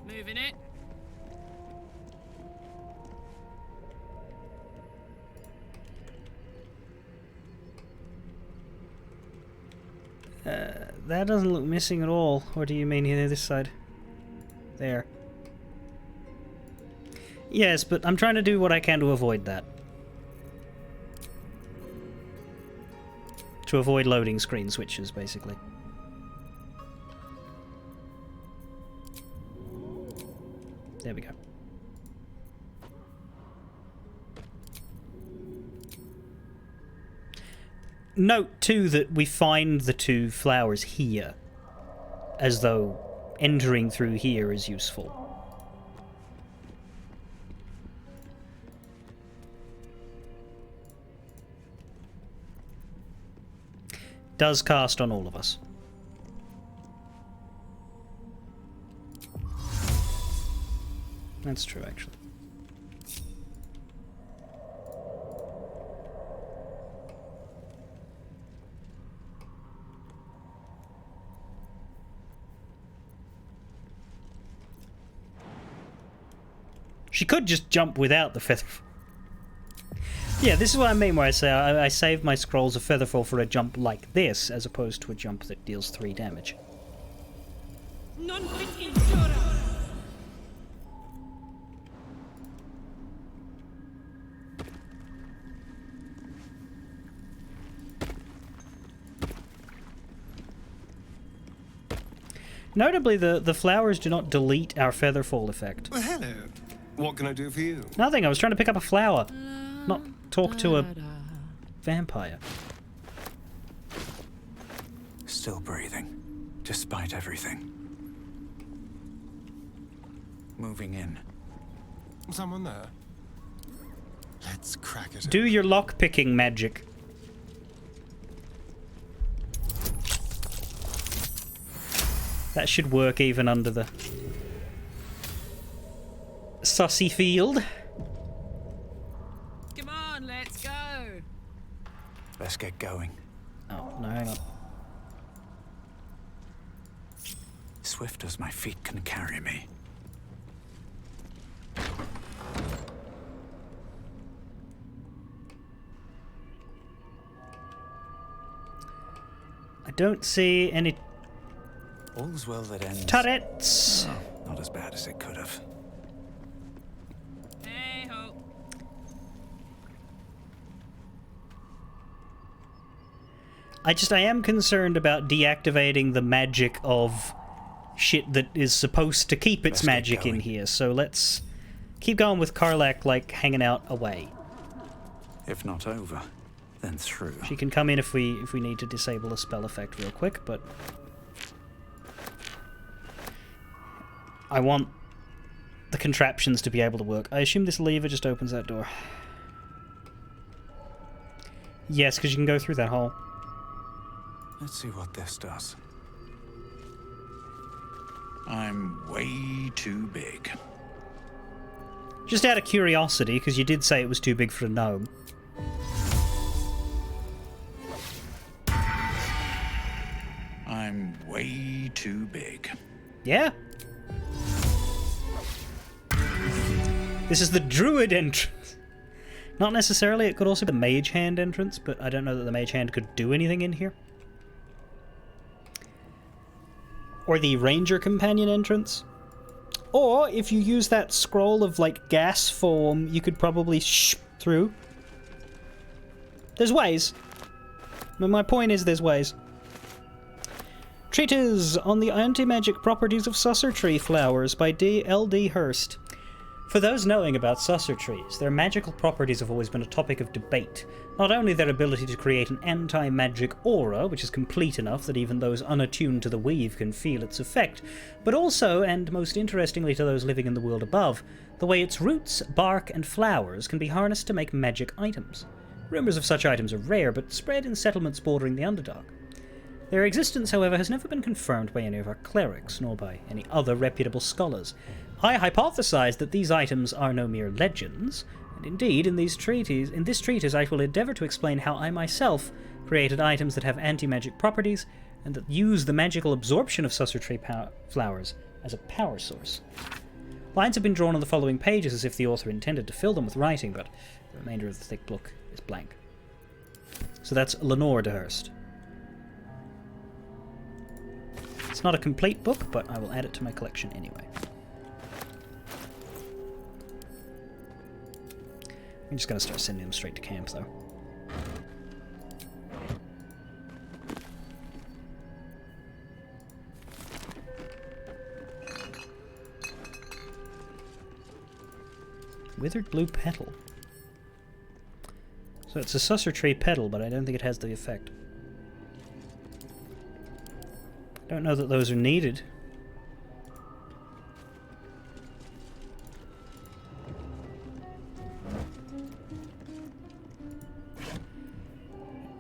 Moving it. That doesn't look missing at all. Or do you mean here, this side? There. Yes, but I'm trying to do what I can to avoid that. To avoid loading screen switches, basically. There we go. Note, too, that we find the two flowers here, as though entering through here is useful. Does cast on all of us. That's true, actually. She could just jump without the feather. Yeah, this is what I mean where I say I save my scrolls of Featherfall for a jump like this, as opposed to a jump that deals 3 damage. Notably, the flowers do not delete our Featherfall effect. Well, hello. What can I do for you? Nothing, I was trying to pick up a flower, not talk to a vampire. Still breathing, despite everything. Moving in. Someone there? Let's crack it. Do your lock-picking magic. That should work even under the sussy field. Come on, let's go. Let's get going. Oh, no, hang on. Swift as my feet can carry me. I don't see any All's well that ends. turrets. Oh, not as bad as it could have. Hey ho. I am concerned about deactivating the magic of shit that is supposed to keep its Let's get magic in going. here, so let's keep going with Karlak, like, hanging out away. If not over, then through. She can come in if we need to disable a spell effect real quick, but I want the contraptions to be able to work. I assume this lever just opens that door. Yes, because you can go through that hole. Let's see what this does. I'm way too big. Just out of curiosity, because you did say it was too big for a gnome. I'm way too big. Yeah? This is the druid entrance. Not necessarily, it could also be the mage hand entrance, but I don't know that the mage hand could do anything in here. Or the ranger companion entrance. Or, if you use that scroll of, like, gas form, you could probably through. There's ways. My point is there's ways. Treatise on the anti-magic properties of Susser Tree Flowers by D.L.D. Hurst. For those knowing about susser trees, their magical properties have always been a topic of debate. Not only their ability to create an anti-magic aura, which is complete enough that even those unattuned to the weave can feel its effect, but also, and most interestingly to those living in the world above, the way its roots, bark, and flowers can be harnessed to make magic items. Rumours of such items are rare, but spread in settlements bordering the Underdark. Their existence, however, has never been confirmed by any of our clerics, nor by any other reputable scholars. I hypothesize that these items are no mere legends, and indeed, in this treatise I will endeavour to explain how I myself created items that have anti-magic properties, and that use the magical absorption of susser tree flowers as a power source. Lines have been drawn on the following pages as if the author intended to fill them with writing, but the remainder of the thick book is blank. So that's Lenore de Hurst. It's not a complete book, but I will add it to my collection anyway. I'm just going to start sending them straight to camp, though. Withered blue petal. So it's a susser tree petal, but I don't think it has the effect. Don't know that those are needed.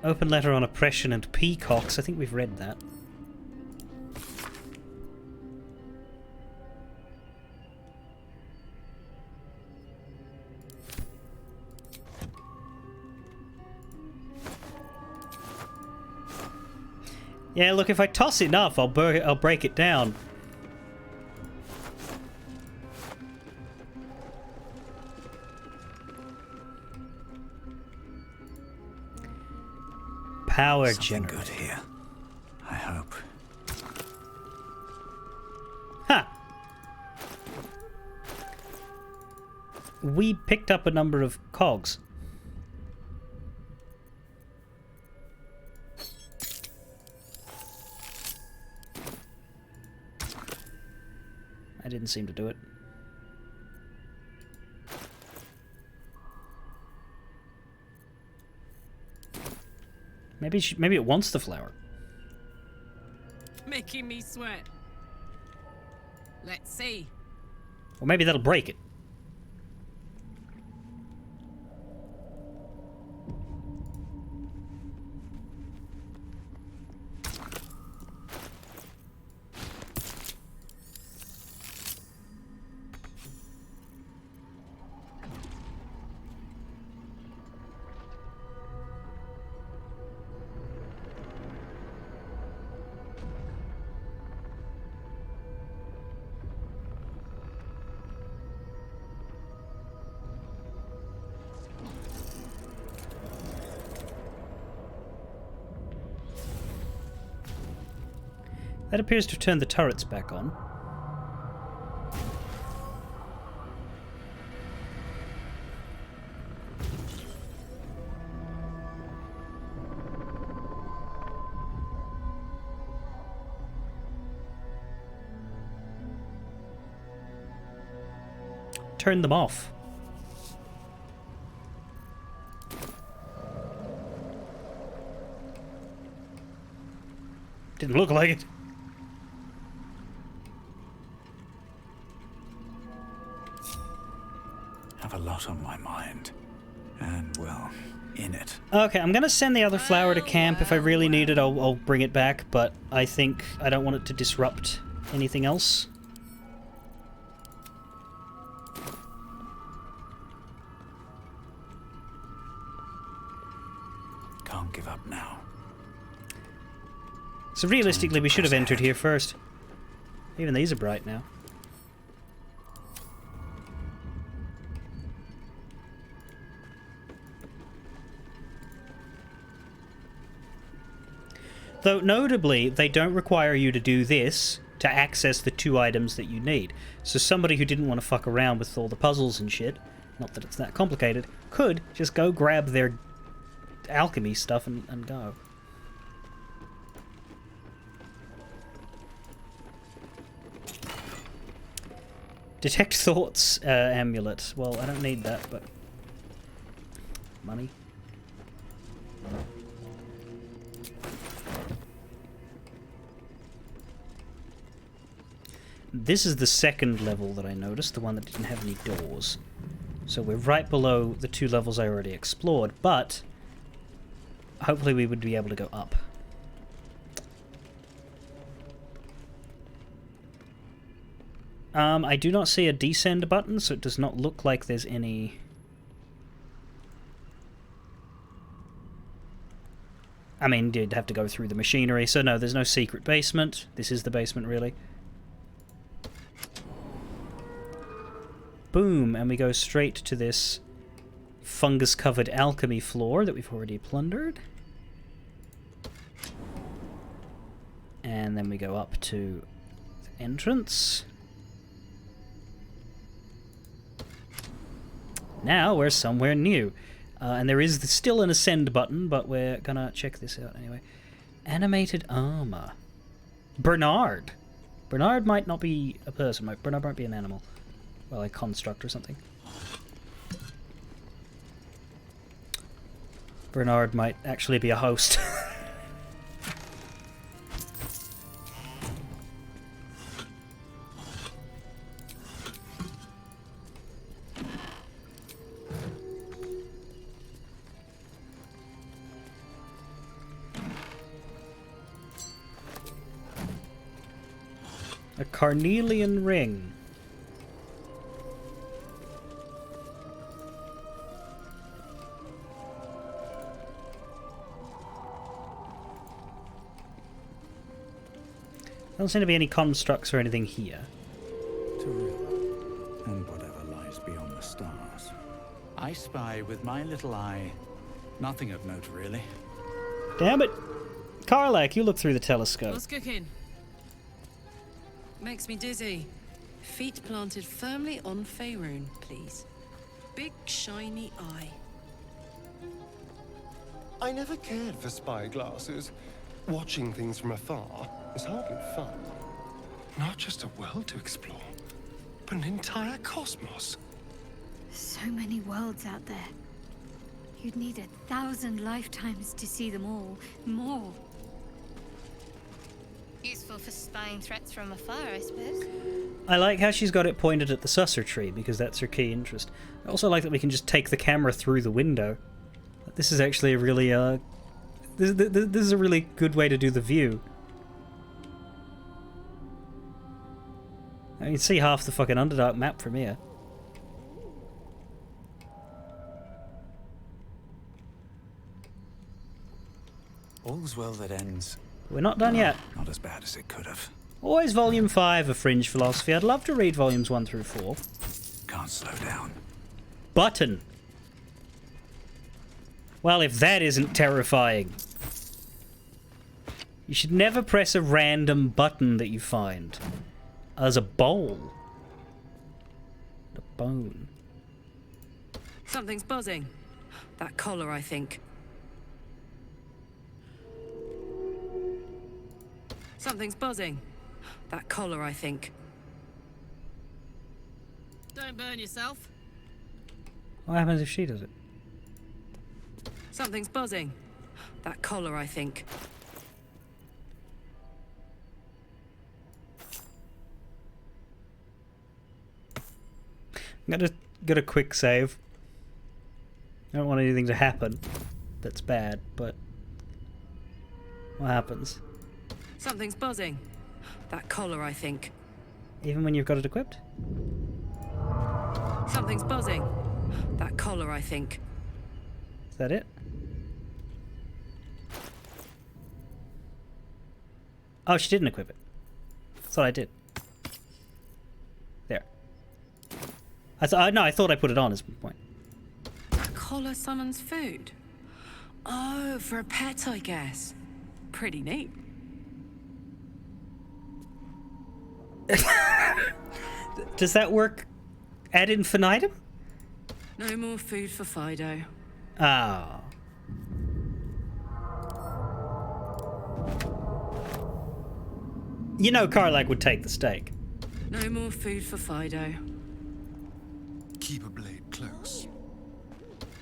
Open letter on oppression and peacocks. I think we've read that. Yeah, look, if I toss enough, I'll break it down. Power generator. Something good here. I hope. Ha! We picked up a number of cogs. I didn't seem to do it. Maybe it wants the flower. Making me sweat. Let's see. Or maybe that'll break it. That appears to have turned the turrets back on. Turn them off. Didn't look like it. Have a lot on my mind. And, well, in it. Okay, I'm gonna send the other flower to camp. If I really need it, I'll bring it back, but I think I don't want it to disrupt anything else. Can't give up now. So realistically, we should have entered here first. Even these are bright now. Though, notably, they don't require you to do this to access the two items that you need. So somebody who didn't want to fuck around with all the puzzles and shit, not that it's that complicated, could just go grab their alchemy stuff and go. Detect thoughts amulet. Well, I don't need that, but money. This is the second level that I noticed, the one that didn't have any doors. So we're right below the 2 levels I already explored, but hopefully we would be able to go up. I do not see a descend button, so it does not look like there's any... I mean, you'd have to go through the machinery, so no, there's no secret basement. This is the basement, really. Boom, and we go straight to this fungus-covered alchemy floor that we've already plundered. And then we go up to the entrance. Now we're somewhere new. And there is still an ascend button, but we're gonna check this out anyway. Animated armor. Bernard. Bernard might not be a person. Bernard might be an animal. Well, a construct or something. Bernard might actually be a host. A carnelian ring. Doesn't seem to be any constructs or anything here. To and whatever lies beyond the stars. I spy with my little eye. Nothing of note, really. Damn it! Karlak, you look through the telescope. What's cooking? Makes me dizzy. Feet planted firmly on Faerun, please. Big shiny eye. I never cared for spyglasses. Watching things from afar is hardly fun. Not just a world to explore, but an entire cosmos. So many worlds out there. You'd need 1,000 lifetimes to see them all. More. Useful for spying threats from afar, I suppose. I like how she's got it pointed at the susser tree, because that's her key interest. I also like that we can just take the camera through the window. This is actually a really, this is a really good way to do the view. I can see half the fucking Underdark map from here. All's well that ends. We're not done yet. Not as bad as it could have. Always Volume 5 of Fringe Philosophy. I'd love to read Volumes 1 through 4. Can't slow down. Button. Well, if that isn't terrifying. You should never press a random button that you find. As a bowl. A bone. Something's buzzing. That collar, I think. Something's buzzing. That collar, I think. Don't burn yourself. What happens if she does it? Something's buzzing. That collar, I think. I'm gonna get a quick save. I don't want anything to happen that's bad, but what happens? Something's buzzing. That collar, I think. Even when you've got it equipped? Something's buzzing. That collar, I think. Is that it? Oh, she didn't equip it. That's what I did. There. I thought I put it on is my point. That collar summons food. Oh, for a pet, I guess. Pretty neat. Does that work ad infinitum? No more food for Fido. Ah. You know Karlak would take the steak. No more food for Fido. keep a blade close.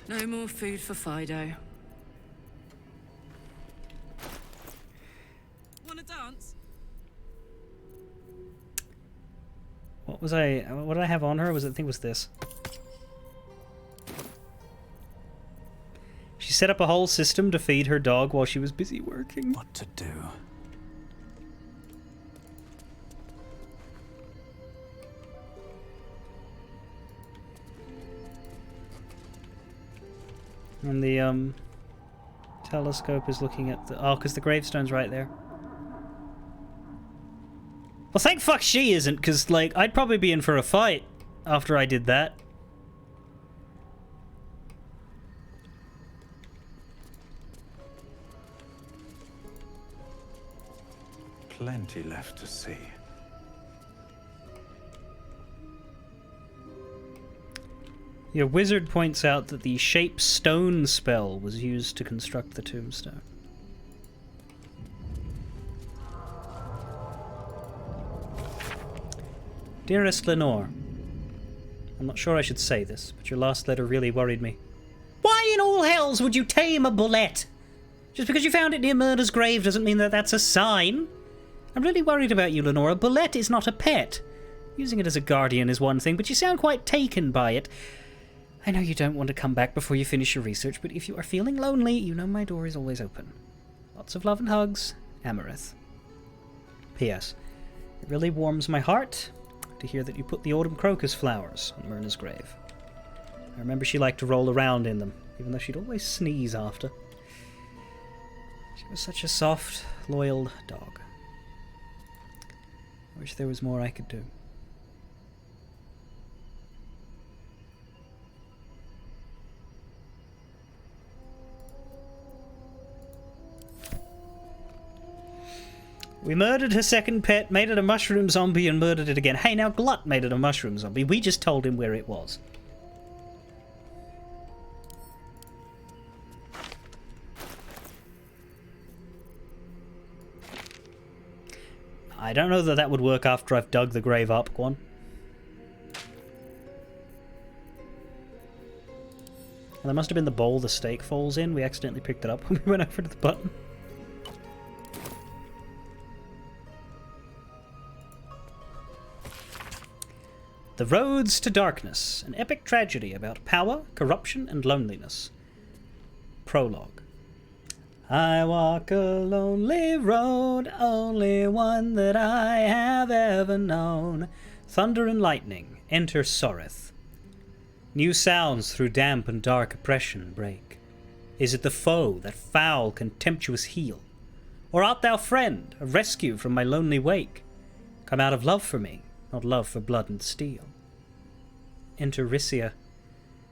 No more food for Fido. Wanna dance? What did I have on her? I think it was this. She set up a whole system to feed her dog while she was busy working. What to do? And the telescope is looking at the... Oh, because the gravestone's right there. Well, thank fuck she isn't, because, like, I'd probably be in for a fight after I did that. Plenty left to see. Your wizard points out that the shape stone spell was used to construct the tombstone. Dearest Lenore, I'm not sure I should say this, but your last letter really worried me. Why in all hells would you tame a bullet? Just because you found it near Murder's grave doesn't mean that that's a sign. I'm really worried about you, Lenore. A bullet is not a pet. Using it as a guardian is one thing, but you sound quite taken by it. I know you don't want to come back before you finish your research, but if you are feeling lonely, you know my door is always open. Lots of love and hugs, Amarith. P.S. It really warms my heart to hear that you put the autumn crocus flowers on Myrna's grave. I remember she liked to roll around in them, even though she'd always sneeze after. She was such a soft, loyal dog. I wish there was more I could do. We murdered her second pet, made it a mushroom zombie, and murdered it again. Hey, now Glut made it a mushroom zombie. We just told him where it was. I don't know that that would work after I've dug the grave up, Quan. Well, that must have been the bowl the steak falls in. We accidentally picked it up when we went over to the button. The Roads to Darkness, an epic tragedy about power, corruption, and loneliness. Prologue. I walk a lonely road, only one that I have ever known. Thunder and lightning, enter Soreth. New sounds through damp and dark oppression break. Is it the foe, that foul, contemptuous heel? Or art thou friend, a rescue from my lonely wake? Come out of love for me, not love for blood and steel. Enter Rissia.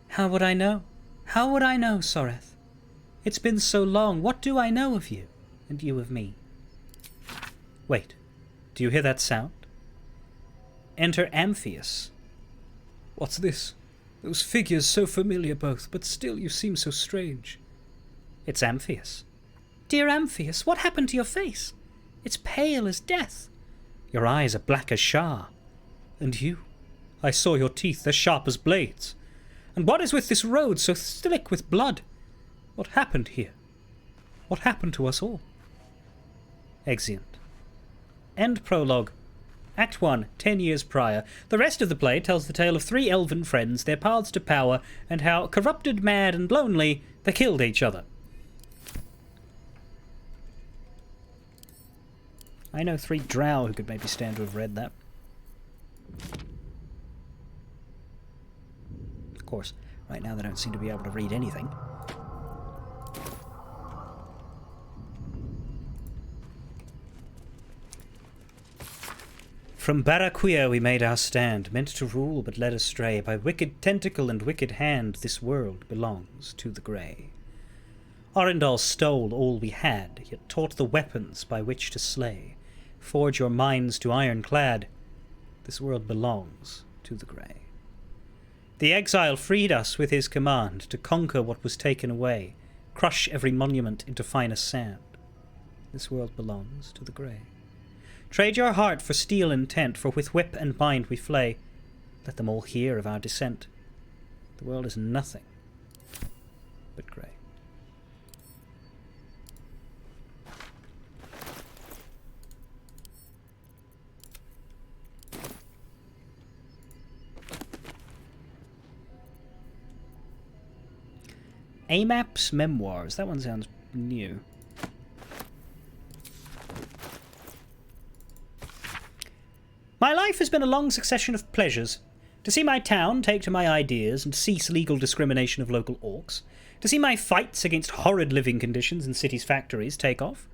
How would I know? How would I know, Soreth? It's been so long, what do I know of you, and you of me? Wait, do you hear that sound? Enter Amphius. What's this? Those figures so familiar both, but still you seem so strange. It's Amphius. Dear Amphius, what happened to your face? It's pale as death. Your eyes are black as Shar. And you? I saw your teeth as sharp as blades. And what is with this road so slick with blood? What happened here? What happened to us all? Exeunt. End prologue. Act 1, 10 years prior. The rest of the play tells the tale of 3 elven friends, their paths to power, and how, corrupted, mad, and lonely, they killed each other. I know 3 drow who could maybe stand to have read that. Of course, right now they don't seem to be able to read anything. From Barraquia we made our stand, meant to rule but led astray. By wicked tentacle and wicked hand this world belongs to the grey. Arendal stole all we had, yet taught the weapons by which to slay. Forge your minds to ironclad, this world belongs to the grey. The exile freed us with his command to conquer what was taken away, crush every monument into finest sand. This world belongs to the grey. Trade your heart for steel intent, for with whip and bind we flay. Let them all hear of our descent. The world is nothing but grey. Amap's Memoirs. That one sounds new. My life has been a long succession of pleasures. To see my town take to my ideas and cease legal discrimination of local orcs. To see my fights against horrid living conditions in cities' factories take off.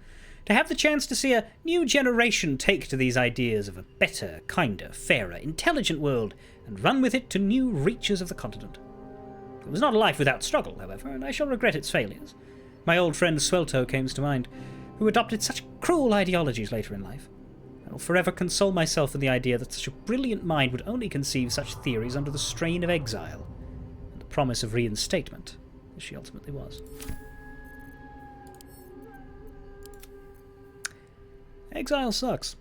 To have the chance to see a new generation take to these ideas of a better, kinder, fairer, intelligent world and run with it to new reaches of the continent. It was not a life without struggle, however, and I shall regret its failures. My old friend Swelto comes to mind, who adopted such cruel ideologies later in life. I will forever console myself in the idea that such a brilliant mind would only conceive such theories under the strain of exile, and the promise of reinstatement, as she ultimately was. Exile sucks.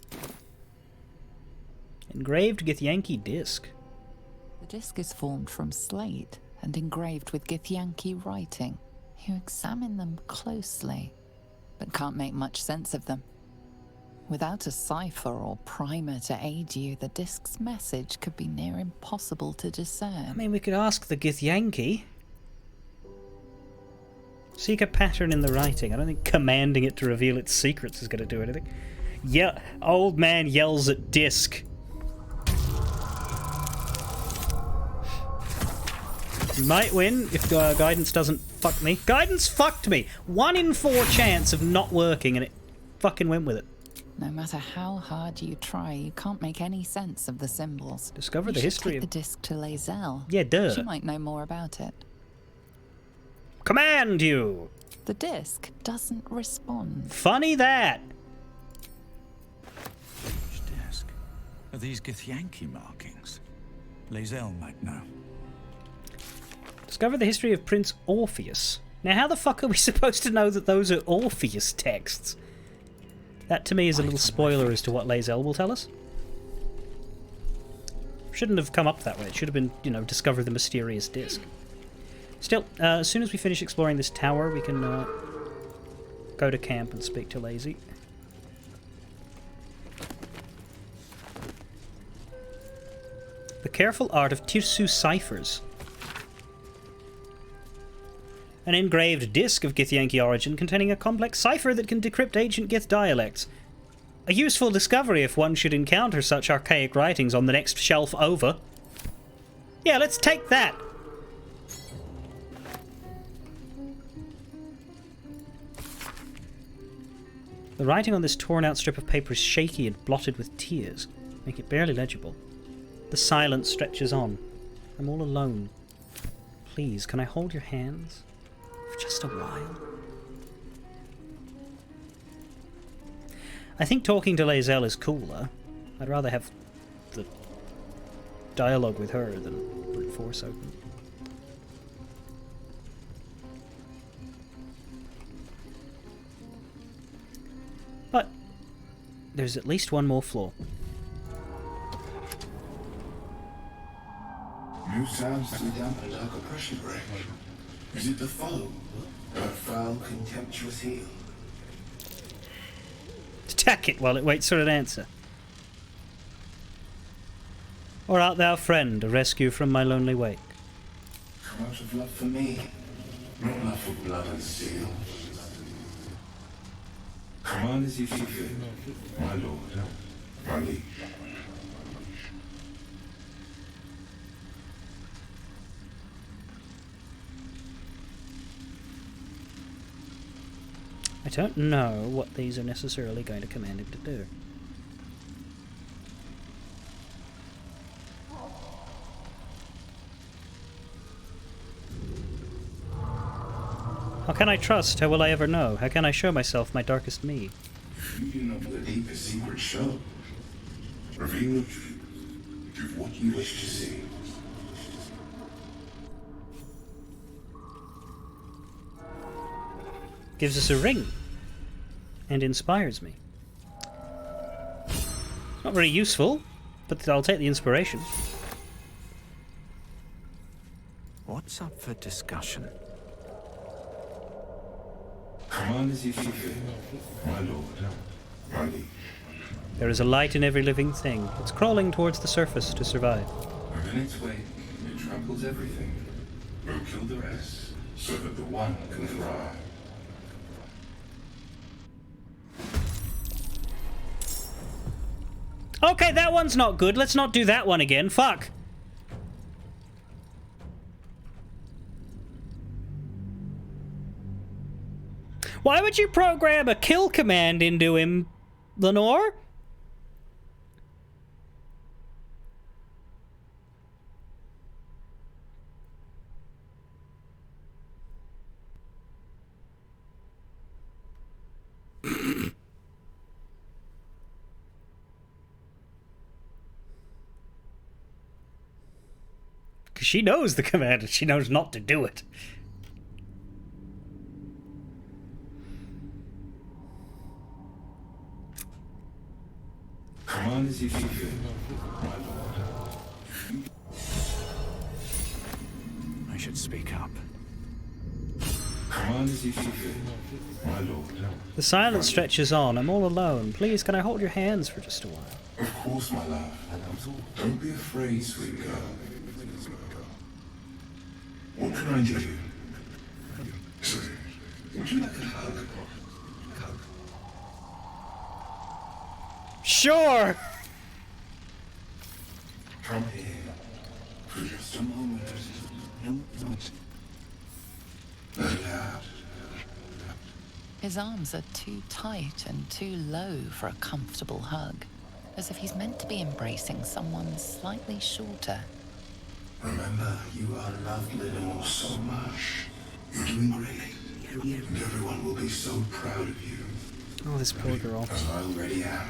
Engraved Githyanki disc. The disc is formed from slate and engraved with Githyanki writing. You examine them closely, but can't make much sense of them. Without a cipher or primer to aid you, the disc's message could be near impossible to discern. I mean, we could ask the Githyanki. Seek a pattern in the writing. I don't think commanding it to reveal its secrets is going to do anything. Yeah, old man yells at disc. You might win if guidance doesn't fuck me. Guidance fucked me! 1 in 4 chance of not working, and it fucking went with it. No matter how hard you try, you can't make any sense of the symbols. Discover the history of of the disc to Lae'zel. Yeah, duh. She might know more about it. Command you! The disc doesn't respond. Funny that! Which disc? Are these Githyanki markings? Lae'zel might know. Discover the history of Prince Orpheus. Now, how the fuck are we supposed to know that those are Orpheus texts? That, to me, is a little spoiler as to what Lae'zel will tell us. Shouldn't have come up that way. It should have been, you know, discover the mysterious disc. Still, as soon as we finish exploring this tower, we can go to camp and speak to Lazy. The careful art of Tirsu ciphers. An engraved disc of Githyanki origin containing a complex cipher that can decrypt ancient Gith dialects. A useful discovery if one should encounter such archaic writings on the next shelf over. Yeah, let's take that! The writing on this torn-out strip of paper is shaky and blotted with tears, making it barely legible. The silence stretches on. I'm all alone. Please, can I hold your hands? For just a while? I think talking to Lae'zel is cooler. I'd rather have the dialogue with her than brute force open. But there's at least one more floor. New sounds to dampen dark oppression break. Is it the foe? That foul, contemptuous heel? Attack it while it waits for an answer. Or art thou, friend, a rescue from my lonely wake? Come out of love for me, not love for blood and steel. Come on as you see fit, my lord, my liege. I don't know what these are necessarily going to command him to do. How can I trust? How will I ever know? How can I show myself my darkest me? Feeding up the deepest secret show. Reveal the truth. Give what you wish to see. Gives us a ring. And inspires me. Not very useful, but I'll take the inspiration. What What's up for discussion? Command as you see fit, my lord, my liege. There is a light in every living thing. It's crawling towards the surface to survive. Within its wake, it tramples everything. We'll kill the rest, so that the one can thrive. Okay, that one's not good. Let's not do that one again. Fuck. Why would you program a kill command into him, Lenore? Because she knows the command and she knows not to do it. Command as you see fit, my lord. I should speak up. Command as you see fit, my lord. The silence stretches on. I'm all alone. Please, can I hold your hands for just a while? Of course, my love. Don't be afraid, sweet girl. What can I do? Sorry, would you like a hug? Sure! Come here. For just a moment. Let it out. His arms are too tight and too low for a comfortable hug, as if he's meant to be embracing someone slightly shorter. Remember, you are loved, Lenore, so much. You're doing great. And everyone will be so proud of you. Oh, this poor girl. As I already am.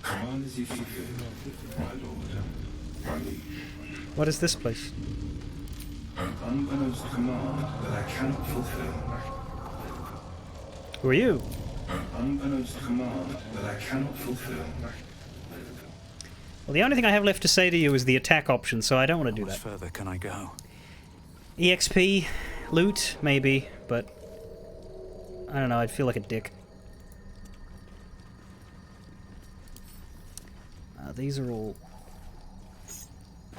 Command as you see fit, my lord, my liege. What is this place? An unbeknownst command that I cannot fulfill. Who are you? An unbeknownst command that I cannot fulfill. Well, the only thing I have left to say to you is the attack option, so I don't want to do How much that. further can I go? EXP, loot, maybe, but I don't know, I'd feel like a dick. These are all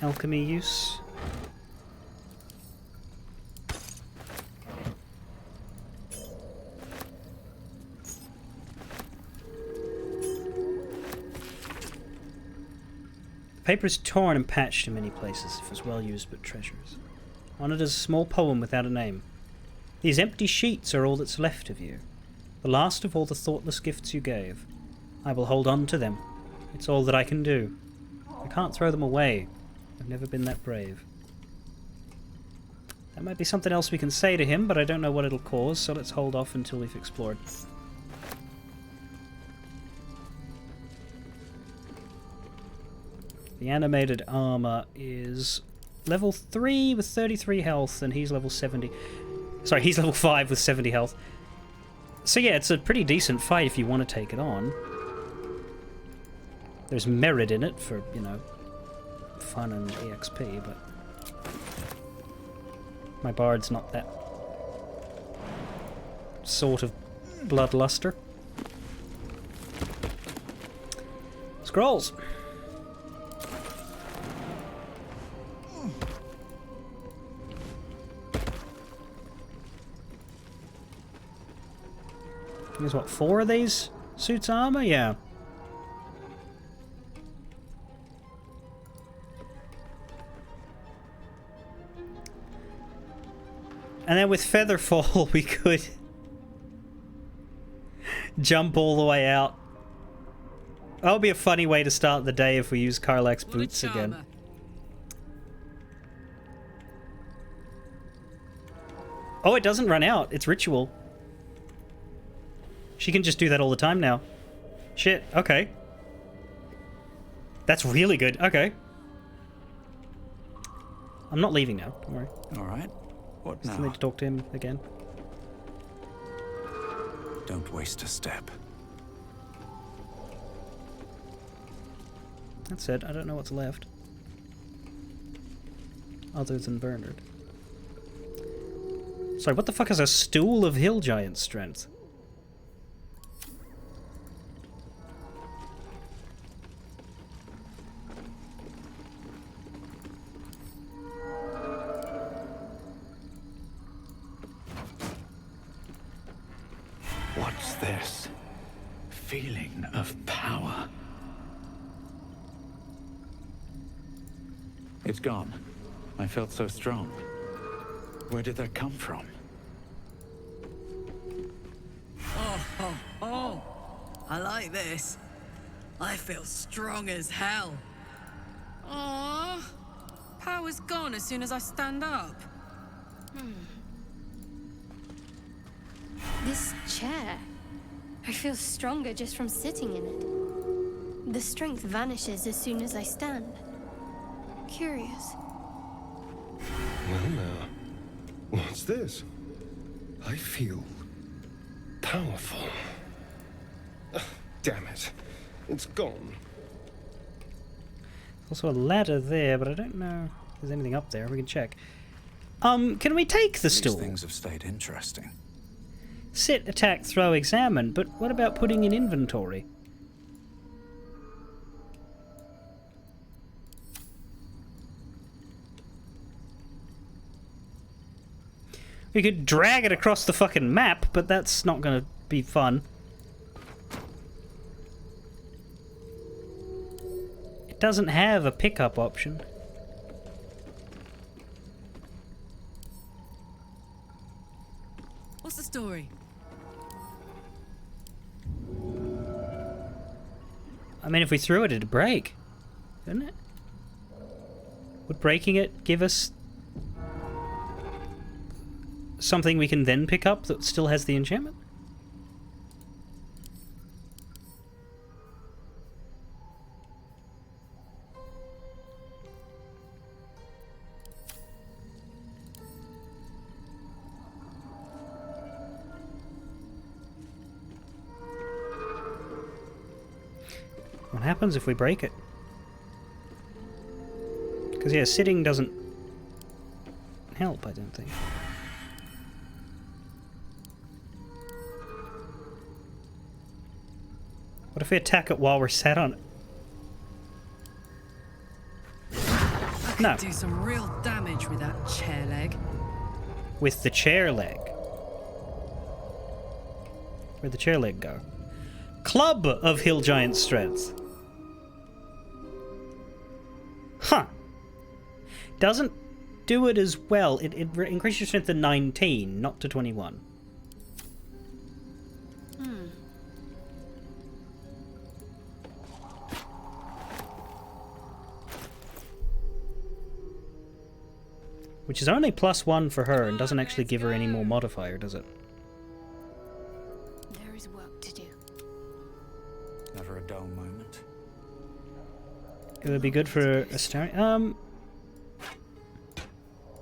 alchemy use. The paper is torn and patched in many places, if it's well used but treasures. On it is a small poem without a name. These empty sheets are all that's left of you, the last of all the thoughtless gifts you gave. I will hold on to them. It's all that I can do. I can't throw them away. I've never been that brave. That might be something else we can say to him, but I don't know what it'll cause, so let's hold off until we've explored. The animated armor is level 3 with 33 health, and he's level 70. Sorry, he's level 5 with 70 health. So yeah, it's a pretty decent fight if you want to take it on. There's merit in it for, you know, fun and EXP, but my bard's not that sort of bloodluster. Scrolls! There's what, 4 of these suits armor? Yeah. And then with Featherfall, we could jump all the way out. That would be a funny way to start the day if we use Karlach's boots again. Oh, it doesn't run out. It's ritual. She can just do that all the time now. Shit, okay. That's really good. Okay. I'm not leaving now. Don't worry. All right. What Still now? need to talk to him again. Don't waste a step. That's it. I don't know what's left. Other than Bernard. Sorry, what the fuck is a stool of hill giant strength? What's this? Feeling of power. It's gone. I felt so strong. Where did that come from? Oh, I like this. I feel strong as hell. Aww. Power's gone as soon as I stand up. This chair. I feel stronger just from sitting in it. The strength vanishes as soon as I stand. Curious. Well now, what's this? I feel powerful. Ugh, damn it. It's gone. Also a ladder there, but I don't know if there's anything up there. We can check. Can we take the stool? These things have stayed interesting. Sit, attack, throw, examine, but what about putting in inventory? We could drag it across the fucking map, but that's not gonna be fun. It doesn't have a pickup option. What's the story? I mean, if we threw it, it'd break, wouldn't it? Would breaking it give us something we can then pick up that still has the enchantment? What happens if we break it? Because, yeah, sitting doesn't help, I don't think. What if we attack it while we're sat on it? I could do some real damage with that chair leg. With the chair leg. Where'd the chair leg go? Club of Hill Giant Strength. Huh. Doesn't do it as well. It increases your strength to 19, not to 21. Which is only +1 for her and doesn't actually give her any more modifier, does it? There is work to do. Never a dull moment. It would be good for a star.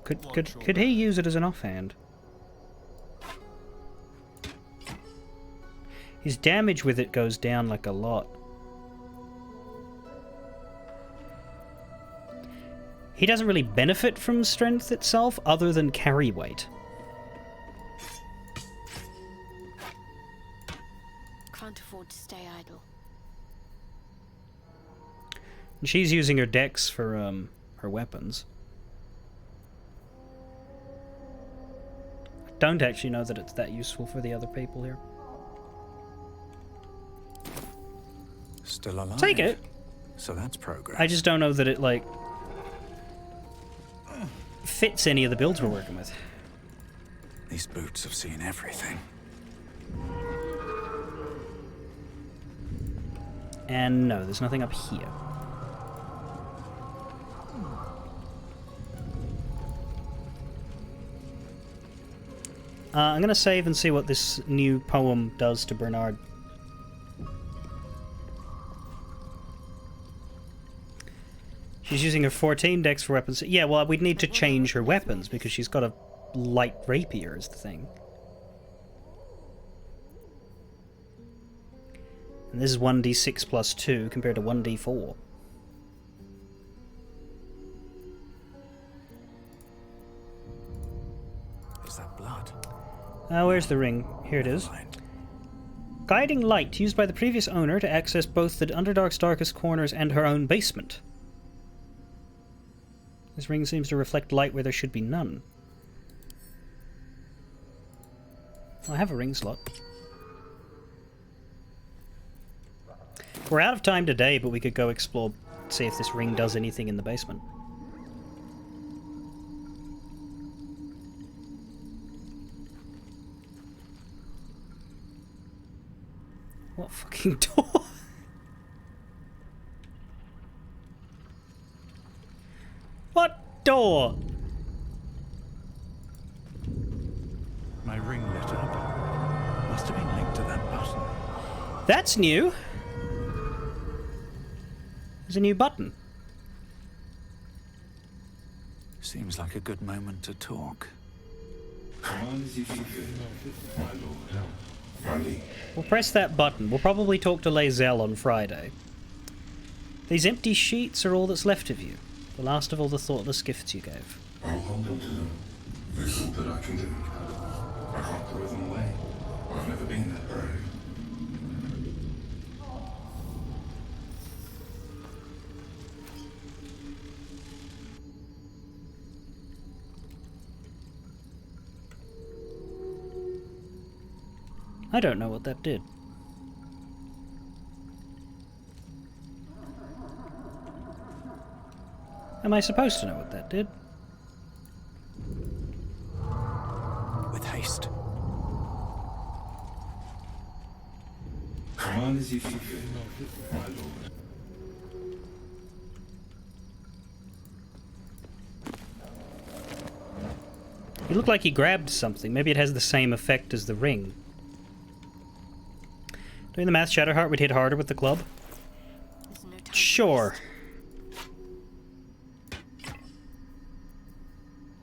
Could he use it as an offhand? His damage with it goes down like a lot. He doesn't really benefit from strength itself other than carry weight. Can't afford to stay idle. And she's using her dex for her weapons. I don't actually know that it's that useful for the other people here. Still alive. Take it. So that's progress. I just don't know that it, like, fits any of the builds we're working with. These boots have seen everything. And no, there's nothing up here. I'm gonna save and see what this new poem does to Bernard. She's using her 14 dex for weapons. Yeah, well, we'd need to change her weapons because she's got a light rapier is the thing. And this is 1d6 plus 2 compared to 1d4. Is that blood? Where's the ring? Here it is. Guiding light used by the previous owner to access both the Underdark's darkest corners and her own basement. This ring seems to reflect light where there should be none. I have a ring slot. We're out of time today, but we could go explore, see if this ring does anything in the basement. What fucking door? What door? My ring lit up. Must have been linked to that button. That's new. There's a new button. Seems like a good moment to talk. We'll press that button. We'll probably talk to Lae'zel on Friday. These empty sheets are all that's left of you. The last of all the thoughtless gifts you gave. I'll hold on to them. There's all that I can do. I can't throw them away. I've never been that brave. I don't know what that did. Am I supposed to know what that did? With haste. Come on as if you feel, my lord. He looked like he grabbed something. Maybe it has the same effect as the ring. Doing the math, Shadowheart would hit harder with the club? Sure.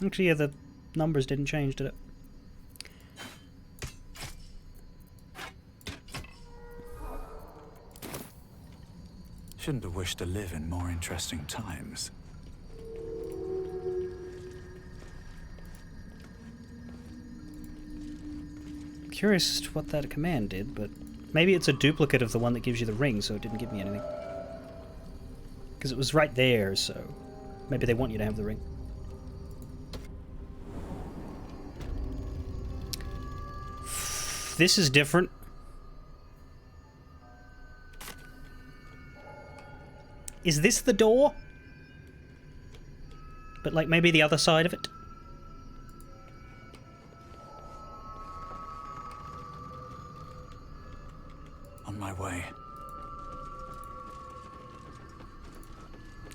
Actually, yeah, the numbers didn't change, did it? Shouldn't have wished to live in more interesting times. Curious as to what that command did, but maybe it's a duplicate of the one that gives you the ring, so it didn't give me anything. Because it was right there, so maybe they want you to have the ring. This is different. Is this the door? But like maybe the other side of it? On my way.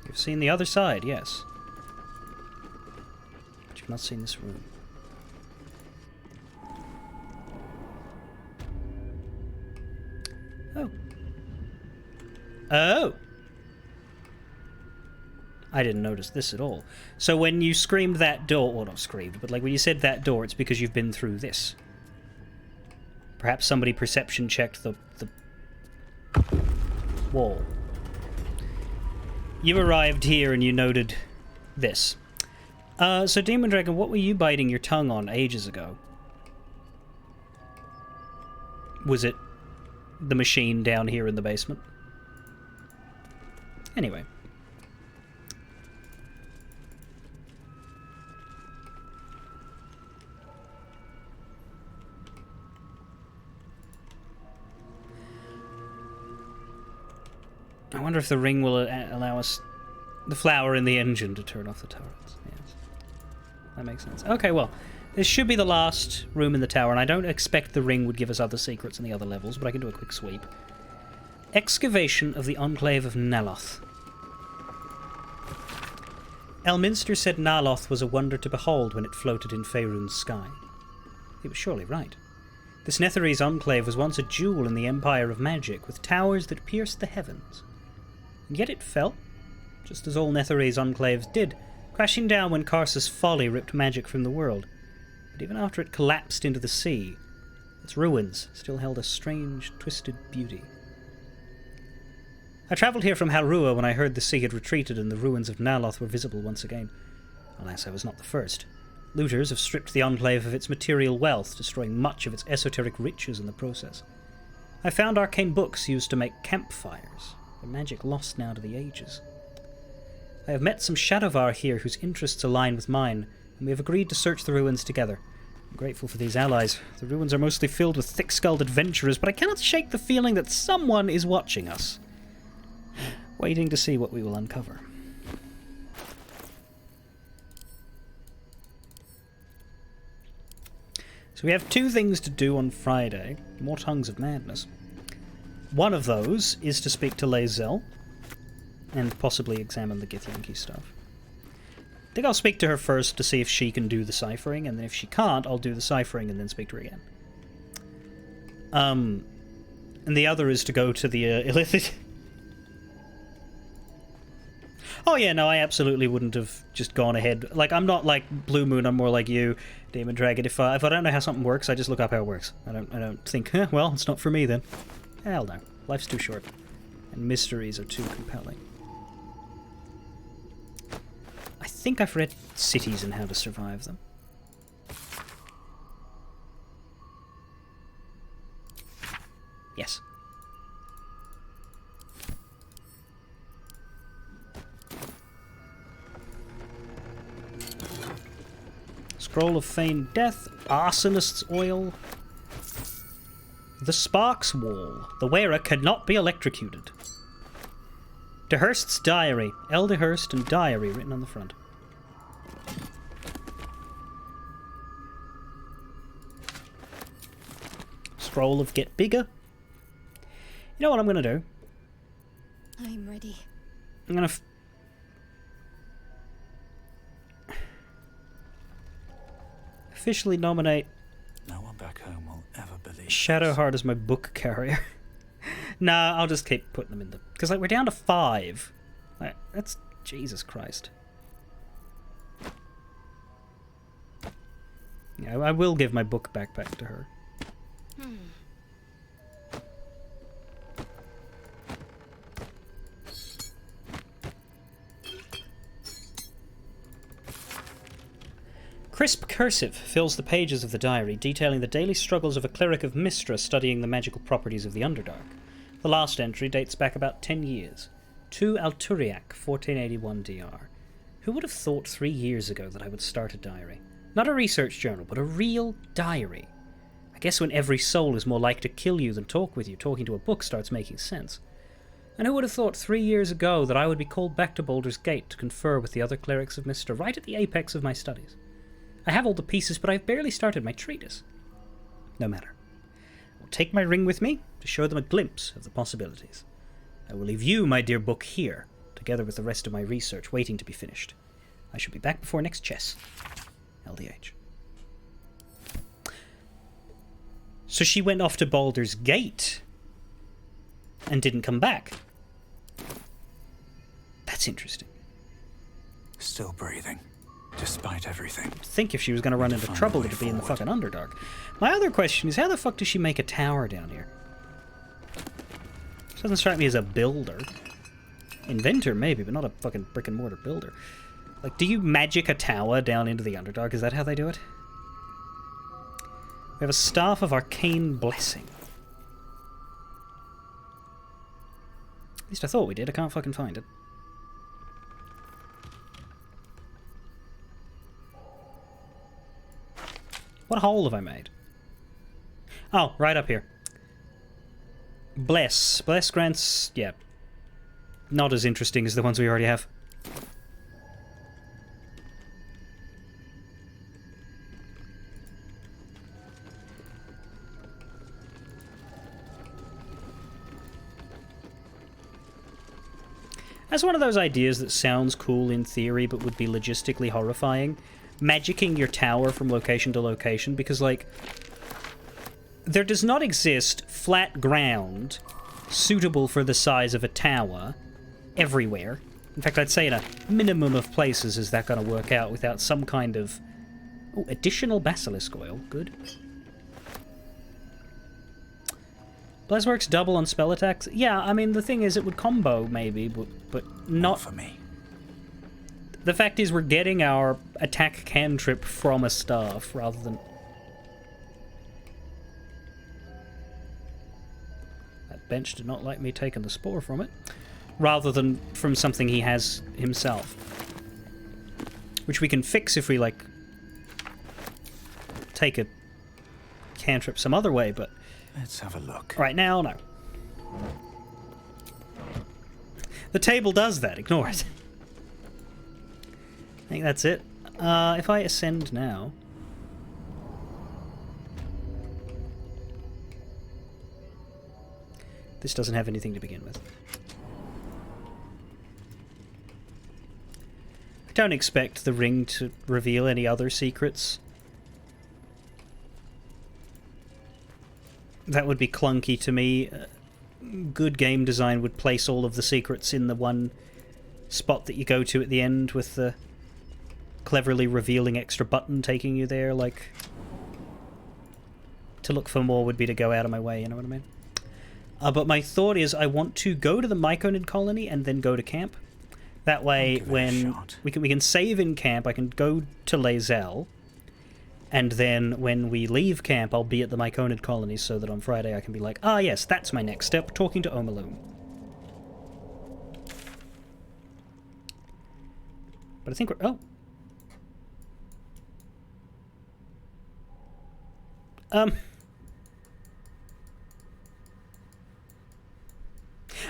You've seen the other side, yes. But you've not seen this room. Oh. Oh! I didn't notice this at all. So when you screamed that door, well, not screamed, but like when you said that door, it's because you've been through this. Perhaps somebody perception checked the wall. You arrived here and you noted this. So Demon Dragon, what were you biting your tongue on ages ago? Was it the machine down here in the basement? Anyway. I wonder if the ring will allow us... the flower in the engine to turn off the turrets. Yes. That makes sense. Okay, well, this should be the last room in the tower, and I don't expect the ring would give us other secrets in the other levels, but I can do a quick sweep. Excavation of the Enclave of Naloth. Elminster said Naloth was a wonder to behold when it floated in Faerun's sky. He was surely right. This Netherese enclave was once a jewel in the empire of magic, with towers that pierced the heavens. And yet it fell, just as all Netherese enclaves did, crashing down when Karsa's folly ripped magic from the world. but even after it collapsed into the sea, its ruins still held a strange, twisted beauty. I travelled here from Harua when I heard the sea had retreated and the ruins of Naloth were visible once again. Alas, I was not the first. Looters have stripped the Enclave of its material wealth, destroying much of its esoteric riches in the process. I found arcane books used to make campfires, a magic lost now to the ages. I have met some Shadowvar here whose interests align with mine, and we have agreed to search the ruins together. I'm grateful for these allies. The ruins are mostly filled with thick-skulled adventurers, but I cannot shake the feeling that someone is watching us, waiting to see what we will uncover. So we have 2 things to do on Friday. More Tongues of Madness. One of those is to speak to Lae'zel and possibly examine the Githyanki stuff. I think I'll speak to her first to see if she can do the ciphering, and then if she can't, I'll do the ciphering and then speak to her again. And the other is to go to the Illithid. Oh yeah, no, I absolutely wouldn't have just gone ahead. Like, I'm not like Blue Moon, I'm more like you, Demon Dragon. If I don't know how something works, I just look up how it works. I don't think, well, it's not for me then. Hell no. Life's too short. And mysteries are too compelling. I think I've read Cities and How to Survive Them. Yes. Scroll of Feigned Death, Arsonist's Oil, the Sparks Wall. The wearer cannot be electrocuted. Dehurst's Diary. L. Dehurst and Diary written on the front. Scroll of Get Bigger. You know what I'm going to do? I'm ready. I'm going to... officially nominate No one back home will ever believe Shadowheart as my book carrier. Nah, I'll just keep putting them in the... because, like, we're down to 5. Like, that's... Jesus Christ. Yeah, I will give my book backpack to her. Crisp cursive fills the pages of the diary, detailing the daily struggles of a cleric of Mystra studying the magical properties of the Underdark. The last entry dates back about 10 years. To Alturiac, 1481 DR. Who would have thought 3 years ago that I would start a diary? Not a research journal, but a real diary. I guess when every soul is more like to kill you than talk with you, talking to a book starts making sense. And who would have thought 3 years ago that I would be called back to Baldur's Gate to confer with the other clerics of Mystra, right at the apex of my studies? I have all the pieces, but I've barely started my treatise. No matter. I will take my ring with me to show them a glimpse of the possibilities. I will leave you, my dear book, here, together with the rest of my research waiting to be finished. I shall be back before next chess. LDH. So she went off to Baldur's Gate and didn't come back. That's interesting. Still breathing, despite everything. I think if she was going to run into trouble, it'd be in the fucking Underdark. My other question is, how the fuck does she make a tower down here? She doesn't strike me as a builder. Inventor, maybe, but not a fucking brick-and-mortar builder. Like, do you magic a tower down into the Underdark? Is that how they do it? We have a Staff of Arcane Blessing. At least I thought we did. I can't fucking find it. What hole have I made? Oh, right up here. Bless. Bless grants... yeah. Not as interesting as the ones we already have. That's one of those ideas that sounds cool in theory but would be logistically horrifying. Magicking your tower from location to location, because, like, there does not exist flat ground suitable for the size of a tower everywhere. In fact, I'd say in a minimum of places is that going to work out without some kind of Oh, additional basilisk oil. Good. Blaze works double on spell attacks. Yeah, I mean, the thing is, it would combo, maybe, but not for me. The fact is, we're getting our attack cantrip from a staff, rather than... That bench did not like me taking the spore from it. Rather than from something he has himself. Which we can fix if we, like, take a cantrip some other way, but... Let's have a look. Right now, no. The table does that, ignore it. I think that's it. If I ascend now... This doesn't have anything to begin with. I don't expect the ring to reveal any other secrets. That would be clunky to me. Good game design would place all of the secrets in the one spot that you go to at the end with the cleverly revealing extra button taking you there, like... To look for more would be to go out of my way, you know what I mean? But my thought is I want to go to the Myconid colony and then go to camp. That way, when we can save in camp, I can go to Lae'zel, and then when we leave camp, I'll be at the Myconid colony so that on Friday I can be like, ah yes, that's my next step, talking to Omalum. But I think we're... Oh.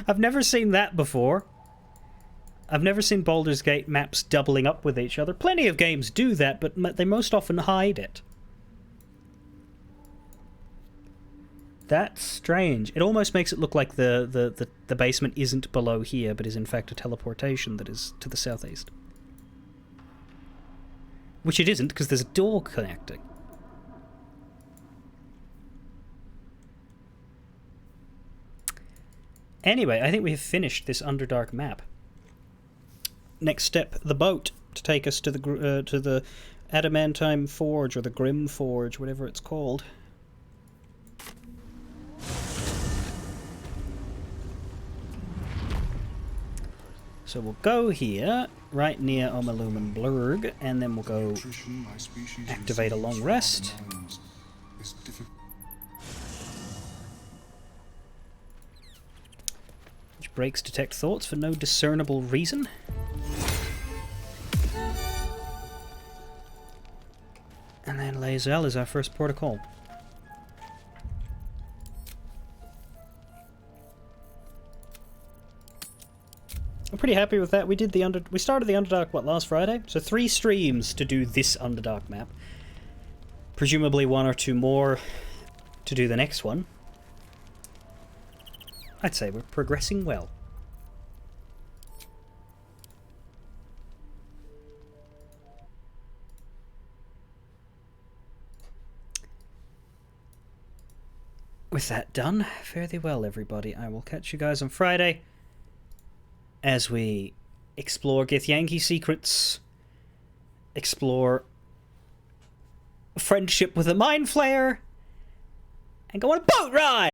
I've never seen that before. I've never seen Baldur's Gate maps doubling up with each other. Plenty of games do that, but they most often hide it. That's strange. It almost makes it look like the basement isn't below here, but is in fact a teleportation that is to the southeast. Which it isn't, because there's a door connecting. Anyway, I think we have finished this Underdark map. Next step, the boat to take us to the Adamantine Forge, or the Grim Forge, whatever it's called. So we'll go here, right near Omalum Blurg, and then we'll go activate a long rest. Breaks detect thoughts for no discernible reason. And then Lae'zel is our first protocol. I'm pretty happy with that. We started the Underdark, what, last Friday? So 3 streams to do this Underdark map. Presumably 1 or 2 more to do the next one. I'd say we're progressing well. With that done, fare thee well, everybody. I will catch you guys on Friday as we explore Githyanki secrets, explore friendship with a mind flayer, and go on a boat ride!